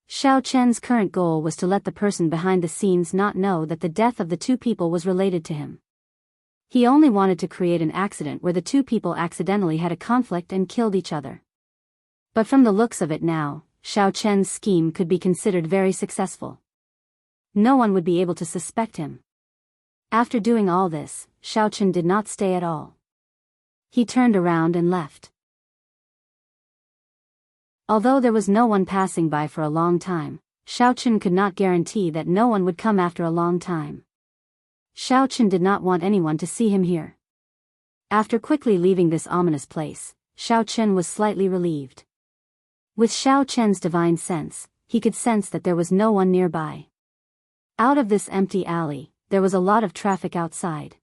Xiao Chen's current goal was to let the person behind the scenes not know that the death of the two people was related to him. He only wanted to create an accident where the two people accidentally had a conflict and killed each other. But from the looks of it now, Xiao Chen's scheme could be considered very successful. No one would be able to suspect him. After doing all this, Xiao Chen did not stay at all. He turned around and left. Although there was no one passing by for a long time, Xiao Chen could not guarantee that no one would come after a long time. Xiao Chen did not want anyone to see him here. After quickly leaving this ominous place, Xiao Chen was slightly relieved. With Xiao Chen's divine sense, he could sense that there was no one nearby. Out of this empty alley, there was a lot of traffic outside.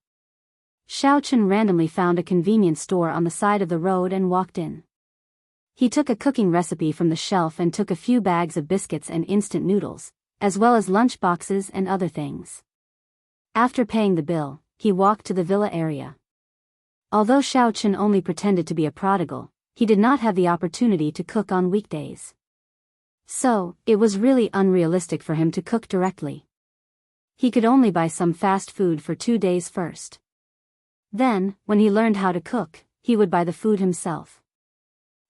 Xiao Chen randomly found a convenience store on the side of the road and walked in. He took a cooking recipe from the shelf and took a few bags of biscuits and instant noodles, as well as lunch boxes and other things. After paying the bill, he walked to the villa area. Although Xiao Chen only pretended to be a prodigal, he did not have the opportunity to cook on weekdays. So, it was really unrealistic for him to cook directly. He could only buy some fast food for 2 days first. Then, when he learned how to cook, he would buy the food himself.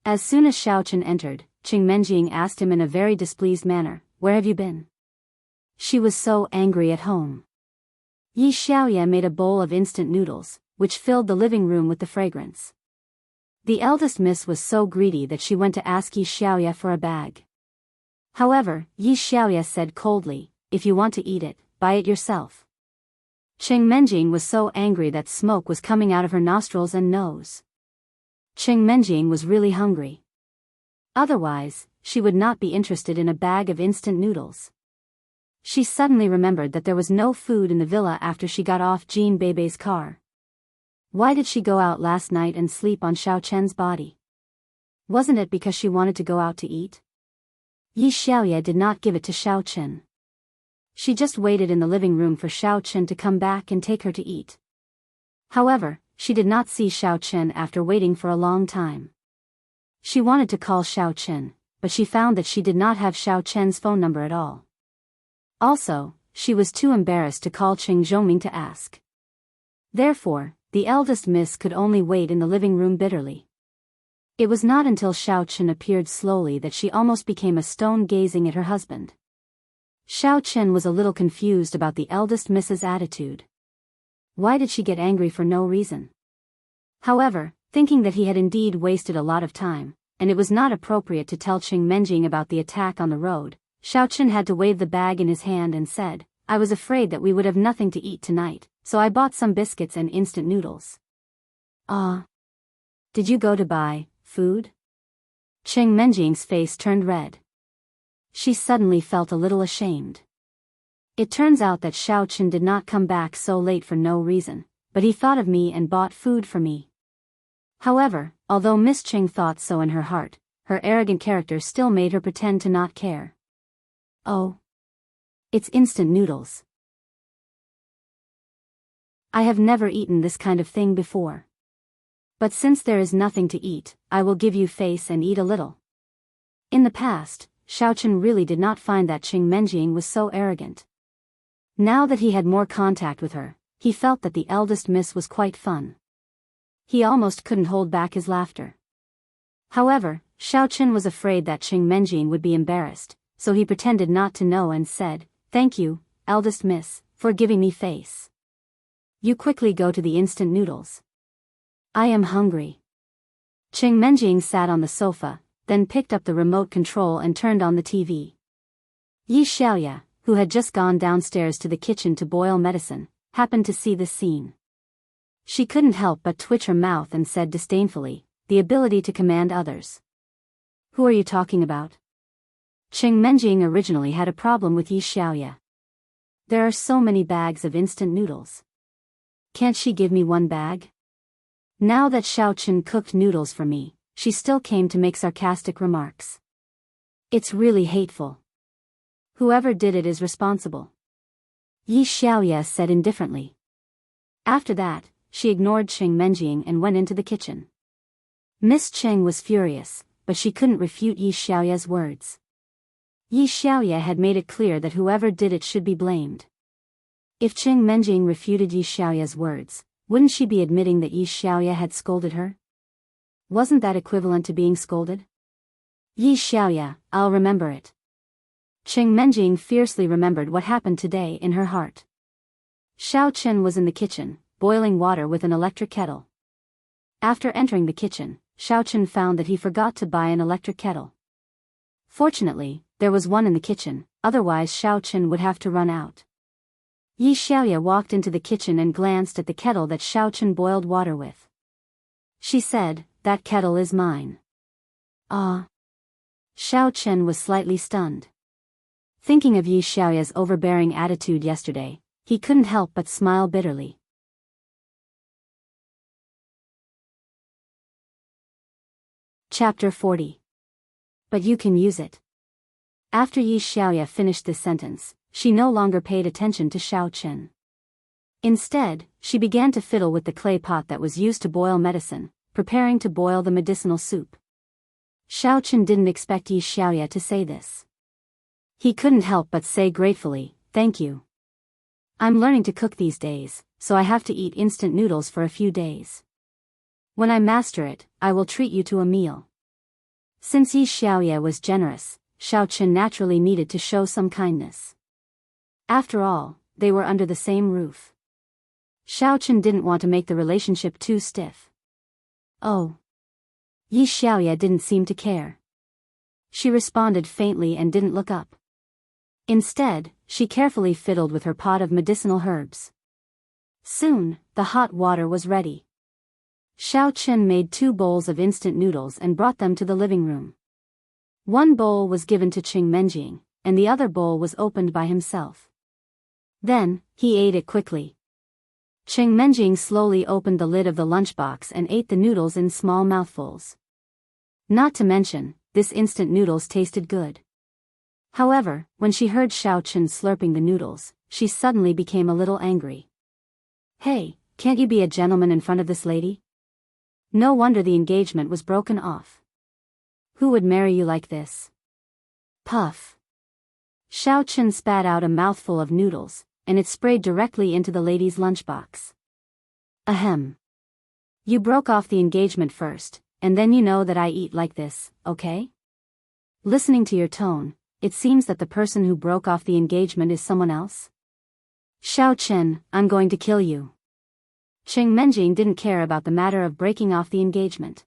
As soon as Xiao Chen entered, Qing Menjing asked him in a very displeased manner, "Where have you been?" She was so angry at home. Yi Xiaoye made a bowl of instant noodles, which filled the living room with the fragrance. The eldest miss was so greedy that she went to ask Yi Xiaoye for a bag. However, Yi Xiaoye said coldly, "If you want to eat it, buy it yourself." Qing Menjing was so angry that smoke was coming out of her nostrils and nose. Qing Menjing was really hungry. Otherwise, she would not be interested in a bag of instant noodles. She suddenly remembered that there was no food in the villa after she got off Jean Bei's car. Why did she go out last night and sleep on Xiao Chen's body? Wasn't it because she wanted to go out to eat? Yi Xiaoye did not give it to Xiao Chen. She just waited in the living room for Xiao Chen to come back and take her to eat. However, she did not see Xiao Chen after waiting for a long time. She wanted to call Xiao Chen, but she found that she did not have Xiao Chen's phone number at all. Also, she was too embarrassed to call Qing Zhongming to ask. Therefore, the eldest miss could only wait in the living room bitterly. It was not until Xiao Chen appeared slowly that she almost became a stone gazing at her husband. Xiao Chen was a little confused about the eldest miss's attitude. Why did she get angry for no reason? However, thinking that he had indeed wasted a lot of time, and it was not appropriate to tell Qing Menjing about the attack on the road, Xiao Chen had to wave the bag in his hand and said, "I was afraid that we would have nothing to eat tonight, so I bought some biscuits and instant noodles." "Ah. Did you go to buy food?" Qing Menjing's face turned red. She suddenly felt a little ashamed. It turns out that Xiao Chen did not come back so late for no reason, but he thought of me and bought food for me. However, although Miss Qing thought so in her heart, her arrogant character still made her pretend to not care. "Oh. It's instant noodles. I have never eaten this kind of thing before. But since there is nothing to eat, I will give you face and eat a little." In the past, Xiao Chen really did not find that Qing Menjing was so arrogant. Now that he had more contact with her, he felt that the eldest miss was quite fun. He almost couldn't hold back his laughter. However, Xiao Chen was afraid that Qing Menjing would be embarrassed, so he pretended not to know and said, "Thank you, eldest miss, for giving me face. You quickly go to the instant noodles. I am hungry." Qing Menjing sat on the sofa, then picked up the remote control and turned on the TV. Yi Xiaoye, who had just gone downstairs to the kitchen to boil medicine, happened to see this scene. She couldn't help but twitch her mouth and said disdainfully, "The ability to command others. Who are you talking about?" Qing Menjing originally had a problem with Yi Xiaoye. There are so many bags of instant noodles. Can't she give me one bag? Now that Xiao Chen cooked noodles for me, she still came to make sarcastic remarks. It's really hateful. Whoever did it is responsible. Yi Xiaoya said indifferently. After that, she ignored Qing Menjing and went into the kitchen. Miss Cheng was furious, but she couldn't refute Yi Xiaoya's words. Yi Xiaoya had made it clear that whoever did it should be blamed. If Qing Menjing refuted Yi Xiaoya's words, wouldn't she be admitting that Yi Xiaoya had scolded her? Wasn't that equivalent to being scolded? Yi Xiaoya, I'll remember it. Qing Menjing fiercely remembered what happened today in her heart. Xiao Chen was in the kitchen, boiling water with an electric kettle. After entering the kitchen, Xiao Chen found that he forgot to buy an electric kettle. Fortunately, there was one in the kitchen, otherwise Xiao Chen would have to run out. Yi Xiaoya walked into the kitchen and glanced at the kettle that Xiao Chen boiled water with. She said, "That kettle is mine." Ah. Xiao Chen was slightly stunned. Thinking of Yi Xiaoya's overbearing attitude yesterday, he couldn't help but smile bitterly. Chapter 40. But you can use it. After Yi Xiaoya finished this sentence, she no longer paid attention to Xiao Chen. Instead, she began to fiddle with the clay pot that was used to boil medicine, preparing to boil the medicinal soup. Xiao Chen didn't expect Yi Xiaoya to say this. He couldn't help but say gratefully, "Thank you. I'm learning to cook these days, so I have to eat instant noodles for a few days. When I master it, I will treat you to a meal." Since Yi Xiaoya was generous, Xiao Chen naturally needed to show some kindness. After all, they were under the same roof. Xiao Chen didn't want to make the relationship too stiff. Oh. Yi Xiaoya didn't seem to care. She responded faintly and didn't look up. Instead, she carefully fiddled with her pot of medicinal herbs. Soon, the hot water was ready. Xiao Chen made 2 bowls of instant noodles and brought them to the living room. One bowl was given to Qing Menjing, and the other bowl was opened by himself. Then, he ate it quickly. Qing Menjing slowly opened the lid of the lunchbox and ate the noodles in small mouthfuls. Not to mention, this instant noodles tasted good. However, when she heard Xiao Chen slurping the noodles, she suddenly became a little angry. "Hey, can't you be a gentleman in front of this lady? No wonder the engagement was broken off. Who would marry you like this?" Puff. Xiao Chen spat out a mouthful of noodles, and it sprayed directly into the lady's lunchbox. Ahem. You broke off the engagement first, and then you know that I eat like this, okay? Listening to your tone, it seems that the person who broke off the engagement is someone else. Xiao Chen, I'm going to kill you. Qing Menjing didn't care about the matter of breaking off the engagement.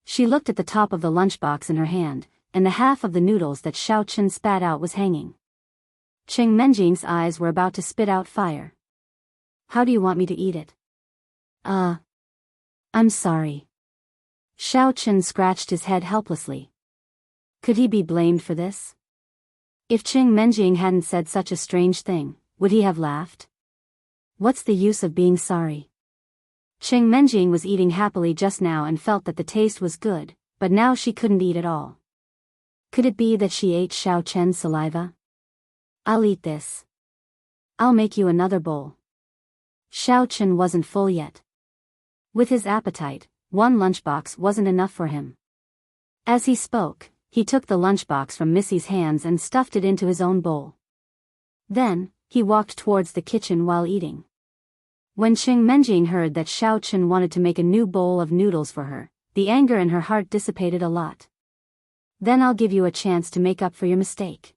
She looked at the top of the lunchbox in her hand, and the half of the noodles that Xiao Chen spat out was hanging. Qing Menjing's eyes were about to spit out fire. How do you want me to eat it? I'm sorry. Xiao Chen scratched his head helplessly. Could he be blamed for this? If Qing Menjing hadn't said such a strange thing, would he have laughed? What's the use of being sorry? Qing Menjing was eating happily just now and felt that the taste was good, but now she couldn't eat at all. Could it be that she ate Xiao Chen's saliva? I'll eat this. I'll make you another bowl. Xiao Chen wasn't full yet. With his appetite, 1 lunchbox wasn't enough for him. As he spoke, he took the lunchbox from Missy's hands and stuffed it into his own bowl. Then, he walked towards the kitchen while eating. When Qing Menjing heard that Xiao Chen wanted to make a new bowl of noodles for her, the anger in her heart dissipated a lot. Then I'll give you a chance to make up for your mistake.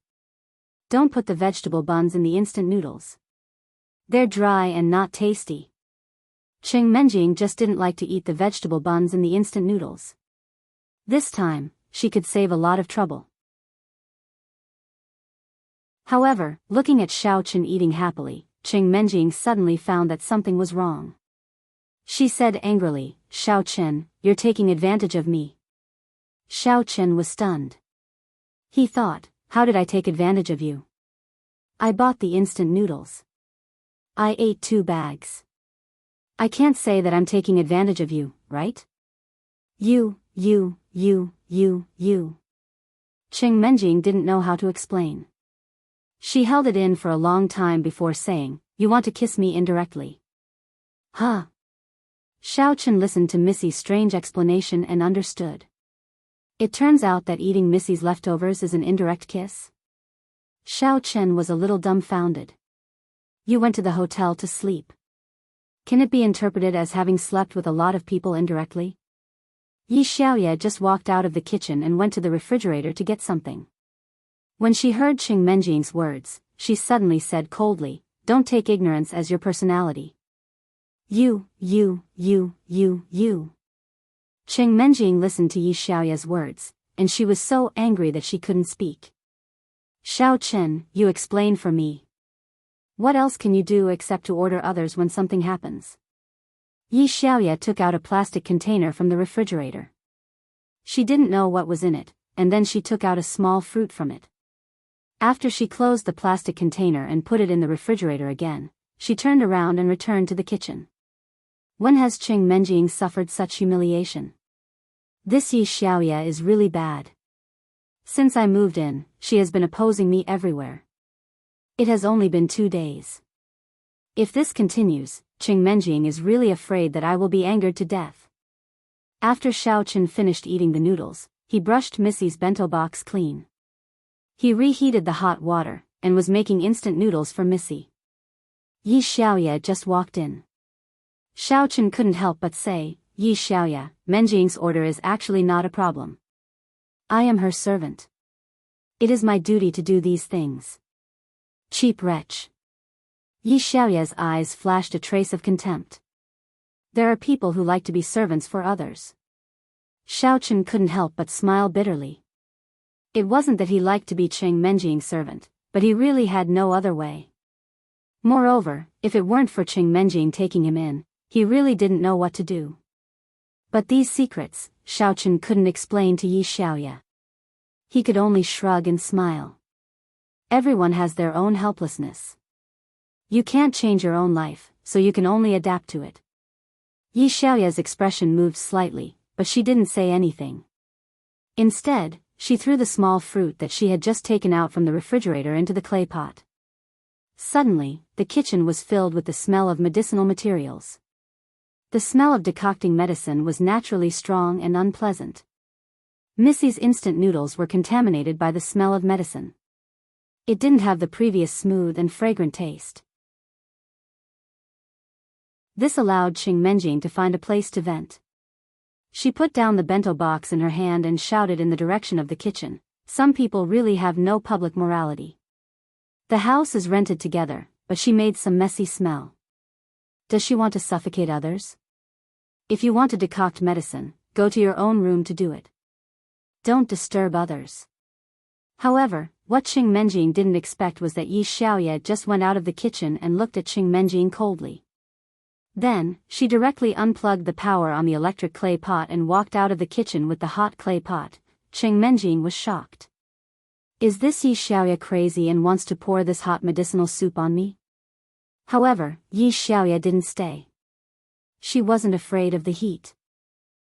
Don't put the vegetable buns in the instant noodles. They're dry and not tasty. Qing Menjing just didn't like to eat the vegetable buns in the instant noodles. This time, she could save a lot of trouble. However, looking at Xiao Chen eating happily, Qing Menjing suddenly found that something was wrong. She said angrily, "Xiao Chen, you're taking advantage of me." Xiao Chen was stunned. He thought, how did I take advantage of you? I bought the instant noodles. I ate 2 bags. I can't say that I'm taking advantage of you, right? You. Cheng Menjing didn't know how to explain. She held it in for a long time before saying, "You want to kiss me indirectly?" Huh? Xiao Chen listened to Missy's strange explanation and understood. It turns out that eating Missy's leftovers is an indirect kiss? Xiao Chen was a little dumbfounded. You went to the hotel to sleep. Can it be interpreted as having slept with a lot of people indirectly? Yi Xiaoye just walked out of the kitchen and went to the refrigerator to get something. When she heard Cheng Menjing's words, she suddenly said coldly, "Don't take ignorance as your personality." You. Cheng Menjing listened to Yi Xiaoye's words, and she was so angry that she couldn't speak. Xiao Chen, you explain for me. What else can you do except to order others when something happens? Yi Xiaoye took out a plastic container from the refrigerator. She didn't know what was in it, and then she took out a small fruit from it. After she closed the plastic container and put it in the refrigerator again, she turned around and returned to the kitchen. When has Cheng Menjing suffered such humiliation? This Yi Xiaoye is really bad. Since I moved in, she has been opposing me everywhere. It has only been 2 days. If this continues, Cheng Menjing is really afraid that I will be angered to death. After Xiao Chen finished eating the noodles, he brushed Missy's bento box clean. He reheated the hot water, and was making instant noodles for Missy. Yi Xiaoye just walked in. Xiao Chen couldn't help but say, "Yi Xiaoye, Menjing's order is actually not a problem. I am her servant. It is my duty to do these things." Cheap wretch. Yi Xiaoye's eyes flashed a trace of contempt. There are people who like to be servants for others. Xiao Chen couldn't help but smile bitterly. It wasn't that he liked to be Cheng Menjing's servant, but he really had no other way. Moreover, if it weren't for Cheng Menjing taking him in, he really didn't know what to do. But these secrets, Xiao Chen couldn't explain to Yi Xiaoye. He could only shrug and smile. Everyone has their own helplessness. You can't change your own life, so you can only adapt to it. Yi Xiaoye's expression moved slightly, but she didn't say anything. Instead, she threw the small fruit that she had just taken out from the refrigerator into the clay pot. Suddenly, the kitchen was filled with the smell of medicinal materials. The smell of decocting medicine was naturally strong and unpleasant. Missy's instant noodles were contaminated by the smell of medicine. It didn't have the previous smooth and fragrant taste. This allowed Cheng Menjing to find a place to vent. She put down the bento box in her hand and shouted in the direction of the kitchen, "Some people really have no public morality. The house is rented together, but she made some messy smell. Does she want to suffocate others? If you want to decoct medicine, go to your own room to do it. Don't disturb others." However, what Cheng Menjing didn't expect was that Yi Xiaoye just went out of the kitchen and looked at Cheng Menjing coldly. Then, she directly unplugged the power on the electric clay pot and walked out of the kitchen with the hot clay pot. Cheng Menjing was shocked. Is this Yi Xiaoye crazy and wants to pour this hot medicinal soup on me? However, Yi Xiaoye didn't stay. She wasn't afraid of the heat.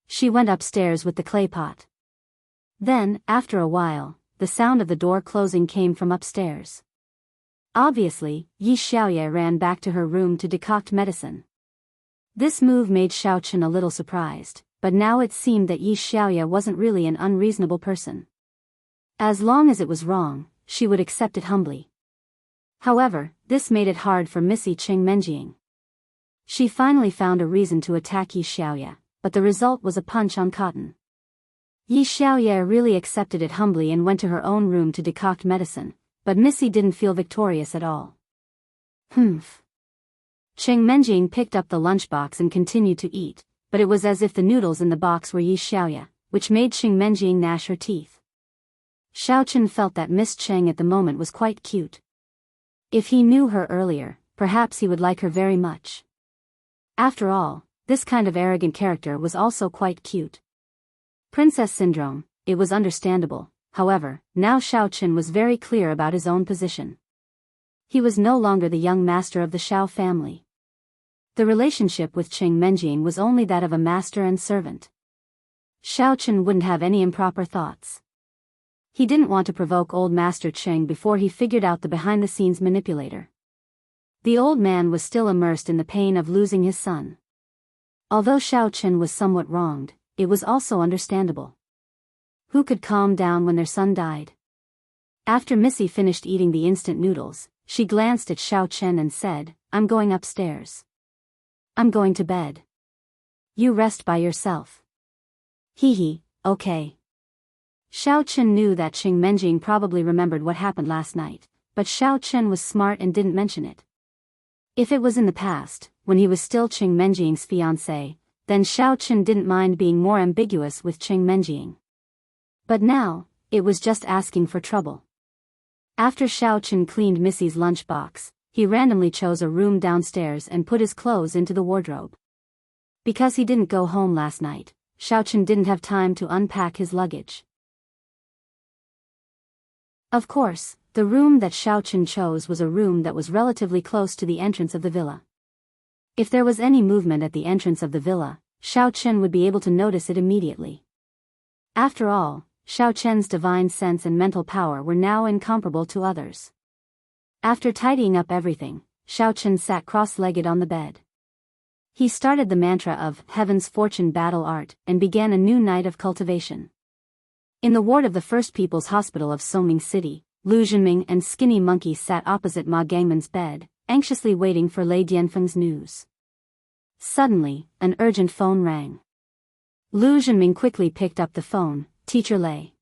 She went upstairs with the clay pot. Then, after a while, the sound of the door closing came from upstairs. Obviously, Yi Xiaoye ran back to her room to decoct medicine. This move made Xiao Chen a little surprised, but now it seemed that Yi Xiaoye wasn't really an unreasonable person. As long as it was wrong, she would accept it humbly. However, this made it hard for Missy Cheng Menjing. She finally found a reason to attack Yi Xiaoye, but the result was a punch on cotton. Yi Xiaoye really accepted it humbly and went to her own room to decoct medicine, but Missy didn't feel victorious at all. Humph. Cheng Menjing picked up the lunchbox and continued to eat, but it was as if the noodles in the box were Yi Xiaoye, which made Cheng Menjing gnash her teeth. Xiao Chen felt that Miss Cheng at the moment was quite cute. If he knew her earlier, perhaps he would like her very much. After all, this kind of arrogant character was also quite cute. Princess syndrome, it was understandable. However, now Xiao Chen was very clear about his own position. He was no longer the young master of the Xiao family. The relationship with Cheng Menjing was only that of a master and servant. Xiao Chen wouldn't have any improper thoughts. He didn't want to provoke old Master Cheng before he figured out the behind-the-scenes manipulator. The old man was still immersed in the pain of losing his son. Although Xiao Chen was somewhat wronged, it was also understandable. Who could calm down when their son died? After Missy finished eating the instant noodles, she glanced at Xiao Chen and said, "I'm going upstairs. I'm going to bed. You rest by yourself." Hee, okay. Xiao Chen knew that Qing Menjing probably remembered what happened last night, but Xiao Chen was smart and didn't mention it. If it was in the past, when he was still Qing Menjing's fiancé, then Xiao Chen didn't mind being more ambiguous with Qing Menjing. But now, it was just asking for trouble. After Xiao Chen cleaned Missy's lunchbox, he randomly chose a room downstairs and put his clothes into the wardrobe. Because he didn't go home last night, Xiao Chen didn't have time to unpack his luggage. Of course, the room that Xiao Chen chose was a room that was relatively close to the entrance of the villa. If there was any movement at the entrance of the villa, Xiao Chen would be able to notice it immediately. After all, Xiao Chen's divine sense and mental power were now incomparable to others. After tidying up everything, Xiao Chen sat cross-legged on the bed. He started the mantra of Heaven's Fortune Battle Art and began a new night of cultivation. In the ward of the First People's Hospital of Songming City, Lu Zhenming and Skinny Monkey sat opposite Ma Gangman's bed, anxiously waiting for Lei Dianfeng's news. Suddenly, an urgent phone rang. Lu Zhenming quickly picked up the phone. "Teacher Lei.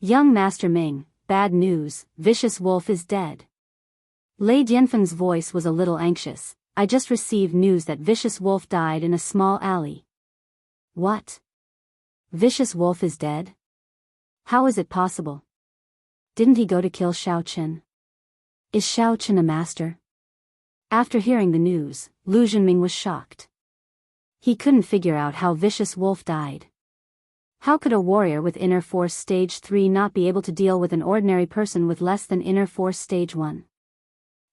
Young Master Ming, bad news, Vicious Wolf is dead." Lei Dianfeng's voice was a little anxious. "I just received news that Vicious Wolf died in a small alley." "What? Vicious Wolf is dead? How is it possible? Didn't he go to kill Xiao Chen? Is Xiao Chen a master?" After hearing the news, Lu Zhenming was shocked. He couldn't figure out how Vicious Wolf died. How could a warrior with inner force stage 3 not be able to deal with an ordinary person with less than inner force stage 1?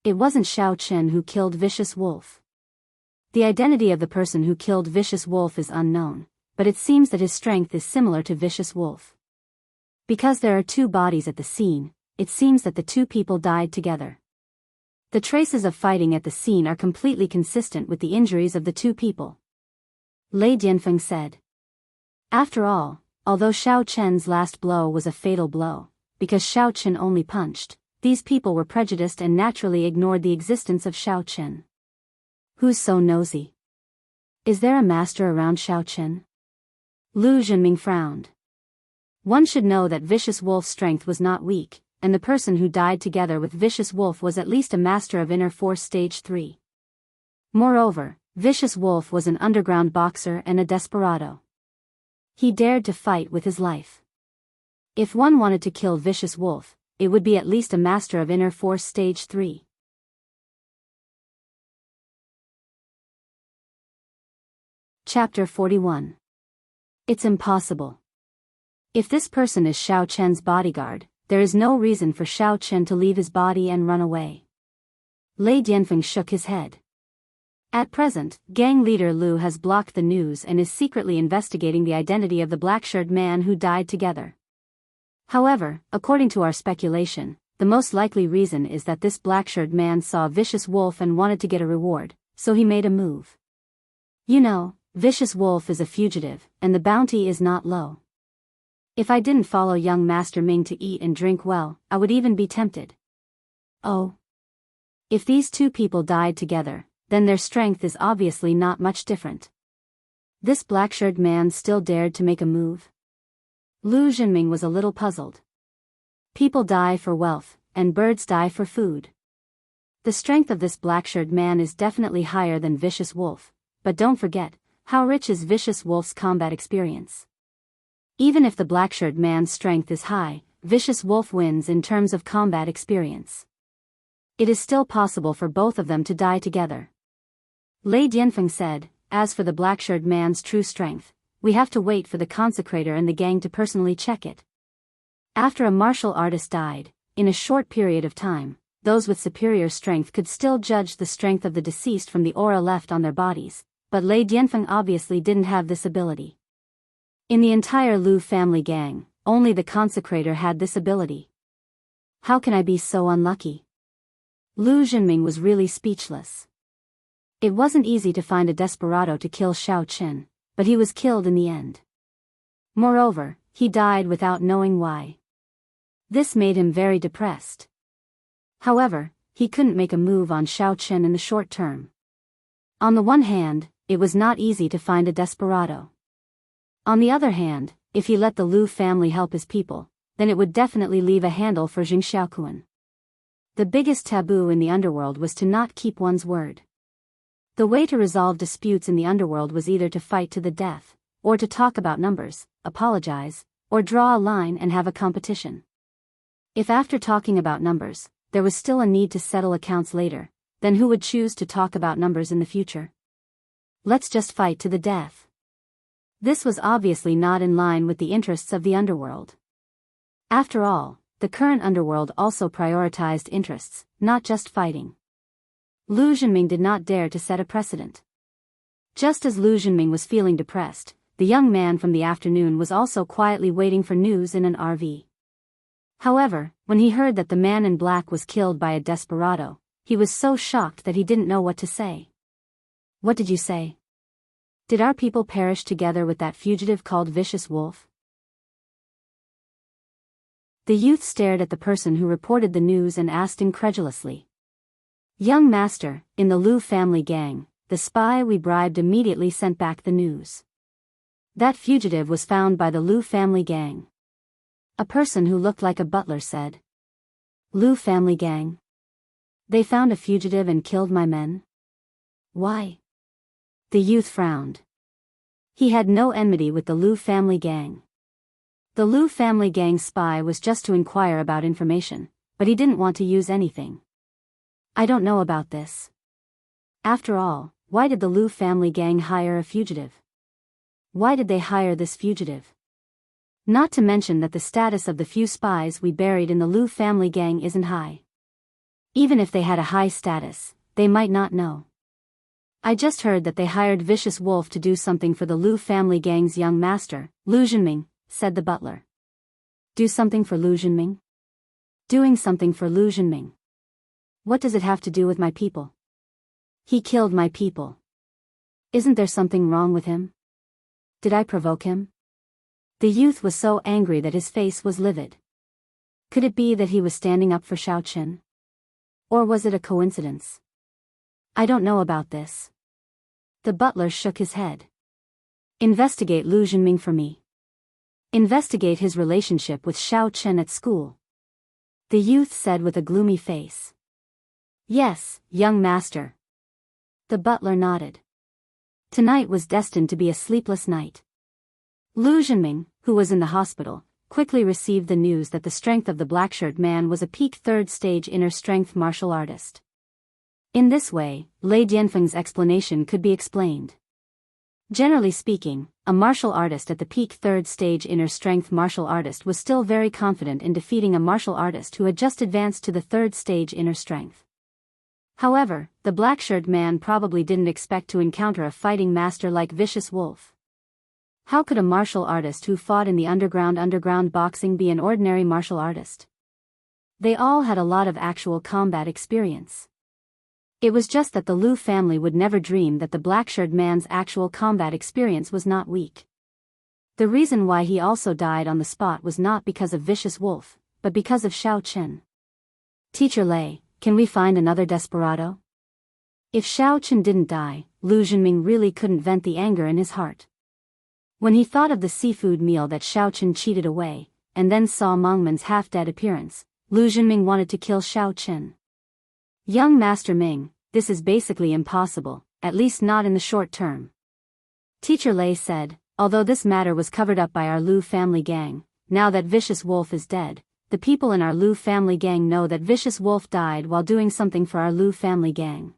It wasn't Xiao Chen who killed Vicious Wolf. The identity of the person who killed Vicious Wolf is unknown, but it seems that his strength is similar to Vicious Wolf. Because there are two bodies at the scene, it seems that the two people died together. The traces of fighting at the scene are completely consistent with the injuries of the two people. Lei Dianfeng said. After all, although Xiao Chen's last blow was a fatal blow, because Xiao Chen only punched, these people were prejudiced and naturally ignored the existence of Xiao Chen. Who's so nosy? Is there a master around Xiao Chen? Lu Zhenming frowned. One should know that Vicious Wolf's strength was not weak, and the person who died together with Vicious Wolf was at least a master of inner force stage 3. Moreover, Vicious Wolf was an underground boxer and a desperado. He dared to fight with his life. If one wanted to kill Vicious Wolf, it would be at least a master of inner force stage 3. Chapter 41. It's impossible. If this person is Xiao Chen's bodyguard, there is no reason for Xiao Chen to leave his body and run away. Lei Dianfeng shook his head. At present, gang leader Lu has blocked the news and is secretly investigating the identity of the black-shirted man who died together. However, according to our speculation, the most likely reason is that this black-shirted man saw Vicious Wolf and wanted to get a reward, so he made a move. You know, Vicious Wolf is a fugitive, and the bounty is not low. If I didn't follow young Master Ming to eat and drink well, I would even be tempted. Oh. If these two people died together, then their strength is obviously not much different. This black-shirted man still dared to make a move? Lu Zhenming was a little puzzled. People die for wealth, and birds die for food. The strength of this black-shirted man is definitely higher than Vicious Wolf, but don't forget, how rich is Vicious Wolf's combat experience. Even if the black-shirted man's strength is high, Vicious Wolf wins in terms of combat experience. It is still possible for both of them to die together. Lei Dianfeng said, as for the black-shirted man's true strength, we have to wait for the consecrator and the gang to personally check it. After a martial artist died, in a short period of time, those with superior strength could still judge the strength of the deceased from the aura left on their bodies, but Lei Dianfeng obviously didn't have this ability. In the entire Lu family gang, only the consecrator had this ability. How can I be so unlucky? Lu Zhenming was really speechless. It wasn't easy to find a desperado to kill Xiao Qin, but he was killed in the end. Moreover, he died without knowing why. This made him very depressed. However, he couldn't make a move on Xiao Qin in the short term. On the one hand, it was not easy to find a desperado. On the other hand, if he let the Lu family help his people, then it would definitely leave a handle for Jing Xiaokuan. The biggest taboo in the underworld was to not keep one's word. The way to resolve disputes in the underworld was either to fight to the death, or to talk about numbers, apologize, or draw a line and have a competition. If after talking about numbers, there was still a need to settle accounts later, then who would choose to talk about numbers in the future? Let's just fight to the death. This was obviously not in line with the interests of the underworld. After all, the current underworld also prioritized interests, not just fighting. Lu Zhenming did not dare to set a precedent. Just as Lu Zhenming was feeling depressed, the young man from the afternoon was also quietly waiting for news in an RV. However, when he heard that the man in black was killed by a desperado, he was so shocked that he didn't know what to say. What did you say? Did our people perish together with that fugitive called Vicious Wolf? The youth stared at the person who reported the news and asked incredulously. Young master, in the Lu family gang, the spy we bribed immediately sent back the news. That fugitive was found by the Lu family gang. A person who looked like a butler said. Lu family gang? They found a fugitive and killed my men? Why? The youth frowned. He had no enmity with the Lu family gang. The Lu family gang spy was just to inquire about information, but he didn't want to use anything. I don't know about this. After all, why did the Lu family gang hire a fugitive? Why did they hire this fugitive? Not to mention that the status of the few spies we buried in the Lu family gang isn't high. Even if they had a high status, they might not know. I just heard that they hired Vicious Wolf to do something for the Lu family gang's young master, Lu Zhenming, said the butler. Do something for Lu Zhenming? Doing something for Lu Zhenming. What does it have to do with my people? He killed my people. Isn't there something wrong with him? Did I provoke him? The youth was so angry that his face was livid. Could it be that he was standing up for Xiao Qin? Or was it a coincidence? I don't know about this. The butler shook his head. Investigate Lu Zhenming for me. Investigate his relationship with Xiao Qin at school. The youth said with a gloomy face. Yes, young master. The butler nodded. Tonight was destined to be a sleepless night. Lu Zhenming, who was in the hospital, quickly received the news that the strength of the black-shirt man was a peak third-stage inner-strength martial artist. In this way, Lei Dianfeng's explanation could be explained. Generally speaking, a martial artist at the peak third-stage inner-strength martial artist was still very confident in defeating a martial artist who had just advanced to the third-stage inner-strength. However, the black-shirt man probably didn't expect to encounter a fighting master like Vicious Wolf. How could a martial artist who fought in the underground boxing be an ordinary martial artist? They all had a lot of actual combat experience. It was just that the Lu family would never dream that the black-shirt man's actual combat experience was not weak. The reason why he also died on the spot was not because of Vicious Wolf, but because of Xiao Qin. Teacher Lei, can we find another desperado? If Xiao Qin didn't die, Lu Zhenming really couldn't vent the anger in his heart. When he thought of the seafood meal that Xiao Qin cheated away, and then saw Mengmen's half-dead appearance, Lu Zhenming wanted to kill Xiao Qin. Young Master Ming, this is basically impossible, at least not in the short term. Teacher Lei said, although this matter was covered up by our Lu family gang, now that Vicious Wolf is dead, the people in our Lu family gang know that Vicious Wolf died while doing something for our Lu family gang.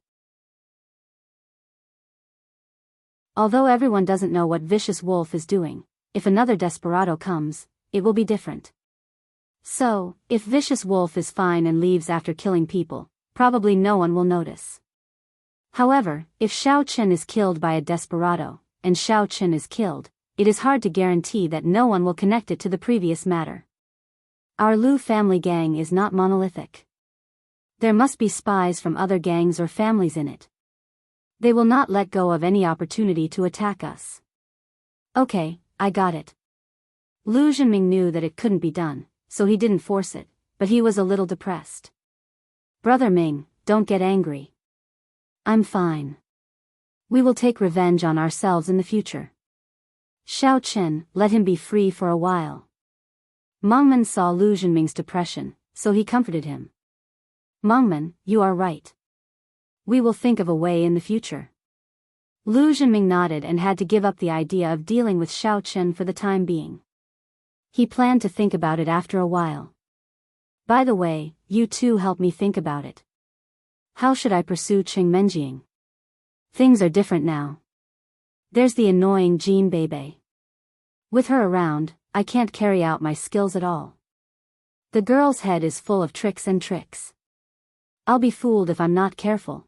Although everyone doesn't know what Vicious Wolf is doing, if another desperado comes, it will be different. So, if Vicious Wolf is fine and leaves after killing people, probably no one will notice. However, if Xiao Qin is killed by a desperado, and Xiao Qin is killed, it is hard to guarantee that no one will connect it to the previous matter. Our Lu family gang is not monolithic. There must be spies from other gangs or families in it. They will not let go of any opportunity to attack us. Okay, I got it. Lu Zhenming knew that it couldn't be done, so he didn't force it, but he was a little depressed. Brother Ming, don't get angry. I'm fine. We will take revenge on ourselves in the future. Xiao Chen, let him be free for a while. Mengmen saw Lu Zhenming's depression, so he comforted him. Mengmen, you are right. We will think of a way in the future. Lu Zhenming nodded and had to give up the idea of dealing with Xiao Chen for the time being. He planned to think about it after a while. By the way, you two help me think about it. How should I pursue Qing Menjing? Things are different now. There's the annoying Jean Bebe. With her around, I can't carry out my skills at all. The girl's head is full of tricks and tricks. I'll be fooled if I'm not careful.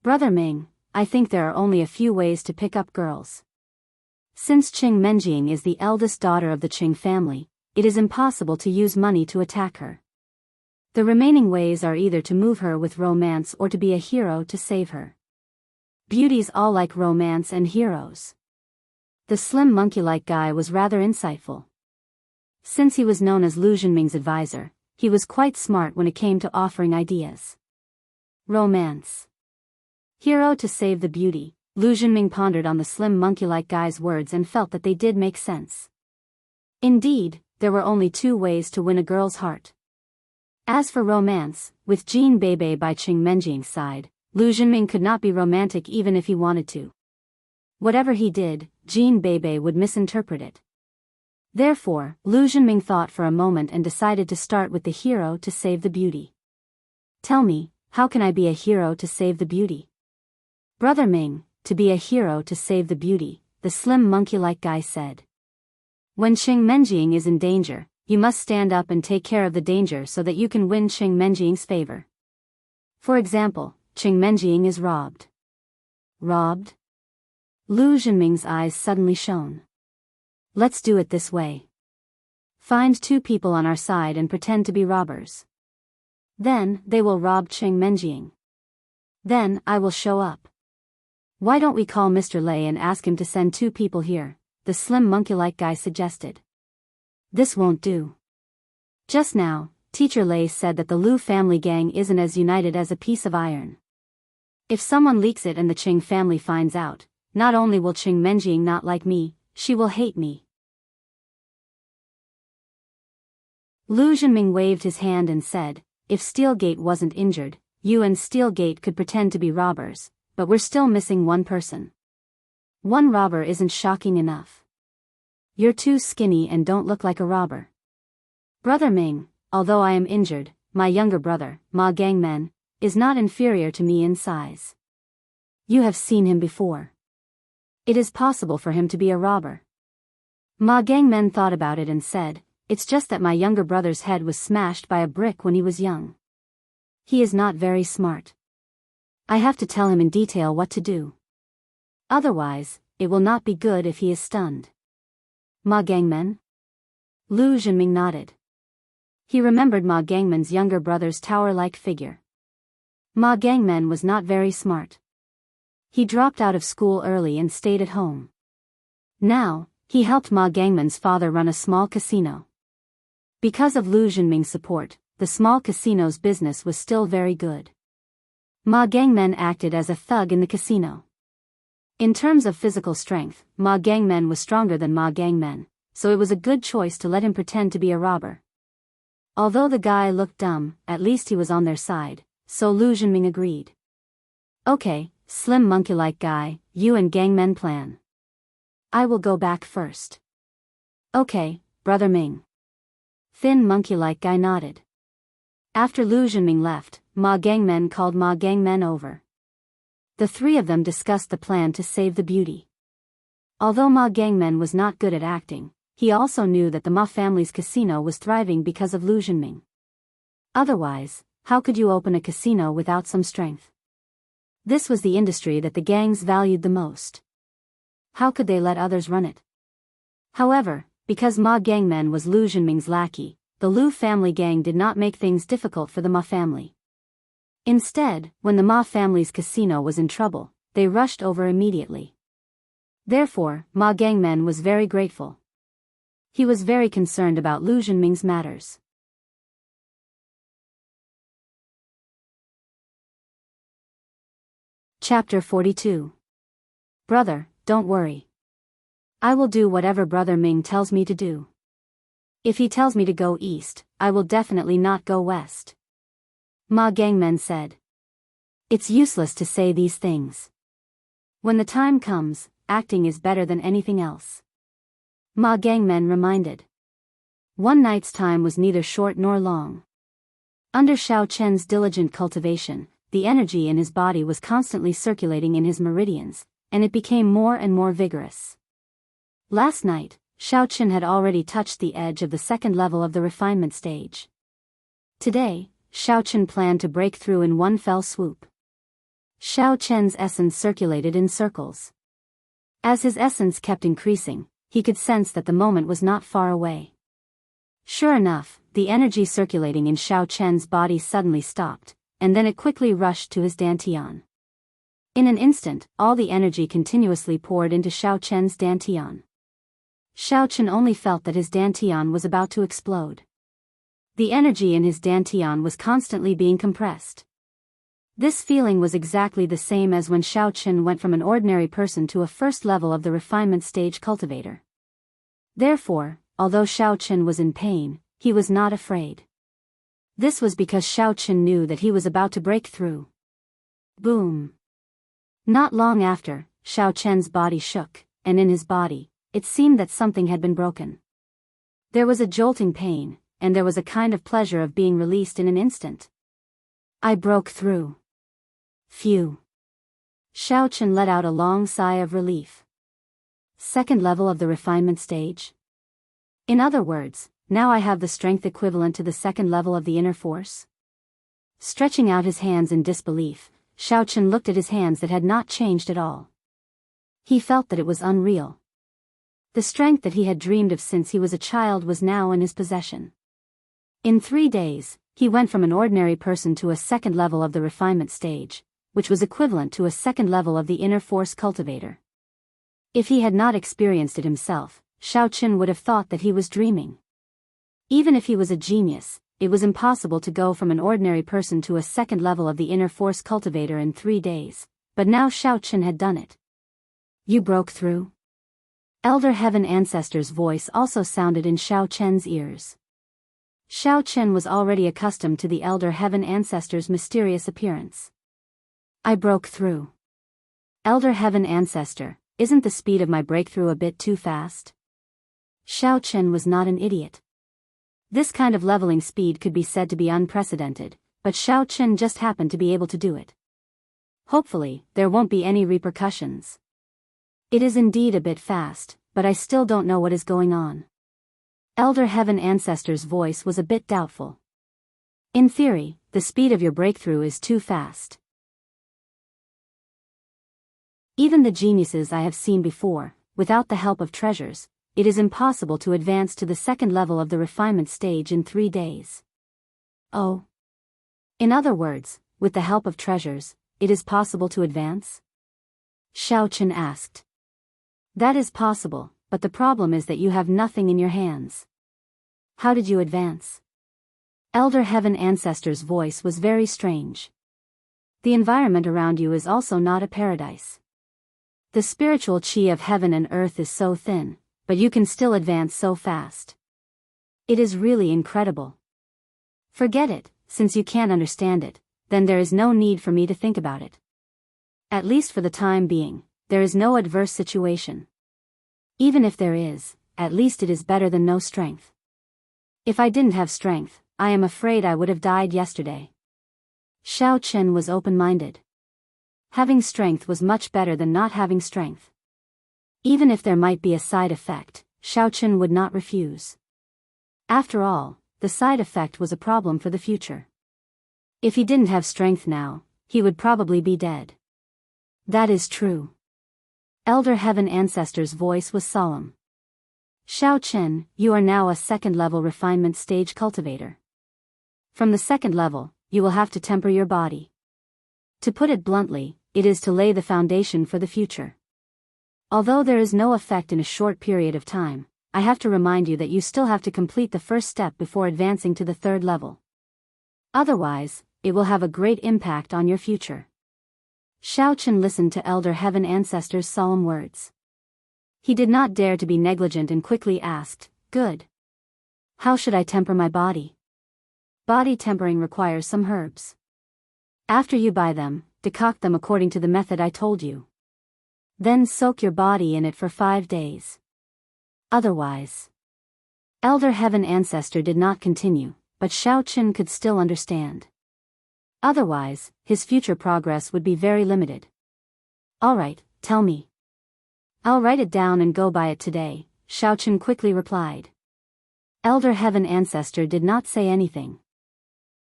Brother Ming, I think there are only a few ways to pick up girls. Since Qing Menjing is the eldest daughter of the Qing family, it is impossible to use money to attack her. The remaining ways are either to move her with romance or to be a hero to save her. Beauties all like romance and heroes. The slim monkey-like guy was rather insightful. Since he was known as Lu Zhenming's advisor, he was quite smart when it came to offering ideas. Romance. Hero to save the beauty. Lu Zhenming pondered on the slim monkey-like guy's words and felt that they did make sense. Indeed, there were only two ways to win a girl's heart. As for romance, with Jean Bebe by Qing Menjing's side, Lu Zhenming could not be romantic even if he wanted to. Whatever he did, Jean Bebe would misinterpret it. Therefore, Lu Zhenming thought for a moment and decided to start with the hero to save the beauty. Tell me, how can I be a hero to save the beauty? Brother Ming, to be a hero to save the beauty, the slim monkey-like guy said. When Qing Menjing is in danger, you must stand up and take care of the danger so that you can win Qing Menjing's favor. For example, Qing Menjing is robbed. Robbed? Lu Zhenming's eyes suddenly shone. Let's do it this way. Find two people on our side and pretend to be robbers. Then, they will rob Qing Menjing. Then, I will show up. Why don't we call Mr. Lei and ask him to send two people here, the slim monkey-like guy suggested. This won't do. Just now, Teacher Lei said that the Lu family gang isn't as united as a piece of iron. If someone leaks it and the Qing family finds out, not only will Qing Menjing not like me, she will hate me. Lu Zhenming waved his hand and said, if Steelgate wasn't injured, you and Steelgate could pretend to be robbers, but we're still missing one person. One robber isn't shocking enough. You're too skinny and don't look like a robber. Brother Ming, although I am injured, my younger brother, Ma Gangmen, is not inferior to me in size. You have seen him before. It is possible for him to be a robber. Ma Gangmen thought about it and said, it's just that my younger brother's head was smashed by a brick when he was young. He is not very smart. I have to tell him in detail what to do. Otherwise, it will not be good if he is stunned. Ma Gangmen? Lu Zhenming nodded. He remembered Ma Gangmen's younger brother's tower-like figure. Ma Gangmen was not very smart. He dropped out of school early and stayed at home. Now, he helped Ma Gangmen's father run a small casino. Because of Lu Zhenming's support, the small casino's business was still very good. Ma Gangmen acted as a thug in the casino. In terms of physical strength, Ma Gangmen was stronger than Ma Gangmen, so it was a good choice to let him pretend to be a robber. Although the guy looked dumb, at least he was on their side, so Lu Zhenming agreed. Okay, slim monkey-like guy, you and Gangmen plan. I will go back first. Okay, Brother Ming. Thin monkey-like guy nodded. After Lu Zhenming left, Ma Gangmen called Ma Gangmen over. The three of them discussed the plan to save the beauty. Although Ma Gangmen was not good at acting, he also knew that the Ma family's casino was thriving because of Lu Zhenming. Otherwise, how could you open a casino without some strength? This was the industry that the gangs valued the most. How could they let others run it? However, because Ma Gangmen was Lu Zhenming's lackey, the Lu family gang did not make things difficult for the Ma family. Instead, when the Ma family's casino was in trouble, they rushed over immediately. Therefore, Ma Gangmen was very grateful. He was very concerned about Lu Zhenming's matters. Chapter 42. Brother, don't worry. I will do whatever Brother Ming tells me to do. If he tells me to go east, I will definitely not go west. Ma Gangmen said. It's useless to say these things. When the time comes, acting is better than anything else. Ma Gangmen reminded. One night's time was neither short nor long. Under Xiao Chen's diligent cultivation, the energy in his body was constantly circulating in his meridians, and it became more and more vigorous. Last night, Xiao Chen had already touched the edge of the second level of the refinement stage. Today, Xiao Chen planned to break through in one fell swoop. Xiao Chen's essence circulated in circles. As his essence kept increasing, he could sense that the moment was not far away. Sure enough, the energy circulating in Xiao Chen's body suddenly stopped, and then it quickly rushed to his dantian. In an instant, all the energy continuously poured into Xiao Chen's dantian. Xiao Chen only felt that his dantian was about to explode. The energy in his dantian was constantly being compressed. This feeling was exactly the same as when Xiao Chen went from an ordinary person to a first level of the refinement stage cultivator. Therefore, although Xiao Chen was in pain, he was not afraid. This was because Xiao Chen knew that he was about to break through. Boom! Not long after, Xiao Chen's body shook, and in his body, it seemed that something had been broken. There was a jolting pain, and there was a kind of pleasure of being released in an instant. I broke through. Phew! Xiao Chen let out a long sigh of relief. Second level of the refinement stage? In other words, now I have the strength equivalent to the second level of the inner force? Stretching out his hands in disbelief, Xiao Chen looked at his hands that had not changed at all. He felt that it was unreal. The strength that he had dreamed of since he was a child was now in his possession. In 3 days, he went from an ordinary person to a second level of the refinement stage, which was equivalent to a second level of the inner force cultivator. If he had not experienced it himself, Xiao Chen would have thought that he was dreaming. Even if he was a genius, it was impossible to go from an ordinary person to a second level of the inner force cultivator in 3 days, but now Xiao Chen had done it. You broke through? Elder Heaven Ancestor's voice also sounded in Xiao Chen's ears. Xiao Chen was already accustomed to the Elder Heaven Ancestor's mysterious appearance. I broke through. Elder Heaven Ancestor, isn't the speed of my breakthrough a bit too fast? Xiao Chen was not an idiot. This kind of leveling speed could be said to be unprecedented, but Xiao Chen just happened to be able to do it. Hopefully, there won't be any repercussions. It is indeed a bit fast, but I still don't know what is going on. Elder Heaven Ancestor's voice was a bit doubtful. In theory, the speed of your breakthrough is too fast. Even the geniuses I have seen before, without the help of treasures, it is impossible to advance to the second level of the refinement stage in 3 days. Oh. In other words, with the help of treasures, it is possible to advance? Xiao Chen asked. That is possible, but the problem is that you have nothing in your hands. How did you advance? Elder Heaven Ancestor's voice was very strange. The environment around you is also not a paradise. The spiritual chi of heaven and earth is so thin, but you can still advance so fast. It is really incredible. Forget it, since you can't understand it, then there is no need for me to think about it. At least for the time being, there is no adverse situation. Even if there is, at least it is better than no strength. If I didn't have strength, I am afraid I would have died yesterday. Xiao Chen was open-minded. Having strength was much better than not having strength. Even if there might be a side effect, Xiao Chen would not refuse. After all, the side effect was a problem for the future. If he didn't have strength now, he would probably be dead. That is true. Elder Heaven Ancestor's voice was solemn. Xiao Chen, you are now a second-level refinement stage cultivator. From the second level, you will have to temper your body. To put it bluntly, it is to lay the foundation for the future. Although there is no effect in a short period of time, I have to remind you that you still have to complete the first step before advancing to the third level. Otherwise, it will have a great impact on your future. Xiao Chen listened to Elder Heaven Ancestor's solemn words. He did not dare to be negligent and quickly asked, "Good. How should I temper my body?" Body tempering requires some herbs. After you buy them, decoct them according to the method I told you. Then soak your body in it for 5 days. Otherwise. Elder Heaven Ancestor did not continue, but Xiao Chen could still understand. Otherwise, his future progress would be very limited. Alright, tell me. I'll write it down and go by it today, Xiao Chen quickly replied. Elder Heaven Ancestor did not say anything.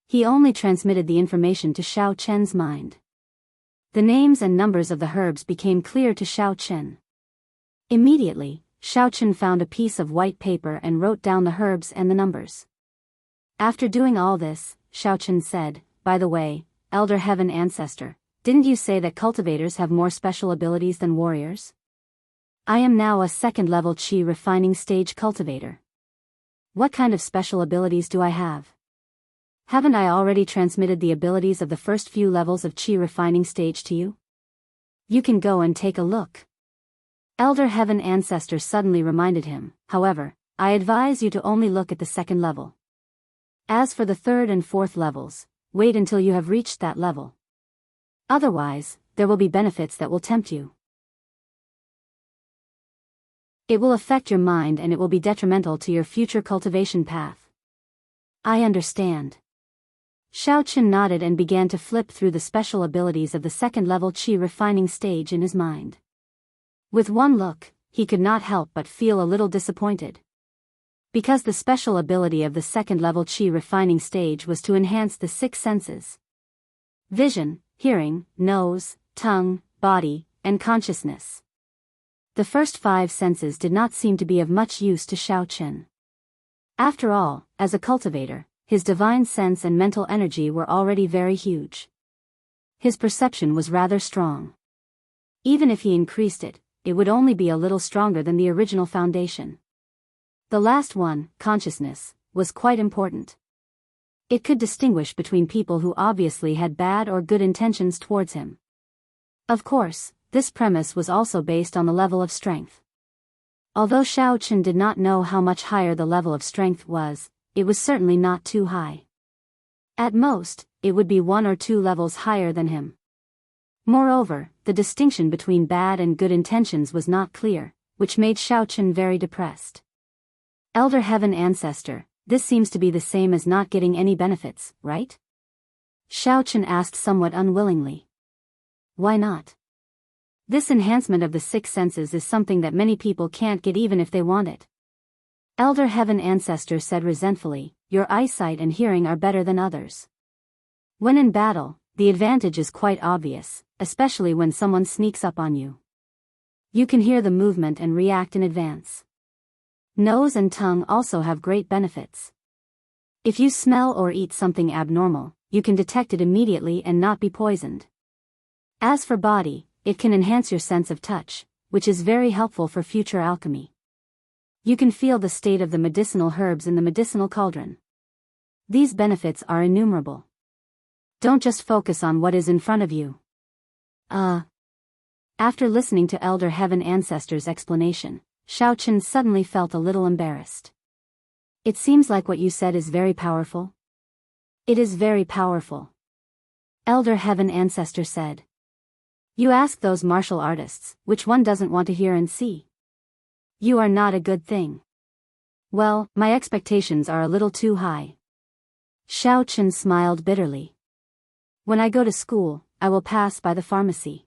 He only transmitted the information to Xiao Chen's mind. The names and numbers of the herbs became clear to Xiao Chen. Immediately, Xiao Chen found a piece of white paper and wrote down the herbs and the numbers. After doing all this, Xiao Chen said, "By the way, Elder Heaven Ancestor, didn't you say that cultivators have more special abilities than warriors? I am now a second-level qi refining stage cultivator. What kind of special abilities do I have? Haven't I already transmitted the abilities of the first few levels of qi refining stage to you? You can go and take a look." Elder Heaven Ancestor suddenly reminded him, "However, I advise you to only look at the second level. As for the third and fourth levels, wait until you have reached that level. Otherwise, there will be benefits that will tempt you. It will affect your mind and it will be detrimental to your future cultivation path." "I understand." Xiao Chen nodded and began to flip through the special abilities of the second-level qi refining stage in his mind. With one look, he could not help but feel a little disappointed. Because the special ability of the second-level qi refining stage was to enhance the 6 senses: vision, hearing, nose, tongue, body, and consciousness. The first 5 senses did not seem to be of much use to Xiao Chen. After all, as a cultivator, his divine sense and mental energy were already very huge. His perception was rather strong. Even if he increased it, it would only be a little stronger than the original foundation. The last one, consciousness, was quite important. It could distinguish between people who obviously had bad or good intentions towards him. Of course, this premise was also based on the level of strength. Although Xiao Chen did not know how much higher the level of strength was, it was certainly not too high. At most, it would be 1 or 2 levels higher than him. Moreover, the distinction between bad and good intentions was not clear, which made Xiao Chen very depressed. Elder Heaven Ancestor, this seems to be the same as not getting any benefits, right? Xiao Chen asked somewhat unwillingly. Why not? This enhancement of the 6 senses is something that many people can't get even if they want it. Elder Heaven Ancestor said resentfully, "Your eyesight and hearing are better than others. When in battle, the advantage is quite obvious, especially when someone sneaks up on you. You can hear the movement and react in advance. Nose and tongue also have great benefits. If you smell or eat something abnormal, you can detect it immediately and not be poisoned. As for body, it can enhance your sense of touch, which is very helpful for future alchemy. You can feel the state of the medicinal herbs in the medicinal cauldron. These benefits are innumerable. Don't just focus on what is in front of you." After listening to Elder Heaven Ancestor's explanation, Xiao Chen suddenly felt a little embarrassed. "It seems like what you said is very powerful." "It is very powerful," Elder Heaven Ancestor said. "You ask those martial artists, which one doesn't want to hear and see? You are not a good thing." "Well, my expectations are a little too high." Xiao Chen smiled bitterly. "When I go to school, I will pass by the pharmacy.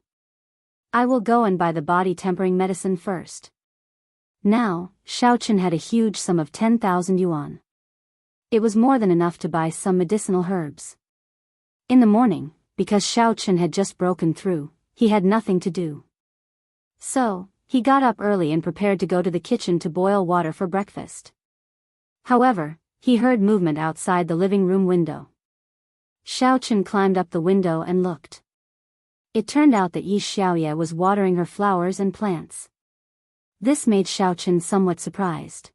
I will go and buy the body-tempering medicine first." Now, Xiao Chen had a huge sum of 10,000 yuan. It was more than enough to buy some medicinal herbs. In the morning, because Xiao Chen had just broken through, he had nothing to do. So, He got up early and prepared to go to the kitchen to boil water for breakfast. However, he heard movement outside the living room window. Xiaochen climbed up the window and looked. It turned out that Yi Xiaoye was watering her flowers and plants. This made Xiaochen somewhat surprised.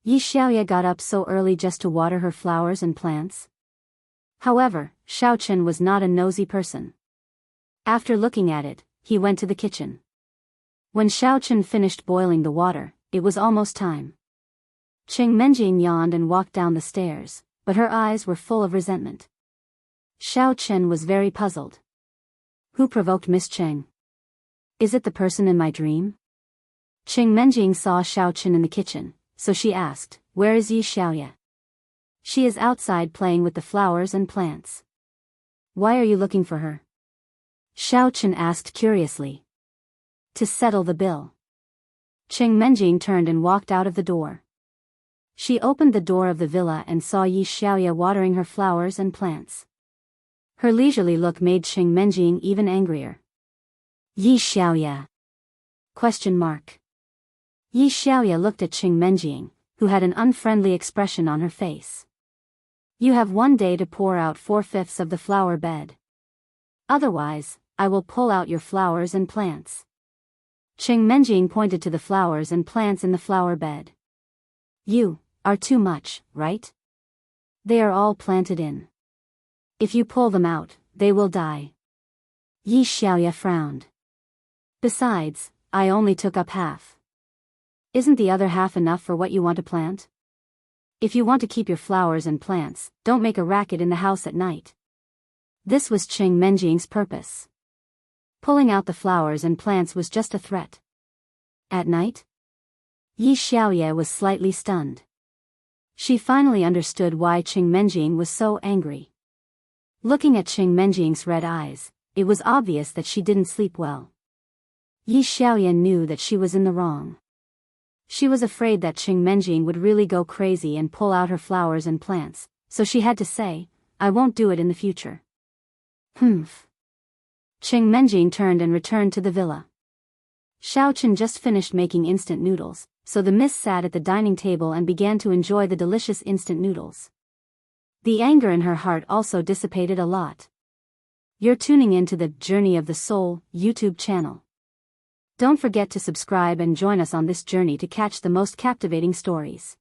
Yi Xiaoye got up so early just to water her flowers and plants? However, Xiaochen was not a nosy person. After looking at it, he went to the kitchen. When Xiaochen finished boiling the water, it was almost time. Qing Menjing yawned and walked down the stairs, but her eyes were full of resentment. Xiaochen was very puzzled. Who provoked Miss Cheng? Is it the person in my dream? Qing Menjing saw Xiaochen in the kitchen, so she asked, "Where is Yi Xiaoye?" "She is outside playing with the flowers and plants." "Why are you looking for her?" Xiaochen asked curiously. "To settle the bill." Qing Menjing turned and walked out of the door. She opened the door of the villa and saw Yi Xiaoye watering her flowers and plants. Her leisurely look made Qing Menjing even angrier. "Yi Xiaoye?" ? Yi Xiaoye looked at Qing Menjing, who had an unfriendly expression on her face. "You have 1 day to pour out 4/5 of the flower bed. Otherwise, I will pull out your flowers and plants." Qing Menjing pointed to the flowers and plants in the flower bed. "You are too much, right? They are all planted in. If you pull them out, they will die." Yi Xiaoye frowned. "Besides, I only took up half. Isn't the other half enough for what you want to plant? If you want to keep your flowers and plants, don't make a racket in the house at night." This was Qing Menjing's purpose. Pulling out the flowers and plants was just a threat. At night? Yi Xiaoye was slightly stunned. She finally understood why Qing Menjing was so angry. Looking at Qing Menjing's red eyes, it was obvious that she didn't sleep well. Yi Xiaoye knew that she was in the wrong. She was afraid that Qing Menjing would really go crazy and pull out her flowers and plants, so she had to say, "I won't do it in the future." Humph. Qing Menjing turned and returned to the villa. Xiaochen just finished making instant noodles, so the miss sat at the dining table and began to enjoy the delicious instant noodles. The anger in her heart also dissipated a lot. You're tuning into the Journey of the Soul YouTube channel. Don't forget to subscribe and join us on this journey to catch the most captivating stories.